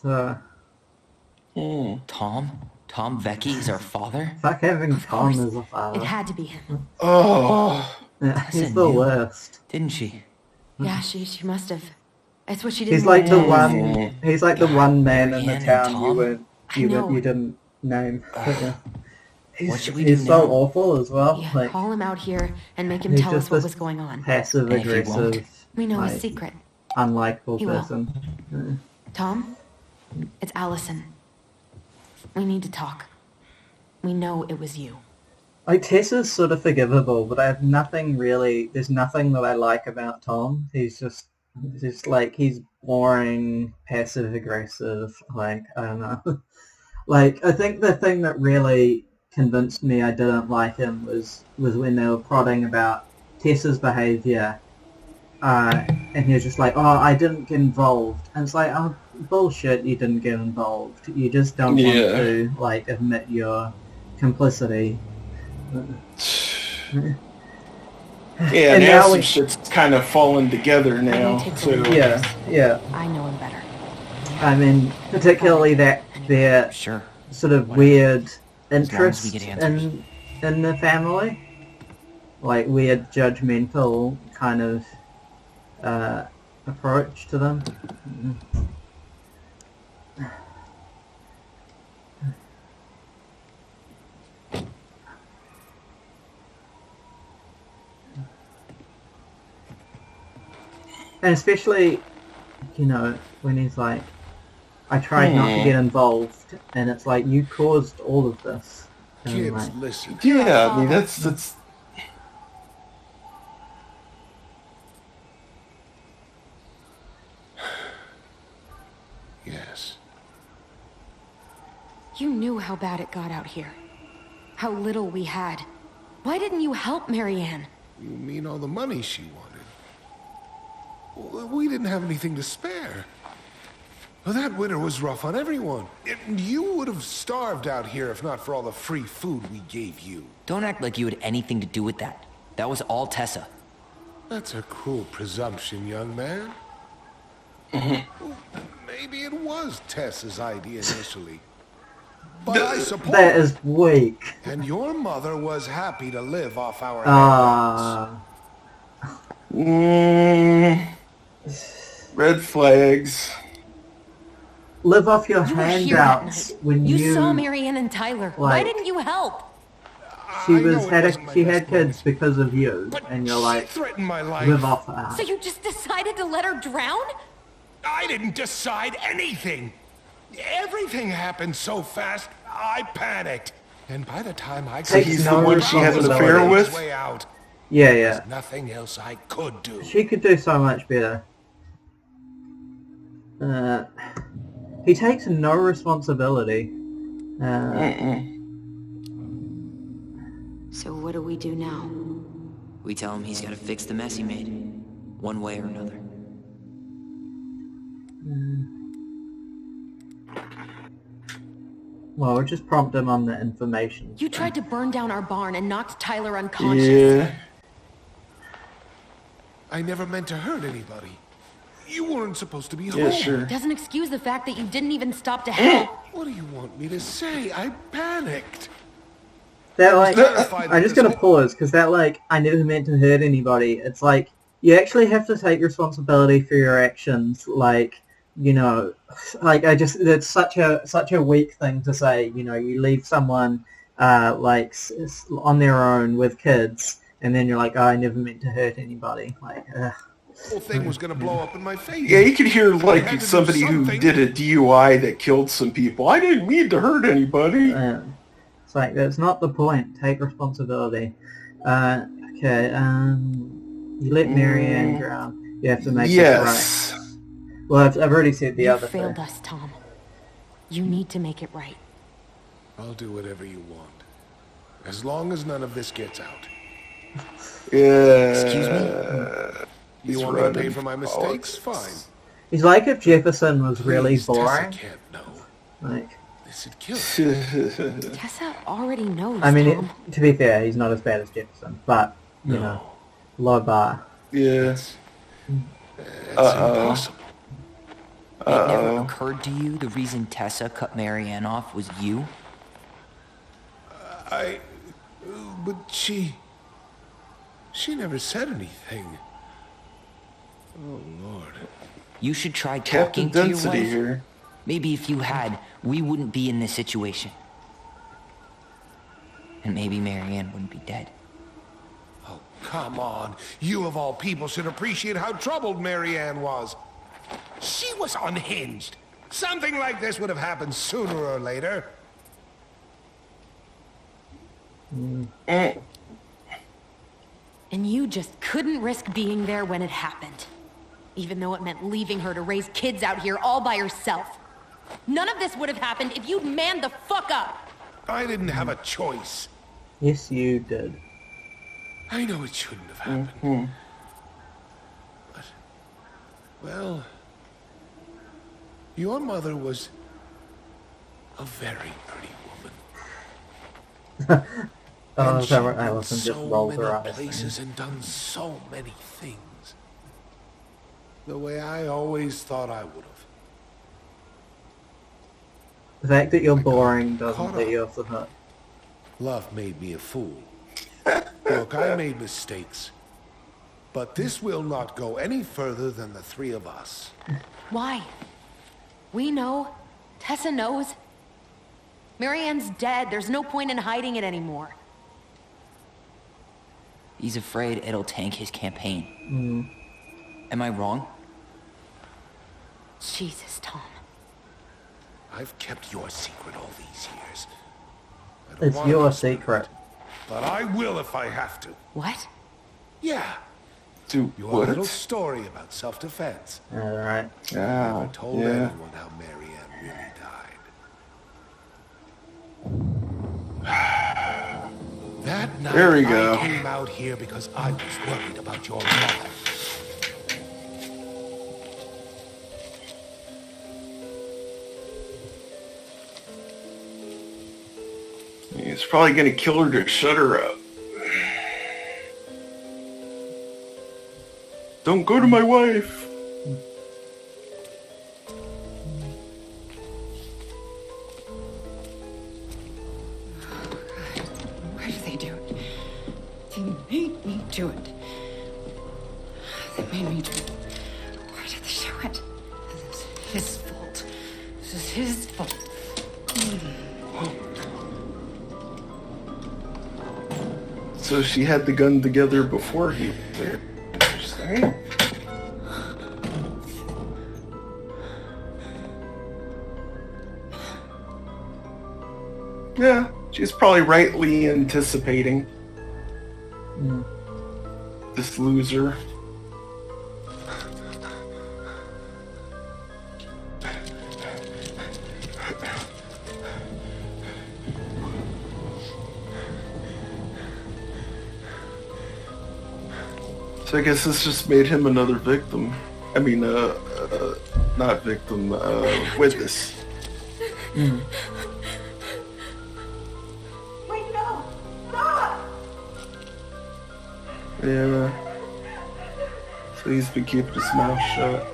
So. Tom? Tom Vecchi is our father? Fuck having Tom as a father. It had to be him. Oh. Yeah, he's the worst. Didn't she? Yeah, she must have. It's what she didn't He's like the want. one. He's like the one man in the Marianne and town Tom? you didn't name. What should we He's do so now? awful as well. Yeah, Like call him out here and make him he's tell us just what this was going on. passive And if he won't? aggressive. We know like, his secret. Unlikable He will. person. Tom? It's Allison. We need to talk. We know it was you. Like Tessa's sort of forgivable, but I have nothing really. There's nothing that I like about Tom. He's just like he's boring, passive aggressive. Like I don't know. Like I think the thing that really convinced me I didn't like him was when they were prodding about Tessa's behavior, and he was just like, "Oh, I didn't get involved," and it's like, "Oh, bullshit! You didn't get involved. You just don't want to like admit your complicity." Yeah, and now now some shit's kind of fallen together now. So yeah. I know him better. I mean, particularly that their sort of weird interest in the family, like weird judgmental kind of approach to them. And especially, you know, when he's like, I tried not to get involved, and it's like, you caused all of this. And Kids, like, listen. yeah, I mean that's Yes. You knew how bad it got out here. How little we had. Why didn't you help Marianne? You mean all the money she wanted? We didn't have anything to spare. Well, that winter was rough on everyone. You would have starved out here if not for all the free food we gave you. Don't act like you had anything to do with that. That was all Tessa. That's a cruel presumption, young man. Maybe it was Tessa's idea initially. But I suppose that is weak. And your mother was happy to live off our red flags. Live off your You were here that handouts night. when You saw Marianne and Tyler. Why like- didn't you help? She had kids because of you, and you're like, threatened my life. Live off her. So you just decided to let her drown? I didn't decide anything. Everything happened so fast, I panicked. And by the time I So he's the one she has an affair with? Yeah. There's nothing else I could do. She could do so much better. He takes no responsibility. So what do we do now? We tell him he's got to fix the mess he made, one way or another. Well, we'll just prompt him on the information. You tried to burn down our barn and knocked Tyler unconscious. Yeah. I never meant to hurt anybody. You weren't supposed to be home. Yeah, sure. Doesn't excuse the fact that you didn't even stop to help. What do you want me to say? I panicked. That like, I'm just gonna pause because that like, I never meant to hurt anybody. It's like you actually have to take responsibility for your actions. Like, you know, like it's such a weak thing to say. You know, you leave someone like on their own with kids, and then you're like, oh, I never meant to hurt anybody. Like, The whole thing was gonna blow up in my face. Yeah, you could hear like somebody who did a DUI that killed some people. I didn't mean to hurt anybody. It's like, that's not the point. Take responsibility. Okay, you let Marianne drown. You have to make it right. Well, I've already said the other thing. You failed us, Tom. You need to make it right. I'll do whatever you want. As long as none of this gets out. Yeah. Excuse me? You want me to pay for my mistakes? Fine. He's like if Jefferson was really boring. Tessa can't know. Like, this would kill her. Tessa already knows, I mean, Tom. to be fair, he's not as bad as Jefferson, but, you know, low bar. Yeah. That's impossible. It never occurred to you the reason Tessa cut Marianne off was you? But she never said anything. Oh, Lord. You should try talking to your wife. Here. Maybe if you had, we wouldn't be in this situation. And maybe Marianne wouldn't be dead. Oh, come on. You of all people should appreciate how troubled Marianne was. She was unhinged. Something like this would have happened sooner or later. And you just couldn't risk being there when it happened. Even though it meant leaving her to raise kids out here all by herself. None of this would have happened if you'd manned the fuck up. I didn't have a choice. Yes, you did. I know it shouldn't have happened. But, well, your mother was a very pretty woman. Allison just rolls her eyes. Places and done so many things. The way I always thought I would have. The fact that you're boring doesn't let you off the hook. Love made me a fool. Look, I made mistakes. But this will not go any further than the three of us. Why? We know. Tessa knows. Marianne's dead. There's no point in hiding it anymore. He's afraid it'll tank his campaign. Am I wrong? Jesus, Tom. I've kept your secret all these years. It's your secret. But I will if I have to. What? Yeah. Do your what? little story about self-defense. Alright. I told anyone how Marianne really died. That night There we go. I came out here because I was worried about your mother. He's probably going to kill her to shut her up. Don't go to my wife. Why did they do it? They made me do it. They made me do it. Why did they do it? This is his fault. This is his fault. So she had the gun together before he was there. Interesting. Yeah, she's probably rightly anticipating this loser. So I guess this just made him another victim. I mean, not victim, witness. Wait, no! Stop! Yeah. So he's been keeping his mouth shut.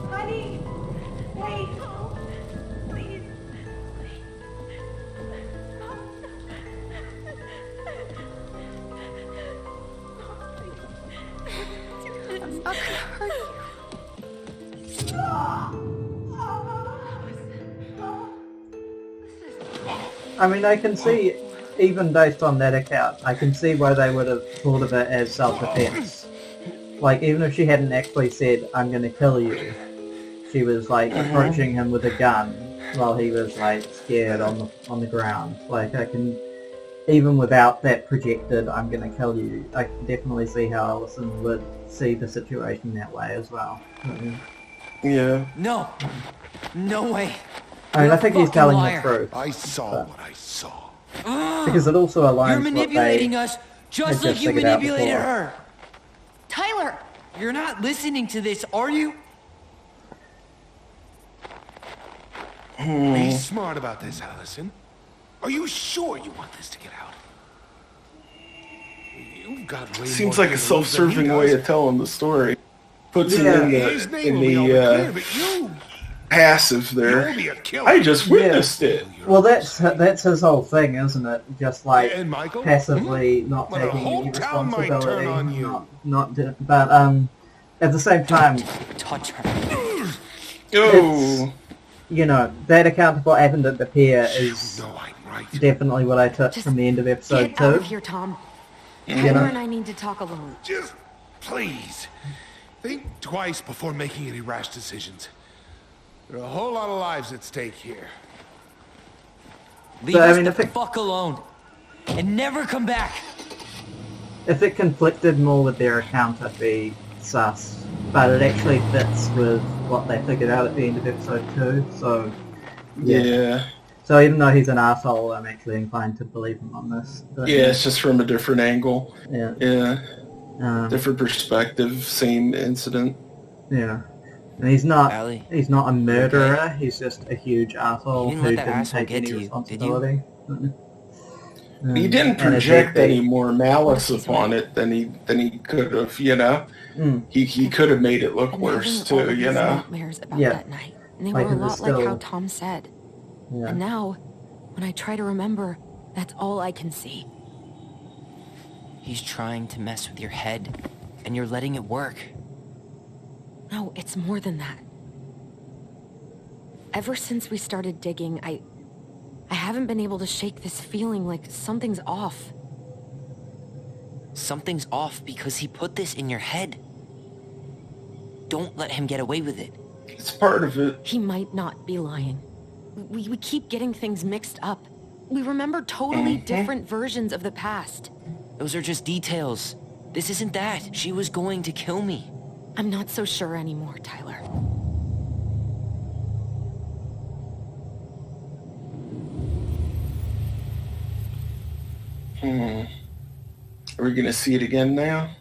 Honey! Wait! Please. I'm not gonna hurt you. I mean, I can see, even based on that account, I can see why they would have thought of it as self-defense. Like, even if she hadn't actually said, I'm gonna kill you, she was, like, approaching him with a gun while he was, like, scared on the ground. Like, I can, even without that projected, I'm gonna kill you, I can definitely see how Allison would see the situation that way as well. Yeah. No. No way. I mean, I think he's telling the truth. I saw what I saw. Because it also aligns You're with manipulating what us they just had like you figured out manipulated before. her. Tyler, you're not listening to this, are you? Be smart about this, Allison. Are you sure you want this to get out? You've got way Seems more like a to lose than he self-serving way does. of telling the story. Puts Yeah. it His in name will the be on the clear, but you passive there. You'll be a killer. I just witnessed it. Well, that's his whole thing, isn't it? Just like And Michael? passively not Well, the taking whole any town might turn responsibility, on you. but at the same time, touch her. Oh, you know, that account of what happened at the pier is definitely what I took from the end of episode Get out 2. of here, Tom. You Tyler know? and I need to talk alone. Just please think twice before making any rash decisions. There are a whole lot of lives at stake here. Leave But, I us mean, the if it- fuck alone. And never come back. If it conflicted more with their account, I'd be sus. But it actually fits with what they figured out at the end of episode 2, so... yeah. So even though he's an asshole, I'm actually inclined to believe him on this. But, Yeah, it's just from a different angle. Yeah. Yeah. Different perspective, same incident. Yeah. And he's not Allie, a murderer, he's just a huge asshole You didn't who let that didn't asshole take get any to you, did you? responsibility. He didn't And a project deadbeat. any more malice upon it than he could have, you know. He could have made it look I'm worse having all too, of you these know. nightmares about Yeah. that night. And they Like, were a it was lot like how still- Tom said. Yeah. And now, when I try to remember, that's all I can see. he's trying to mess with your head, and you're letting it work. No, it's more than that. Ever since we started digging, I haven't been able to shake this feeling like something's off. Something's off because he put this in your head. Don't let him get away with it. It's part of it. He might not be lying. We keep getting things mixed up. We remember totally different versions of the past. Those are just details. This isn't that. She was going to kill me. I'm not so sure anymore, Tyler. Are we gonna see it again now?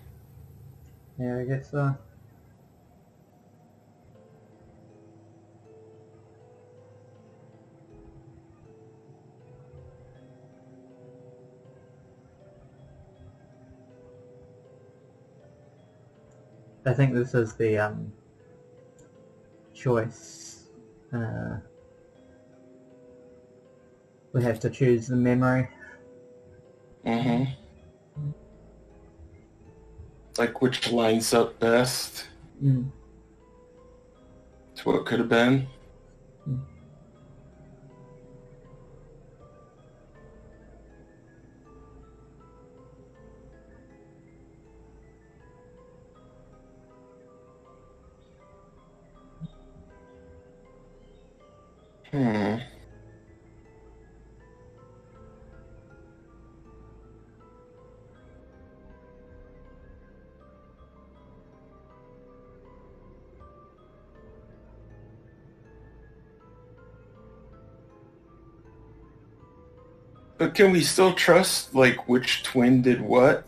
Yeah, I guess so. I think this is the choice. We have to choose the memory. Like which lines up best to what it could have been. But can we still trust, like, which twin did what?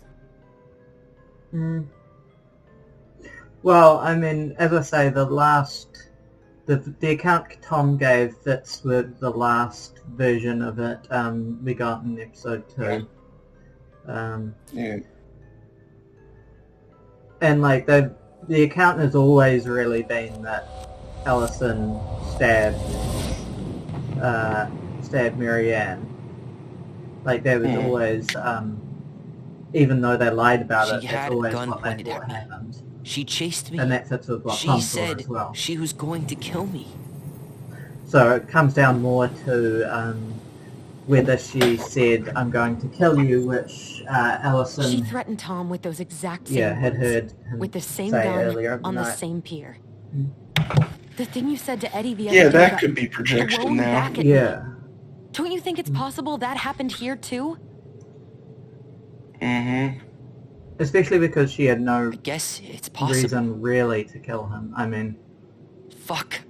Well, I mean, as I say, the account Tom gave fits with the last version of it we got in episode 2. Yeah. And like the account has always really been that Allison stabbed Marianne. Like there was always, even though they lied about it, that's always what they thought happened. She chased me. And that fits with what She Tom said thought as well. she was going to kill me. So it comes down more to whether she said, "I'm going to kill you," which Allison... She threatened Tom with those exact same had heard words, with the same say gun earlier on the night. same pier. The thing you said to Eddie the other Yeah, day that about could be projection throwing now. back at me. Yeah. Don't you think it's possible that happened here too? Especially because she had no guess it's possible. reason really to kill him. I mean... Fuck.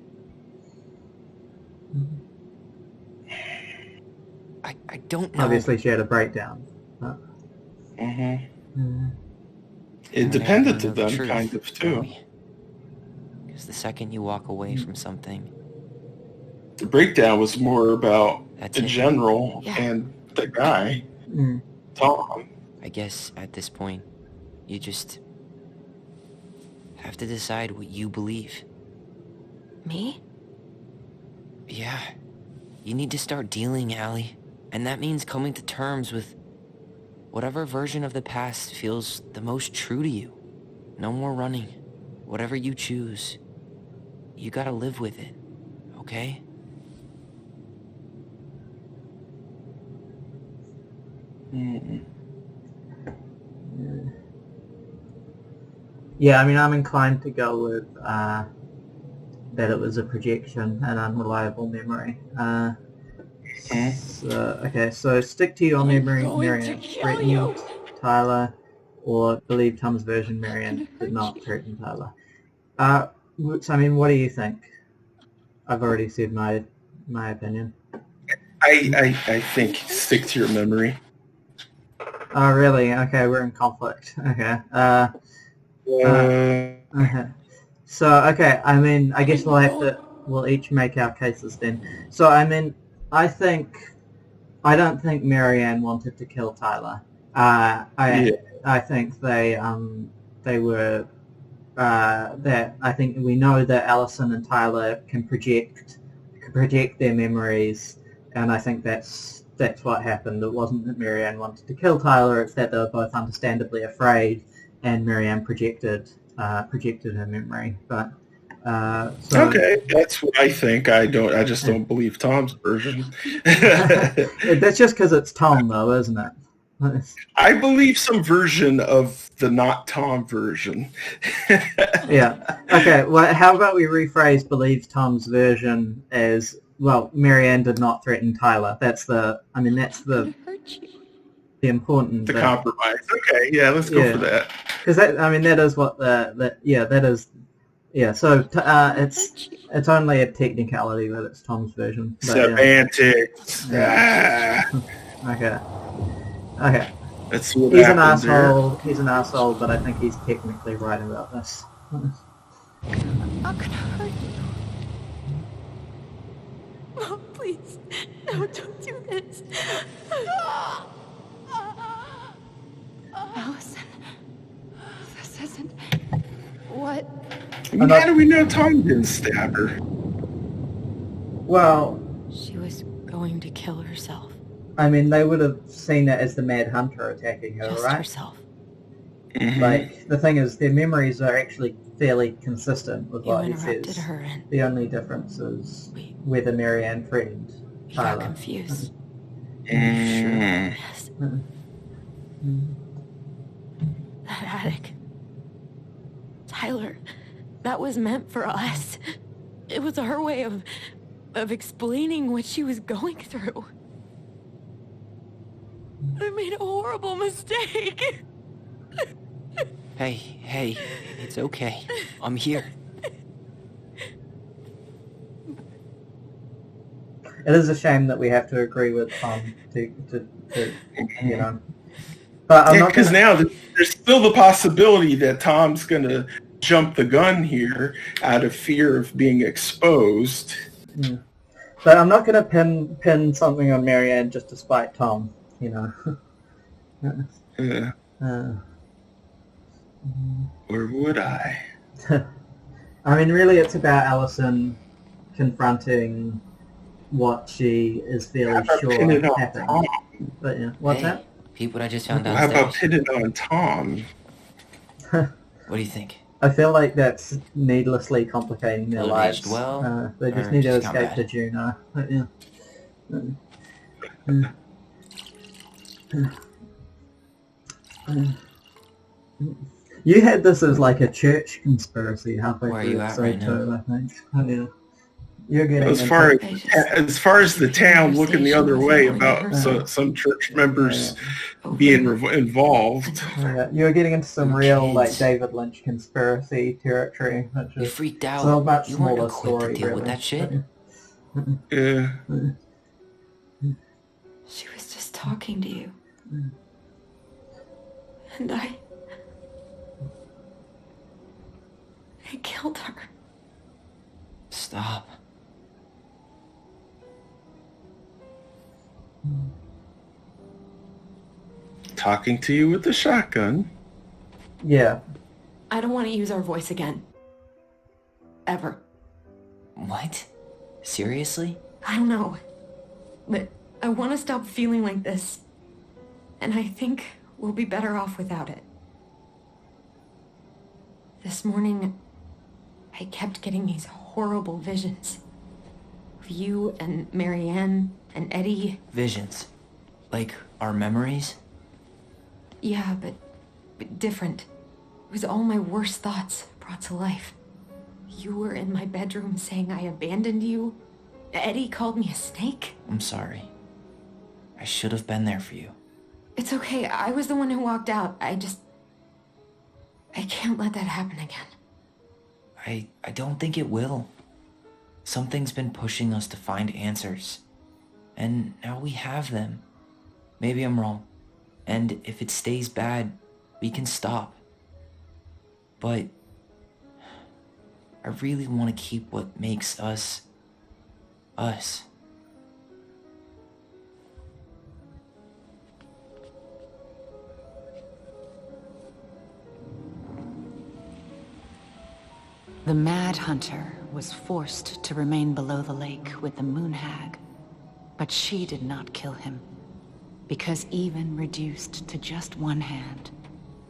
I don't know. Obviously she had a breakdown. But... It depended to them, kind of, too. Because the second you walk away from something... The breakdown was more about the it. general and the guy, Tom. I guess at this point, you just have to decide what you believe. Me? Yeah. You need to start dealing, Allie. And that means coming to terms with whatever version of the past feels the most true to you. No more running. Whatever you choose, you gotta live with it, okay? Yeah, I mean, I'm inclined to go with that it was a projection, an unreliable memory. So stick to your memory, Marianne threatened Tyler, or believe Tom's version, Marianne did not threaten Tyler. So, I mean, what do you think? I've already said my opinion. I think stick to your memory. Oh, really? Okay, we're in conflict. Okay. Okay. So, okay, I mean, I guess we'll each make our cases then. So, I mean, I don't think Marianne wanted to kill Tyler. I think they were, I think we know that Allison and Tyler can project their memories, and I think that's what happened. It wasn't that Marianne wanted to kill Tyler, it's that they were both understandably afraid, and Marianne projected her memory. But okay, that's what I think. I just don't believe Tom's version. That's just because it's Tom, though, isn't it? I believe some version of the not Tom version. Yeah. Okay. Well, how about we rephrase believes Tom's version as, well, Marianne did not threaten Tyler. That's the important bit. Compromise. Okay. Yeah. Let's go for that. Because that is what that is. Yeah. So it's only a technicality that it's Tom's version. But, semantics. Yeah. Okay. Okay. Let's see what he's an happens asshole. there. He's an asshole, but I think he's technically right about this. I'm not gonna hurt you. Mom, please. No, don't do this. Allison. This isn't... What? I mean, how do we know Tom didn't stab her? Well, she was going to kill herself. I mean, they would have seen it as the Mad Hunter attacking her, Just right? herself. Like, the thing is, their memories are actually fairly consistent with what he interrupted says. her and The only difference is whether Marianne threatened he Tyler. got confused. Sure. Yes. That attic. Tyler, that was meant for us. It was her way of explaining what she was going through. I made a horrible mistake. Hey, it's okay. I'm here. It is a shame that we have to agree with Tom to you know. But I'm not because gonna... now there's still the possibility that Tom's going to jump the gun here out of fear of being exposed. But I'm not going to pin something on Marianne just to spite Tom, you know. Yeah. Or would I? I mean, really, it's about Allison confronting what she is fairly sure happened. But yeah, what's that? Peep what I just found How downstairs. about pinning it on Tom? What do you think? I feel like that's needlessly complicating their Will it lives. aged well, They just or need to just gone escape bad? to Juno. But yeah. You had this as like a church conspiracy halfway Where are through you at episode right now? 2, I think. Oh, yeah. You're getting As far as the town looking the other way about some church members being involved. You're getting into some real like David Lynch conspiracy territory, which is freaked out. so much You weren't smaller equipped to story. deal with really. that shit. Yeah. She was just talking to you. And I killed her. Stop. Talking to you with the shotgun. Yeah. I don't want to use our voice again. Ever. What? Seriously? I don't know. But I want to stop feeling like this. And I think we'll be better off without it. This morning, I kept getting these horrible visions. Of you and Marianne and Eddie. Visions? Like our memories? Yeah, but different. It was all my worst thoughts brought to life. You were in my bedroom saying I abandoned you. Eddie called me a snake. I'm sorry. I should have been there for you. It's okay. I was the one who walked out. I can't let that happen again. I don't think it will. Something's been pushing us to find answers. And now we have them. Maybe I'm wrong. And if it stays bad, we can stop. But I really want to keep what makes us, us. The Mad Hunter was forced to remain below the lake with the Moon Hag, but she did not kill him, because even reduced to just one hand,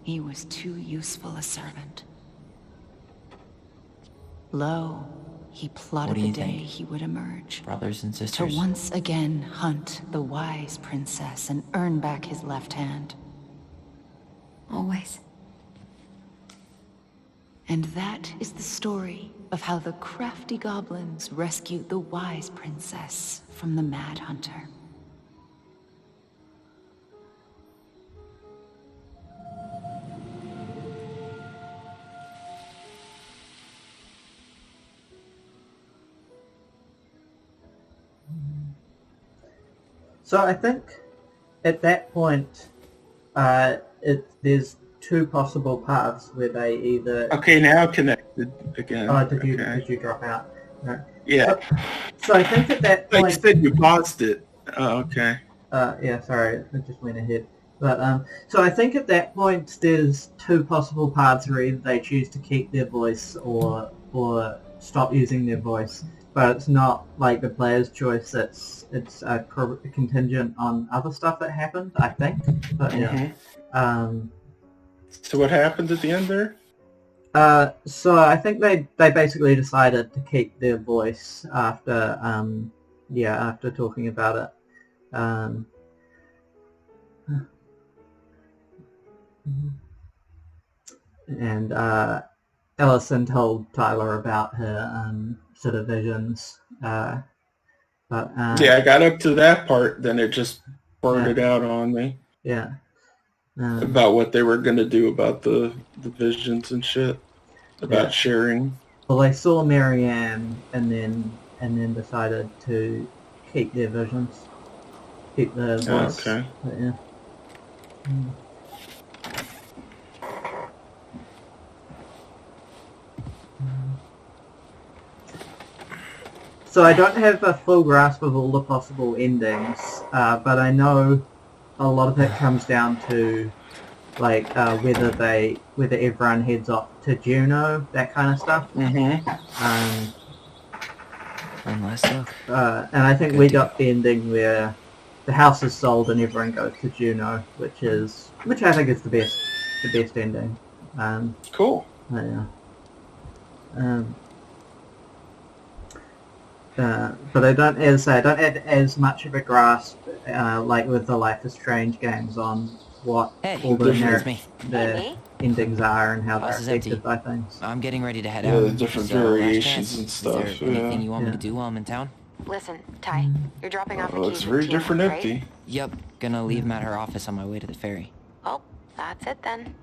he was too useful a servant. Lo, he plotted the day he would emerge. Brothers and To sisters? once again hunt the wise princess and earn back his left hand. Always. And that is the story of how the crafty goblins rescued the wise princess from the Mad Hunter. So I think at that point, there's two possible paths where they either... Okay, now connected again. Oh, did you drop out? No. Yeah. So I think at that point... Like you said, you paused it. Oh, okay. Yeah, sorry, I just went ahead. But so I think at that point there's two possible paths where either they choose to keep their voice or stop using their voice. But it's not like the player's choice. It's contingent on other stuff that happened, I think. But yeah. So what happened at the end there? So I think they basically decided to keep their voice after after talking about it. And Ellison told Tyler about her sort of visions. But yeah, I got up to that part, then it just blurted out on me. Yeah. About what they were going to do about the visions and shit. About sharing. Well, they saw Marianne and then decided to keep their visions. Keep the voice. Okay. But, yeah. So I don't have a full grasp of all the possible endings, but I know a lot of it comes down to like whether everyone heads off to Juneau, that kind of stuff. Unless look. And I think we got the ending where the house is sold and everyone goes to Juneau, which I think is the best ending. Cool. Yeah. But I don't have as much of a grasp, like with the Life is Strange games, on what all the endings are and how they're affected by things. I'm getting ready to head out. The different variations and stuff. Is there anything you want me to do while I'm in town? Listen, Ty, you're dropping off the keys. Looks very different empty. Right? Yep, gonna leave him at her office on my way to the ferry. Oh, that's it then.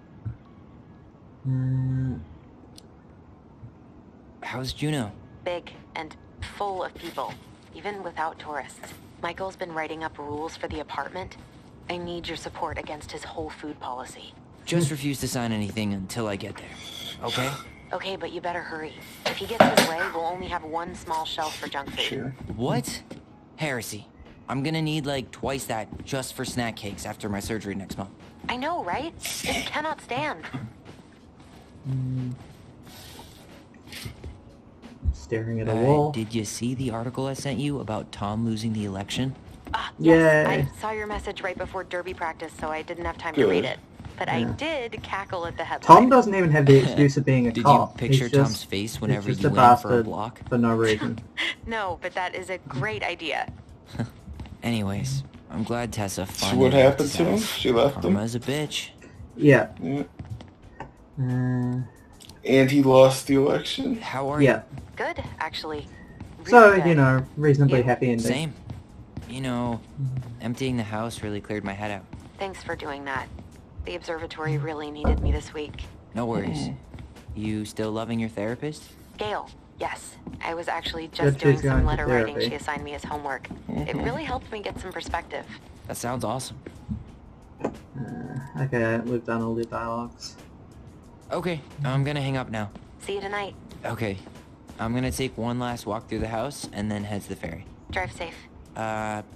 How's Juneau? Big and full of people, even without tourists. Michael's been writing up rules for the apartment. I need your support against his whole food policy. Just refuse to sign anything until I get there, okay? Okay, but you better hurry. If he gets his way, we'll only have one small shelf for junk food. Sure. What? Heresy. I'm gonna need like twice that just for snack cakes after my surgery next month. I know, right? This cannot stand. Staring at a wall. Did you see the article I sent you about Tom losing the election? Yes, I saw your message right before derby practice, so I didn't have time to read it. But I did cackle at the headline. Tom doesn't even have the excuse of being a cop. Did you picture Tom's face whenever you went for a block? For no reason. No, but that is a great idea. Anyways, I'm glad Tessa finally... So what happened to him? She left him? Karma's a bitch. Yeah. And he lost the election? How are you? Good, actually. Really so, good. Reasonably happy ending. Same. Emptying the house really cleared my head out. Thanks for doing that. The observatory really needed me this week. No worries. You still loving your therapist? Gail, yes. I was actually just doing some letter writing she assigned me as homework. It really helped me get some perspective. That sounds awesome. Okay, we've done all the dialogues. Okay, I'm gonna hang up now. See you tonight. Okay. I'm gonna take one last walk through the house and then head to the ferry. Drive safe.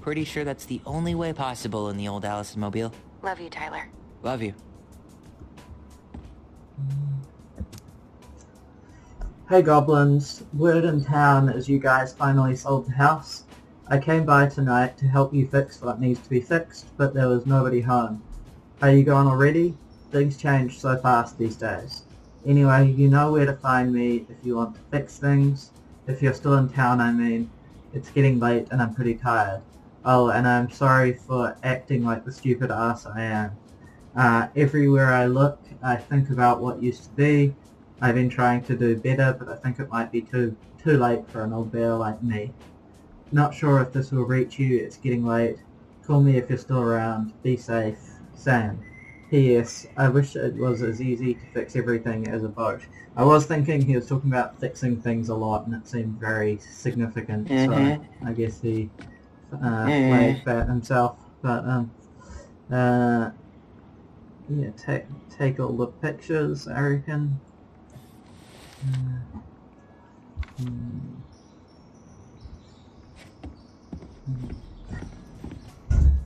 Pretty sure that's the only way possible in the old Allison mobile. Love you, Tyler. Love you. Hey goblins, word in town is you guys finally sold the house. I came by tonight to help you fix what needs to be fixed, but there was nobody home. Are you gone already? Things change so fast these days. Anyway, you know where to find me if you want to fix things. If you're still in town, I mean. It's getting late and I'm pretty tired. Oh, and I'm sorry for acting like the stupid ass I am. Everywhere I look, I think about what used to be. I've been trying to do better, but I think it might be too late for an old bear like me. Not sure if this will reach you. It's getting late. Call me if you're still around. Be safe. Sam. P.S. I wish it was as easy to fix everything as a boat. I was thinking he was talking about fixing things a lot, and it seemed very significant, so I guess he flagged that himself. But, yeah, take all the pictures, I reckon.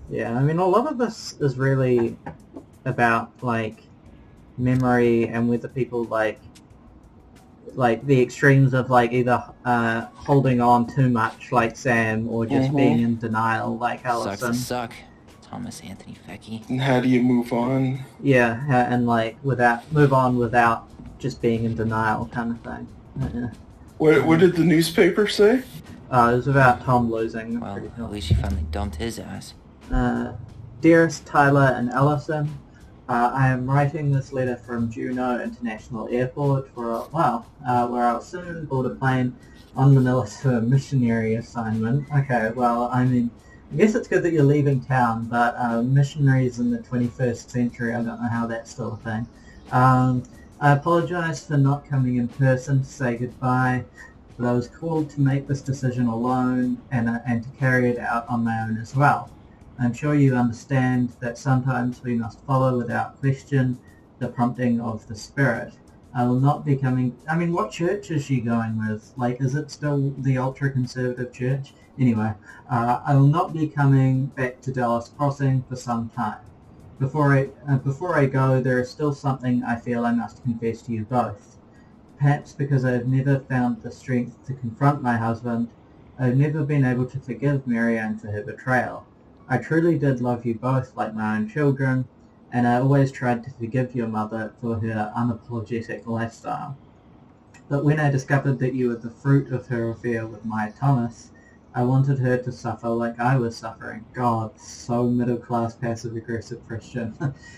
Yeah, I mean, a lot of this is really about, like, memory and whether people, like the extremes of, like, either holding on too much, like Sam, or just being in denial, like Allison. Sucks to suck. Thomas Anthony Fecky. And how do you move on? Yeah, and, like, move on without just being in denial kind of thing. Yeah. What did the newspaper say? It was about Tom losing. Well, at least she finally dumped his ass. Dearest Tyler and Allison, I am writing this letter from Juneau International Airport where I was soon board a plane on Manila to a missionary assignment. Okay, well, I mean, I guess it's good that you're leaving town, but missionaries in the 21st century, I don't know how that's still a thing. I apologize for not coming in person to say goodbye, but I was called to make this decision alone and to carry it out on my own as well. I'm sure you understand that sometimes we must follow without question the prompting of the Spirit. I will not be coming... I mean, what church is she going with? Like, is it still the ultra-conservative church? Anyway, I will not be coming back to Dallas Crossing for some time. Before I go, there is still something I feel I must confess to you both. Perhaps because I have never found the strength to confront my husband, I have never been able to forgive Marianne for her betrayal. I truly did love you both like my own children, and I always tried to forgive your mother for her unapologetic lifestyle. But when I discovered that you were the fruit of her affair with my Thomas, I wanted her to suffer like I was suffering. God, so middle-class, passive-aggressive Christian.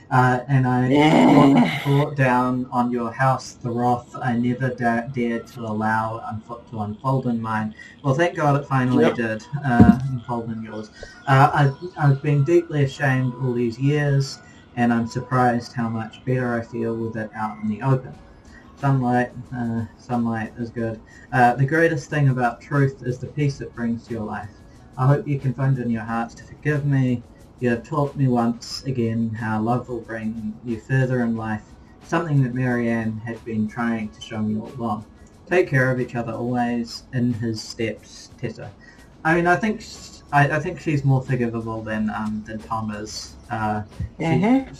And I brought down on your house the wrath I never dared to allow to unfold in mine. Well, thank God it finally did unfold in yours. I've been deeply ashamed all these years, and I'm surprised how much better I feel with it out in the open. Sunlight is good. The greatest thing about truth is the peace it brings to your life. I hope you can find in your hearts to forgive me. You have taught me once again how love will bring you further in life, something that Marianne had been trying to show me all along. Take care of each other always. In his steps, Tessa. I mean, I think she's more forgivable than Tom is.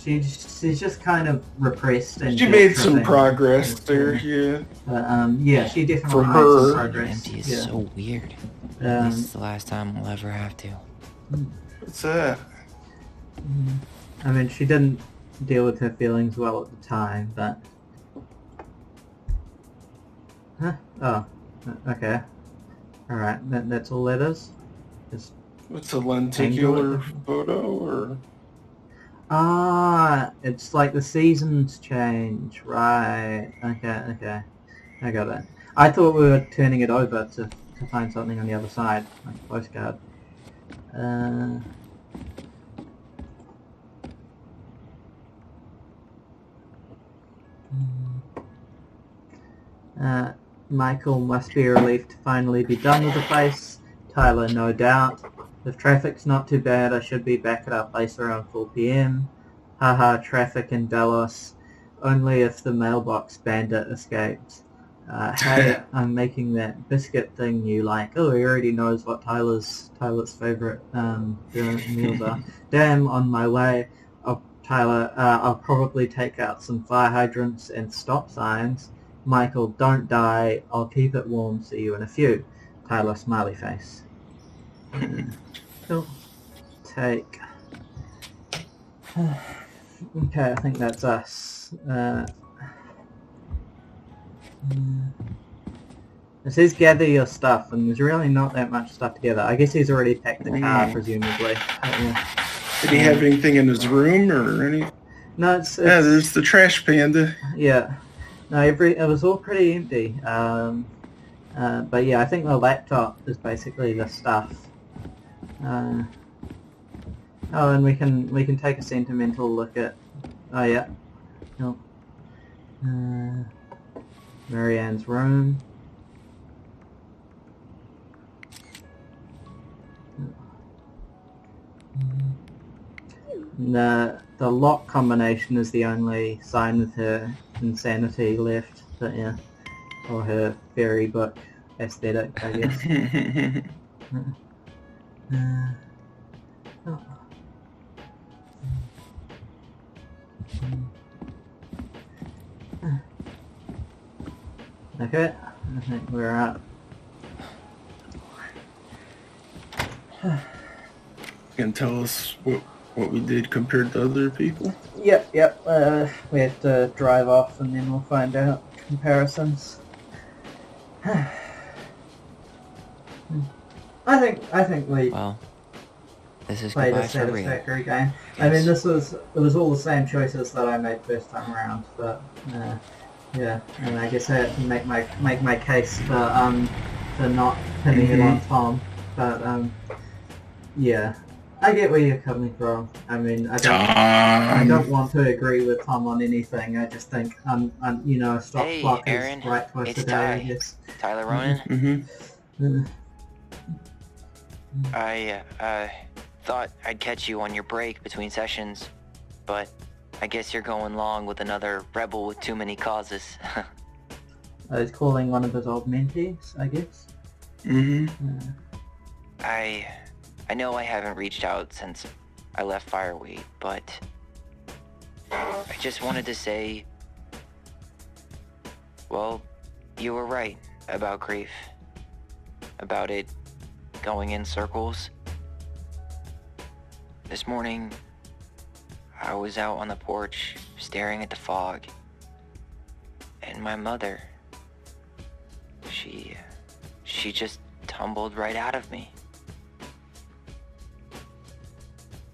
She's just kind of repressed, and she made some progress there. Yeah, but she definitely for made her. some progress. Empty is so weird. At least it's the last time I'll ever have to. What's that? I mean, she didn't deal with her feelings well at the time, but okay, all right. That's all that is. Just what's a lenticular photo, or? It's like the seasons change, right? Okay, I got it. I thought we were turning it over to find something on the other side, like a postcard. Michael must be relieved to finally be done with the place. Tyler, no doubt. If traffic's not too bad, I should be back at our place around 4 p.m. Haha, traffic in Dallas. Only if the mailbox bandit escaped. Hey, I'm making that biscuit thing you like. Oh, he already knows what Tyler's favorite meals are. Damn, on my way. Oh, Tyler, I'll probably take out some fire hydrants and stop signs. Michael, don't die. I'll keep it warm. See you in a few. Tyler, smiley face. Cool. Take. Okay, I think that's us. It says gather your stuff, and there's really not that much stuff together. I guess he's already packed the car, presumably. Did he have anything in his room or anything? No, it's there's the trash panda. Yeah. No, it was all pretty empty. But yeah, I think the laptop is basically the stuff. Oh, and we can take a sentimental look at. Oh yeah. No. Marianne's room. The lock combination is the only sign of her insanity left, but yeah, or her fairy book aesthetic, I guess. Okay, I think we're out. Can tell us what we did compared to other people? Yep. We have to drive off and then we'll find out. comparisons. I think we this is played a goodbye for real. satisfactory game. I mean, it was all the same choices that I made first time around, but yeah, and I guess I had to make my case for not pinning it on Tom, but yeah, I get where you're coming from. I mean, I don't want to agree with Tom on anything. I just think a stop clock Aaron, is right twice it's a day. Ty. I guess. Tyler Ronan. I thought I'd catch you on your break between sessions, but I guess you're going long with another rebel with too many causes. I was calling one of his old mentees, I guess. I know I haven't reached out since I left Fireweed, but I just wanted to say, well, you were right about grief. About it going in circles. This morning, I was out on the porch staring at the fog, and my mother, she just tumbled right out of me.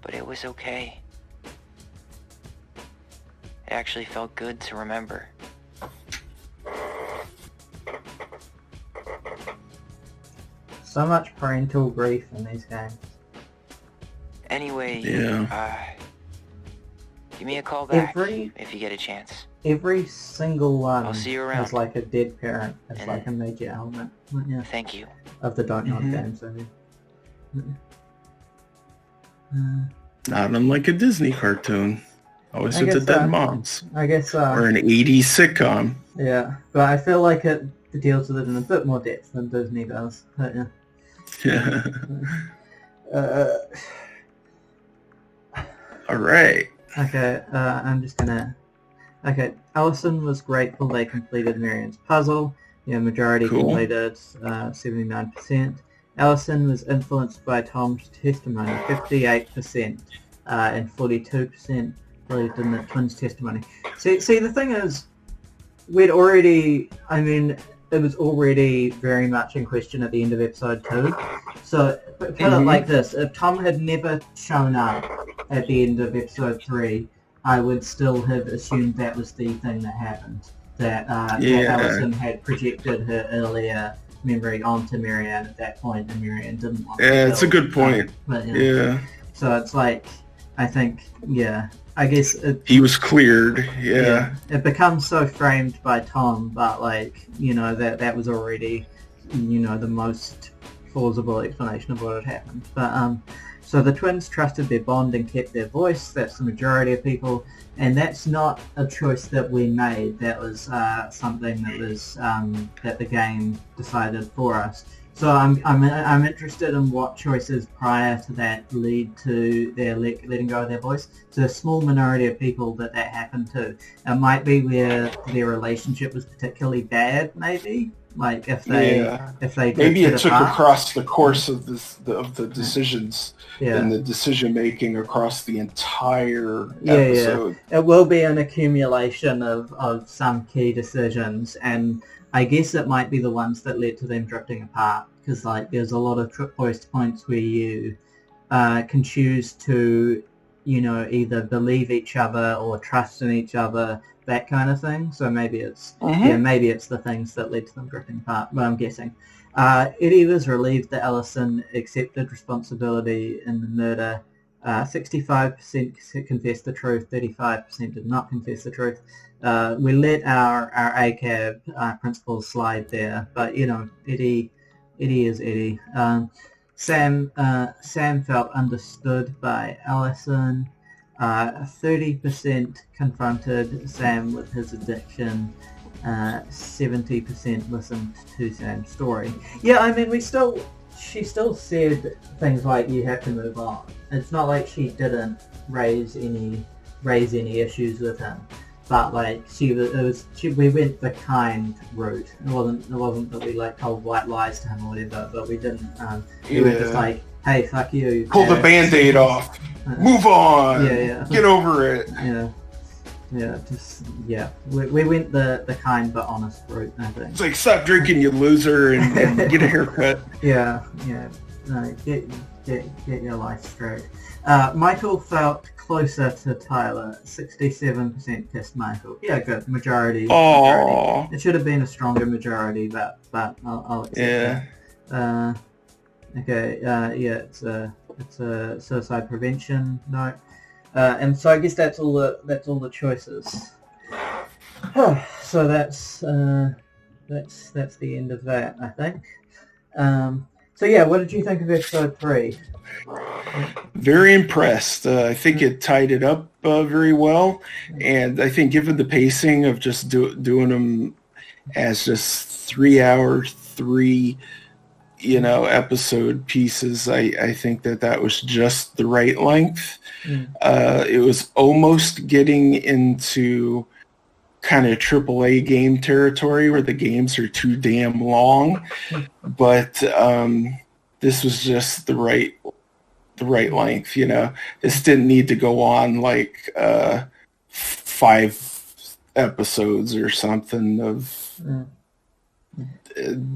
But it was okay. It actually felt good to remember. So much parental grief in these games. Anyway, give me a call back if you get a chance. Every single one I'll see you around. has like a dead parent as like a major element. Yeah. Thank you. Of the Don't Nod games, I mean. Not unlike a Disney cartoon. Always with the dead moms. I guess or an 80s sitcom. Yeah, but I feel like it deals with it in a bit more depth than Disney does. But, yeah. All right. Okay, I'm just gonna... Okay, Allison was grateful they completed Marian's puzzle. Majority completed 79%. Allison was influenced by Tom's testimony, 58%, and 42% believed in the twins' testimony. See, the thing is, we'd already... I mean, it was already very much in question at the end of episode 2. So, put it like this, if Tom had never shown up at the end of episode 3, I would still have assumed that was the thing that happened. That Allison had projected her earlier memory onto Marianne at that point, and Marianne didn't want to Yeah, it's a good point. But, yeah. So it's like, I think, I guess... he was cleared, It becomes so framed by Tom, but like, that was already, the most plausible explanation of what had happened. But, so the twins trusted their bond and kept their voice. That's the majority of people. And that's not a choice that we made. That was something that was that the game decided for us. So I'm interested in what choices prior to that lead to their letting go of their voice. So a small minority of people that happened to. It might be where their relationship was particularly bad, maybe. Like if they maybe it took across the course of the decisions and the decision making across the entire episode. It will be an accumulation of some key decisions, and I guess it might be the ones that led to them drifting apart, because like there's a lot of points where you can choose to either believe each other or trust in each other, that kind of thing. So maybe it's maybe it's the things that led to them drifting apart. But I'm guessing. Eddie was relieved that Allison accepted responsibility in the murder. 65% confessed the truth. 35% did not confess the truth. We let our ACAB principles slide there, but Eddie is Eddie. Sam felt understood by Allison. 30% confronted Sam with his addiction. 70% listened to Sam's story. Yeah, I mean, she still said things like, you have to move on. It's not like she didn't raise any issues with him, but like we went the kind route. It wasn't that we like told white lies to him or whatever, but we didn't. We were just like, hey, fuck you. Pull the Band-Aid off. Move on. Yeah. Get over it. Yeah. We went the kind but honest route, I think. It's like, stop drinking, you loser, and get a haircut. No, get your life straight. Michael felt closer to Tyler. 67% kissed Michael. Yeah, good. Majority. It should have been a stronger majority, but I'll accept that. Okay. It's a suicide prevention note. And so I guess that's all the choices. So that's the end of that, I think. So yeah, what did you think of episode 3? Very impressed. I think it tied it up very well, and I think given the pacing of just doing them as just 3 episode pieces, I think that was just the right length. It was almost getting into kind of AAA game territory where the games are too damn long, but this was just the right length. This didn't need to go on like 5 episodes or something of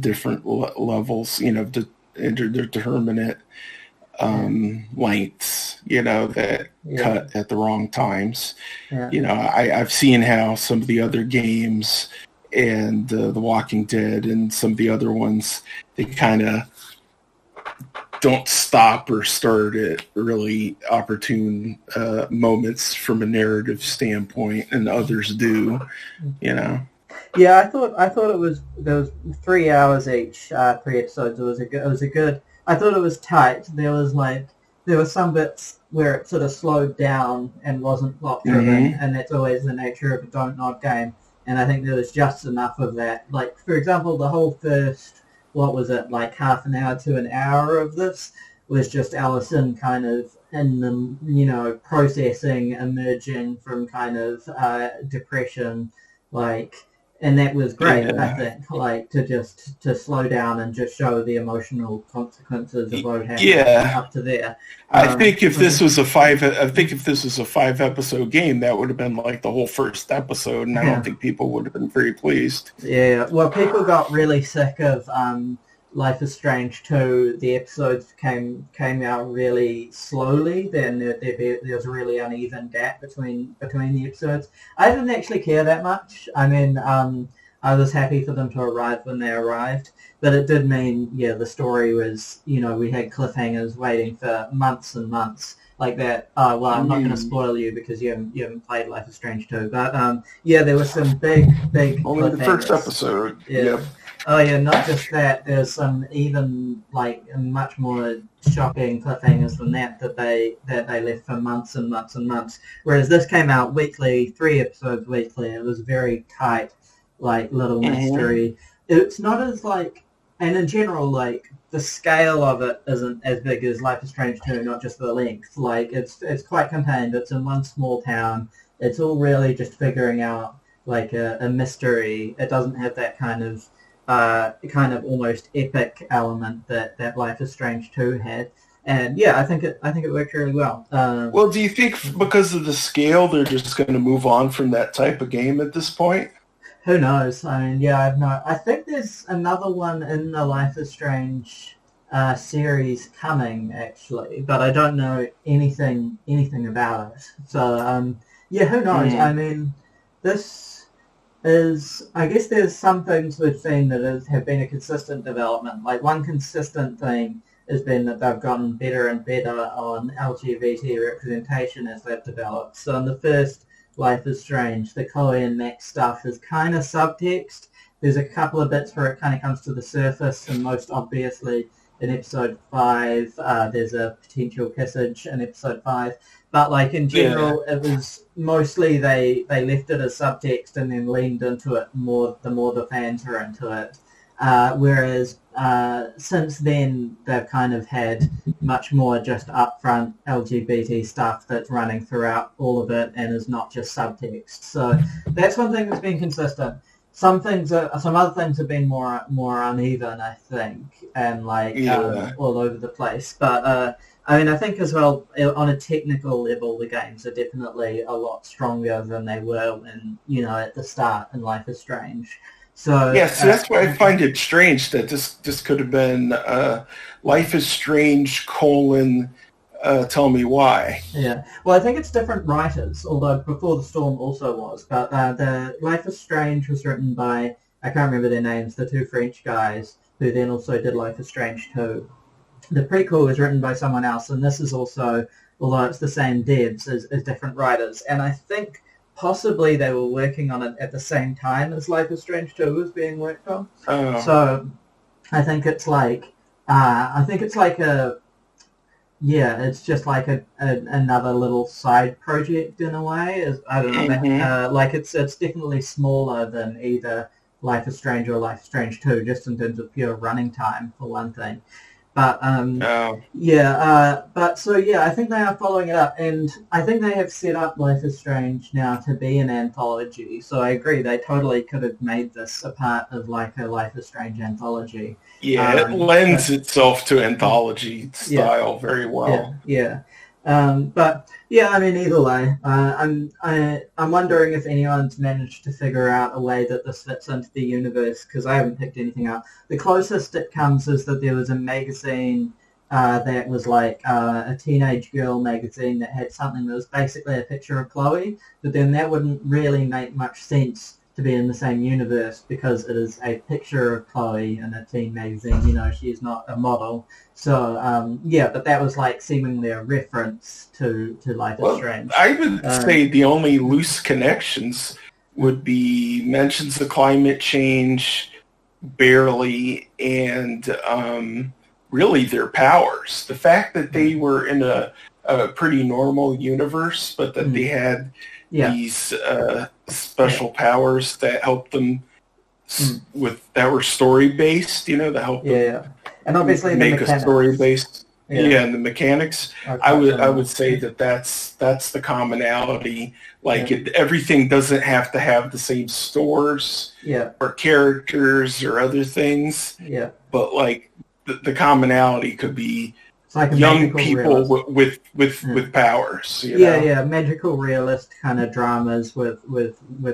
different levels, to determinate lengths, that cut at the wrong times. I've seen how some of the other games and The Walking Dead and some of the other ones, they kind of don't stop or start at really opportune moments from a narrative standpoint, and others do. Yeah, I thought there was 3 hours each, 3 episodes. It was a good. I thought it was tight. There were some bits where it sort of slowed down and wasn't plot driven, and that's always the nature of a don't nod game. And I think there was just enough of that. Like, for example, the whole first, what was it, like half an hour to an hour of this was just Allison kind of in the, processing, emerging from kind of depression, and that was great, I think, to slow down and just show the emotional consequences of what happened up to there. I think if this was a 5 episode game, that would have been like the whole first episode, and I don't think people would have been very pleased. Yeah, well, people got really sick of Life is Strange 2. The episodes came out really slowly. Then there was a really uneven gap between the episodes. I didn't actually care that much. I mean, I was happy for them to arrive when they arrived, but it did mean, the story was, we had cliffhangers waiting for months and months like that. Well, I'm not going to spoil you because you haven't played Life is Strange 2, but there were some big only the first episode. Yeah. Oh yeah, not just that. There's some even much more shocking cliffhangers than that they left for months and months and months. Whereas this came out weekly, 3 episodes weekly. It was very tight, little mystery. It's not as and in general, the scale of it isn't as big as Life is Strange 2, not just the length. It's quite contained. It's in one small town. It's all really just figuring out a mystery. It doesn't have that kind of almost epic element that Life is Strange 2 had. And I think it worked really well. Well, do you think because of the scale, they're just going to move on from that type of game at this point? Who knows? I mean, I think there's another one in the Life is Strange series coming, actually, but I don't know anything about it. So, who knows? I mean, this is, I guess there's some things we've seen that have been a consistent development. One consistent thing has been that they've gotten better and better on LGBT representation as they've developed. So in the first Life is Strange, the Chloe and Max stuff is kind of subtext. There's a couple of bits where it kind of comes to the surface, and most obviously in episode 5, there's a potential kissage in episode 5. But in general, it was mostly they left it as subtext and then leaned into it more the more the fans are into it. Whereas since then, they've kind of had much more just upfront LGBT stuff that's running throughout all of it and is not just subtext. So that's one thing that's been consistent. some other things have been more uneven, I think, and all over the place. But I mean, I think as well on a technical level, the games are definitely a lot stronger than they were when at the start in Life is Strange. So yes, that's why I find it strange that this could have been Life is Strange : Tell Me Why. Yeah, well, I think it's different writers, although Before the Storm also was. But the Life is Strange was written by, I can't remember their names, the two French guys who then also did Life is Strange 2. The prequel was written by someone else, and this is also, although it's the same devs, as different writers. And I think possibly they were working on it at the same time as Life is Strange 2 was being worked on. Oh. So I think it's it's just like another little side project in a way. I don't know. It's definitely smaller than either Life is Strange or Life is Strange 2, just in terms of pure running time for one thing. But I think they are following it up, and I think they have set up Life is Strange now to be an anthology. So I agree, they totally could have made this a part of like a Life is Strange anthology. Yeah, it lends itself to anthology style very well. Yeah. But yeah, I mean, either way, I'm wondering if anyone's managed to figure out a way that this fits into the universe, because I haven't picked anything up. The closest it comes is that there was a magazine that was like a teenage girl magazine that had something that was basically a picture of Chloe, but then that wouldn't really make much sense to be in the same universe because it is a picture of Chloe in a teen magazine. She's not a model. So, but that was like seemingly a reference to Life is Strange. I would say the only loose connections would be mentions of climate change, barely, and really their powers. The fact that they were in a pretty normal universe, but that they had these special powers that helped them that were story based, that helped them and obviously make a story based and the mechanics. I would say that's the commonality. Everything doesn't have to have the same stores or characters or other things. But like the commonality could be like young people with powers. Magical realist kind of dramas with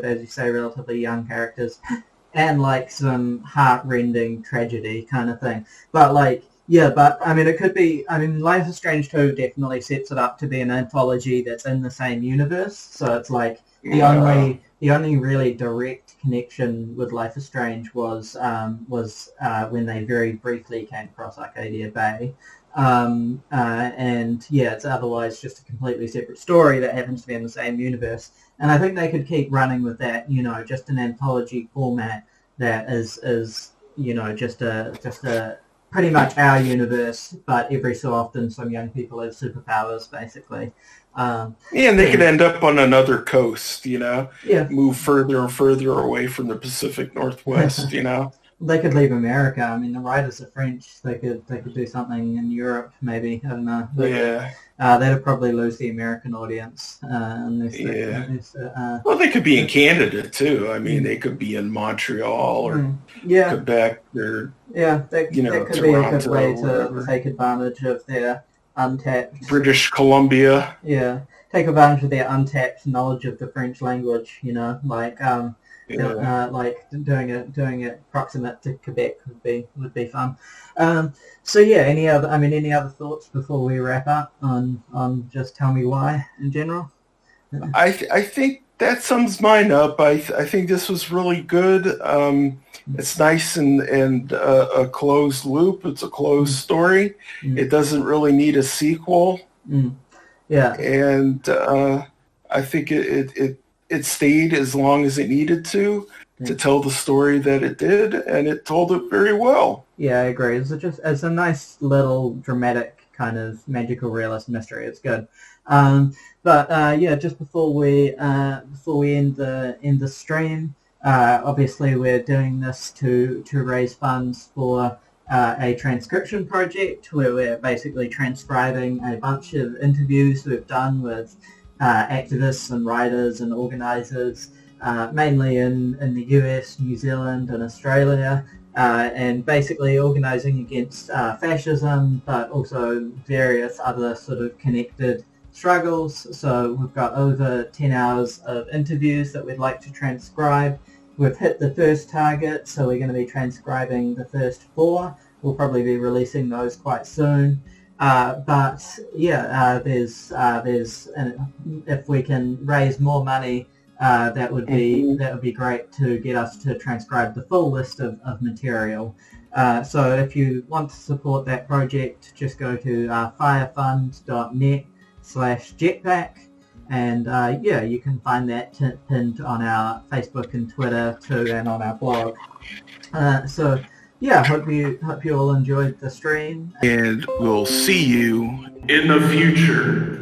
as you say, relatively young characters, and like some heart-rending tragedy kind of thing. But but I mean, it could be. I mean, Life is Strange 2 definitely sets it up to be an anthology that's in the same universe. So it's like the only really direct connection with Life is Strange was when they very briefly came across Arcadia Bay. It's otherwise just a completely separate story that happens to be in the same universe. And I think they could keep running with that, just an anthology format that is just a pretty much our universe, but every so often some young people have superpowers, basically. And they could end up on another coast, move further and further away from the Pacific Northwest, They could leave America. I mean, the writers are French. They could do something in Europe, maybe. I don't know. They'd probably lose the American audience. Well, they could be in Canada too. I mean, they could be in Montreal or Quebec or that could Toronto, be a good way to take advantage of their untapped British Columbia. Take advantage of their untapped knowledge of the French language. Doing it proximate to Quebec would be fun. Any other thoughts before we wrap up on just Tell Me Why in general? I think that sums mine up. I think this was really good. It's nice and a closed loop. It's a closed story. It doesn't really need a sequel. And I think it stayed as long as it needed to tell the story that it did, and it told it very well. Yeah, I agree. It's a nice little dramatic kind of magical realist mystery. It's good. Just before we end the stream, obviously we're doing this to raise funds for a transcription project where we're basically transcribing a bunch of interviews we've done with activists and writers and organizers mainly in the US, New Zealand, and Australia, and basically organising against fascism, but also various other sort of connected struggles. So we've got over 10 hours of interviews that we'd like to transcribe. We've hit the first target, so we're going to be transcribing the first 4. We'll probably be releasing those quite soon. But yeah, there's if we can raise more money, that would be great to get us to transcribe the full list of material. So if you want to support that project, just go to firefund.net/jetpack, and yeah, you can find that pinned on our Facebook and Twitter too, and on our blog. So yeah, hope you all enjoyed the stream, and we'll see you in the future.